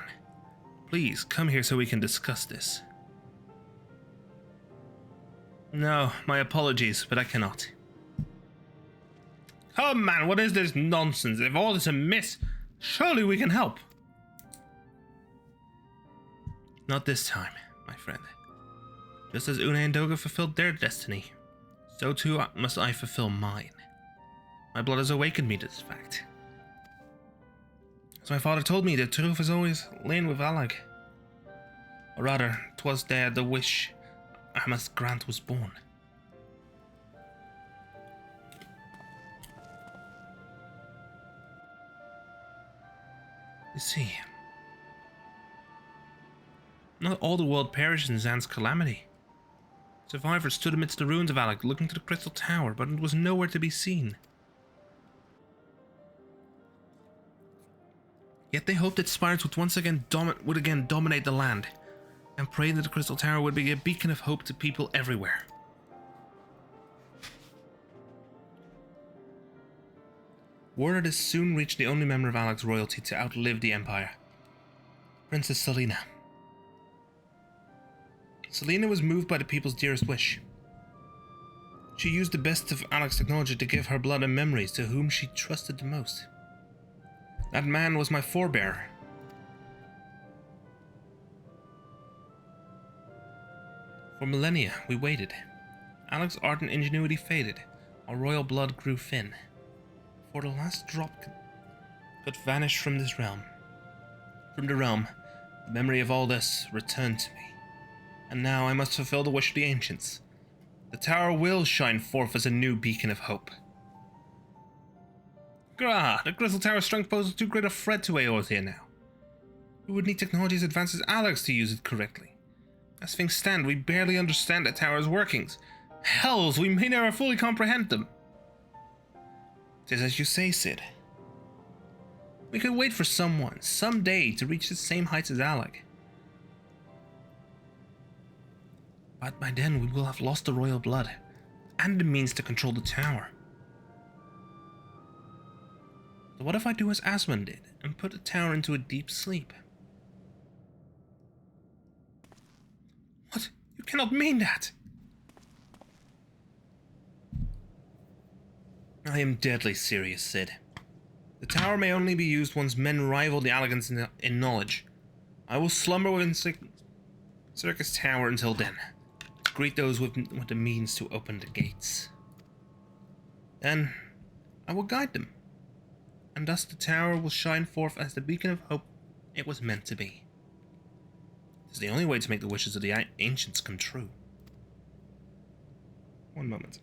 Please, come here so we can discuss this. No, my apologies, but I cannot. Come man, what is this nonsense? If all is amiss, surely we can help. Not this time, my friend. Just as Une and Doga fulfilled their destiny, so too must I fulfill mine. My blood has awakened me to this fact. As my father told me, the truth has always lain with Alag. Or rather, 'twas there the wish I must grant was born. You see, not all the world perished in Zan's calamity. Survivors stood amidst the ruins of Alag, looking to the Crystal Tower, but it was nowhere to be seen. Yet they hoped that spirits would once again dominate the land, and prayed that the Crystal Tower would be a beacon of hope to people everywhere. Word of this soon reached the only member of Alag's royalty to outlive the Empire, Princess Selena. Selena was moved by the people's dearest wish. She used the best of Alag's technology to give her blood and memories to whom she trusted the most. That man was my forebearer. For millennia, we waited. Alag's art and ingenuity faded, our royal blood grew thin. For the last drop could vanish from this realm. From the realm, the memory of all this returned to me. And now I must fulfill the wish of the ancients. The tower will shine forth as a new beacon of hope. Grah, the Crystal Tower's strength poses too great a threat to Eorzea now. We would need technology as advanced as Alag's to use it correctly. As things stand, we barely understand the tower's workings. Hells, we may never fully comprehend them. 'Tis as you say, Sid. We could wait for someone, someday, to reach the same heights as Alag. But by then we will have lost the royal blood, and the means to control the tower. So what if I do as Asmund did, and put the tower into a deep sleep? What? You cannot mean that! I am deadly serious, Sid. The tower may only be used once men rival the Alagans in knowledge. I will slumber within Circus Tower until then. Greet those with the means to open the gates. Then I will guide them, and thus the tower will shine forth as the beacon of hope it was meant to be. It is the only way to make the wishes of the ancients come true. One moment.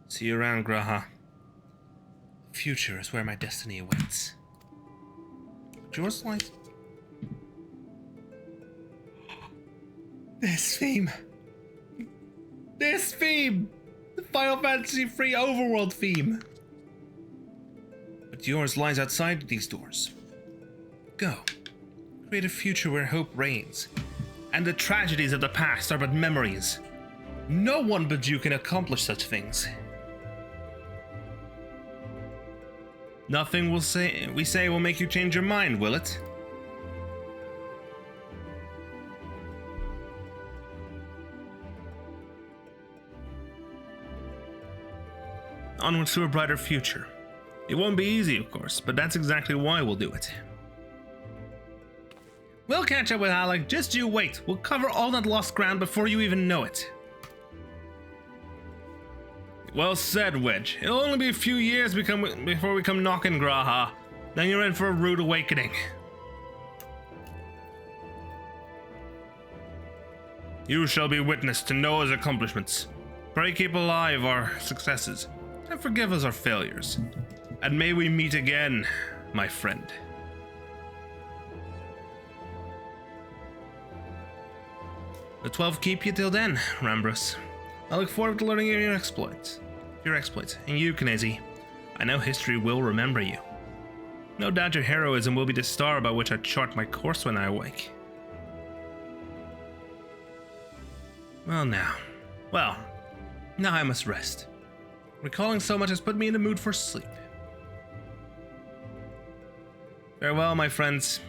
See you around, Graha. The future is where my destiny awaits. But yours lies... This theme! This theme! The Final Fantasy III Overworld theme! But yours lies outside these doors. Go. Create a future where hope reigns, and the tragedies of the past are but memories. No one but you can accomplish such things. Nothing we say will make you change your mind, will it? Onwards to a brighter future. It won't be easy, of course, but that's exactly why we'll do it. We'll catch up with Alag, just you wait. We'll cover all that lost ground before you even know it. Well said, Wedge. It'll only be a few years before we come knocking, Graha. Then you're in for a rude awakening. You shall be witness to Noah's accomplishments. Pray keep alive our successes, and forgive us our failures. And may we meet again, my friend. The 12 keep you till then, Rambrus. I look forward to learning your exploits. And you, Knezi. I know history will remember you. No doubt your heroism will be the star by which I chart my course when I awake. Now I must rest. Recalling so much has put me in the mood for sleep. Farewell, my friends.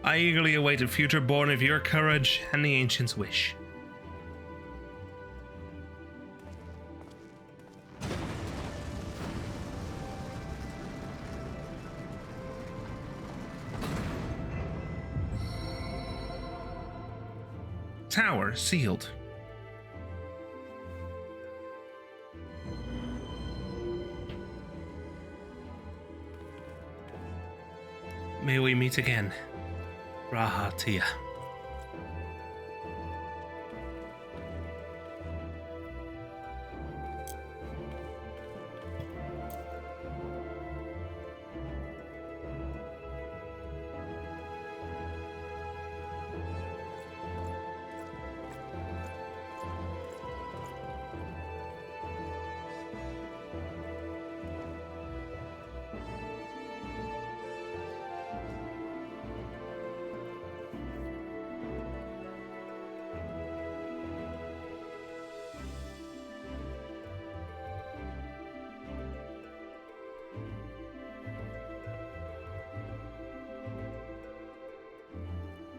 I eagerly await a future born of your courage and the ancient's wish. Tower sealed. May we meet again, Rahatia.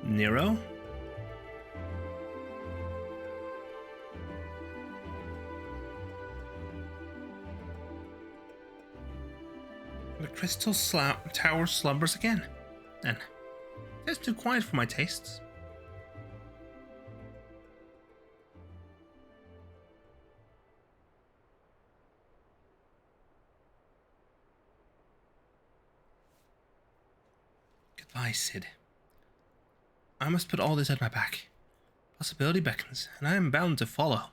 Nero? The crystal tower slumbers again. Then, it's too quiet for my tastes. Goodbye, Sid. I must put all this at my back. Possibility beckons, and I am bound to follow.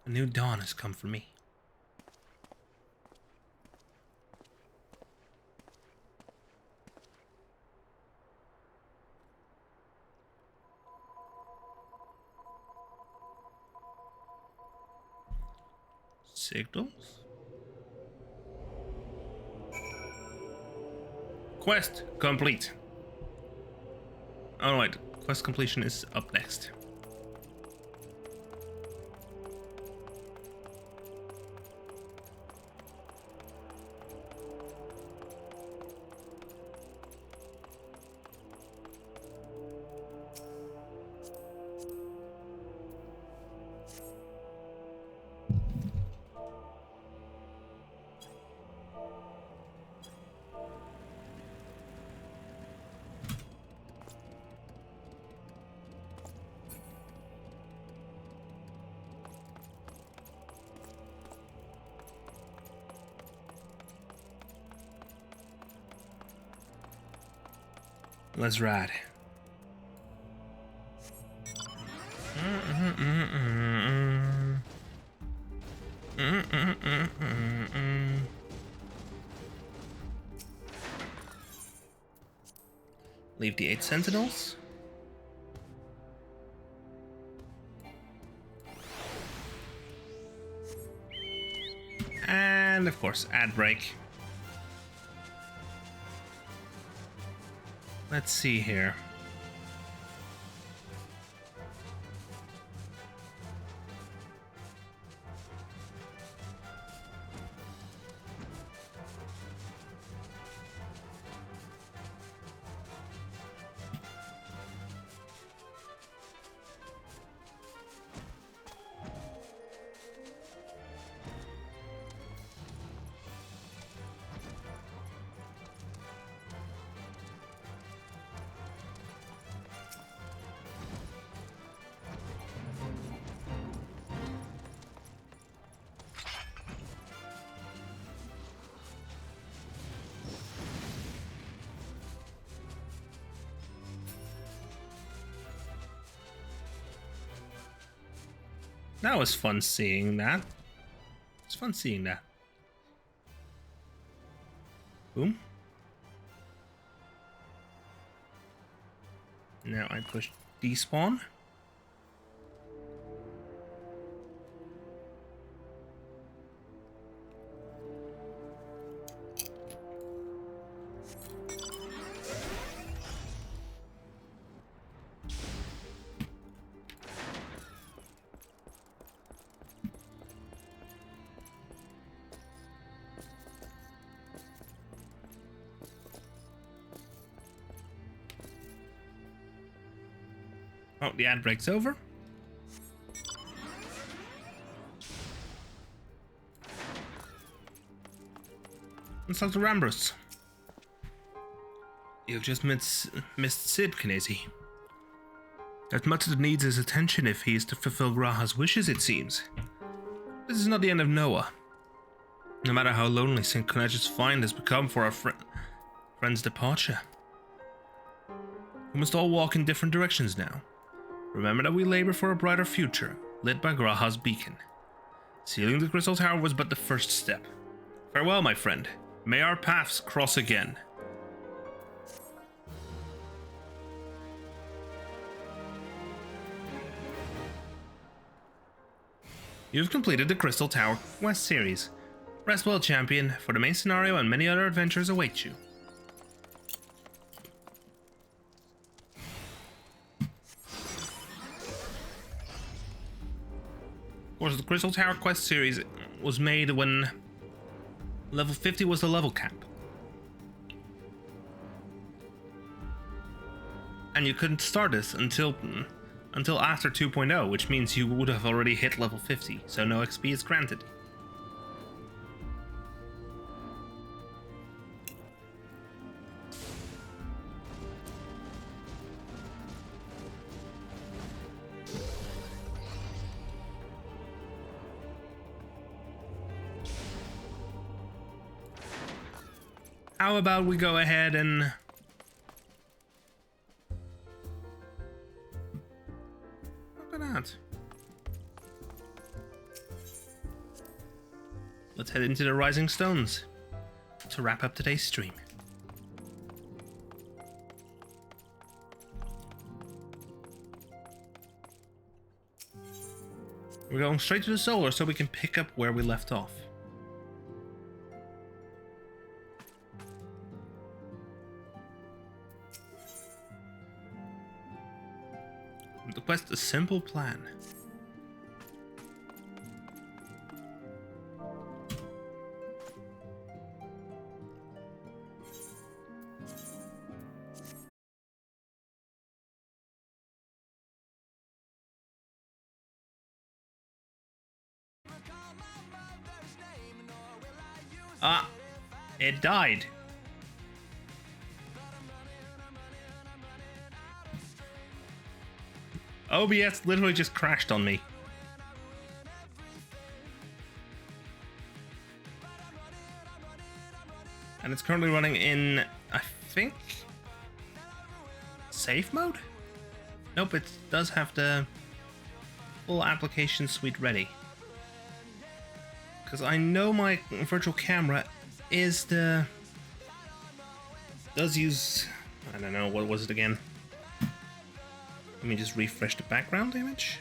A new dawn has come for me. Signals? Quest complete. Alright, quest completion is up next. Let's ride. Leave the 8 sentinels. And of course, ad break. Let's see here. That was fun seeing that. It's fun seeing that. Boom. Now I push despawn. Oh, the ad breaks over. It's Dr. Rambrus. You've just missed Sid, Kinesi. There's much that needs his attention if he is to fulfill Graha's wishes, it seems. This is not the end of Noah. No matter how lonely St. Conetus' find has become for our friend's departure. We must all walk in different directions now. Remember that we labor for a brighter future, lit by Graha's beacon. Sealing the Crystal Tower was but the first step. Farewell, my friend. May our paths cross again. You've completed the Crystal Tower quest series. Rest well, champion, for the main scenario and many other adventures await you. Of course, the Crystal Tower quest series was made when level 50 was the level cap. And you couldn't start this until after 2.0, which means you would have already hit level 50, so no XP is granted. How about we go ahead and... Look at that. Let's head into the Rising Stones to wrap up today's stream. We're going straight to the solar so we can pick up where we left off. The quest a simple plan. Ah, it died. OBS literally just crashed on me. And it's currently running in, I think, safe mode? Nope, it does have the full application suite ready. Because I know my virtual camera does use, I don't know, what was it again? Let me just refresh the background image.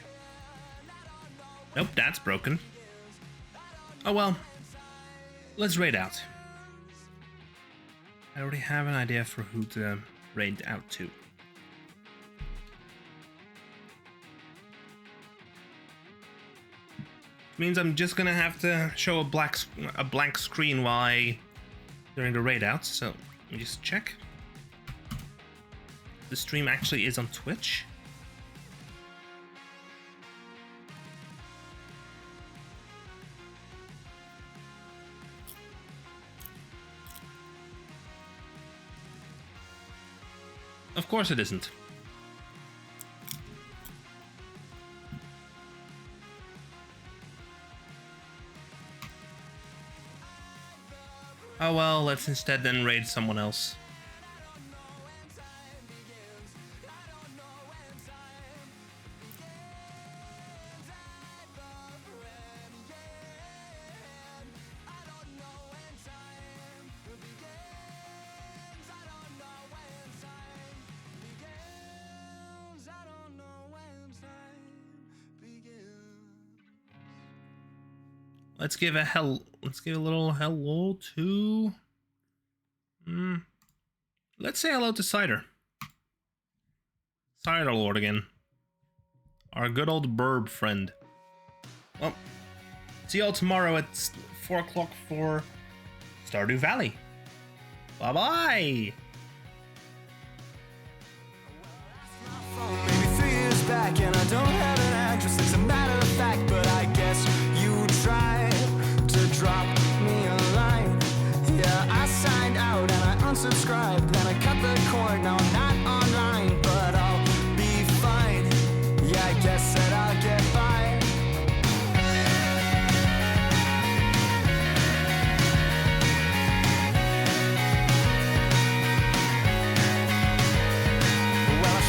Nope, that's broken. Oh well. Let's raid out. I already have an idea for who to raid out to. Means I'm just gonna have to show a blank screen during the raid out, so let me just check. The stream actually is on Twitch. Of course it isn't. Oh well, let's instead then raid someone else. Let's give a little hello to... Let's say hello to Cider. Cider Lord again. Our good old burb friend. Well, see y'all tomorrow at 4 o'clock for Stardew Valley. Bye-bye!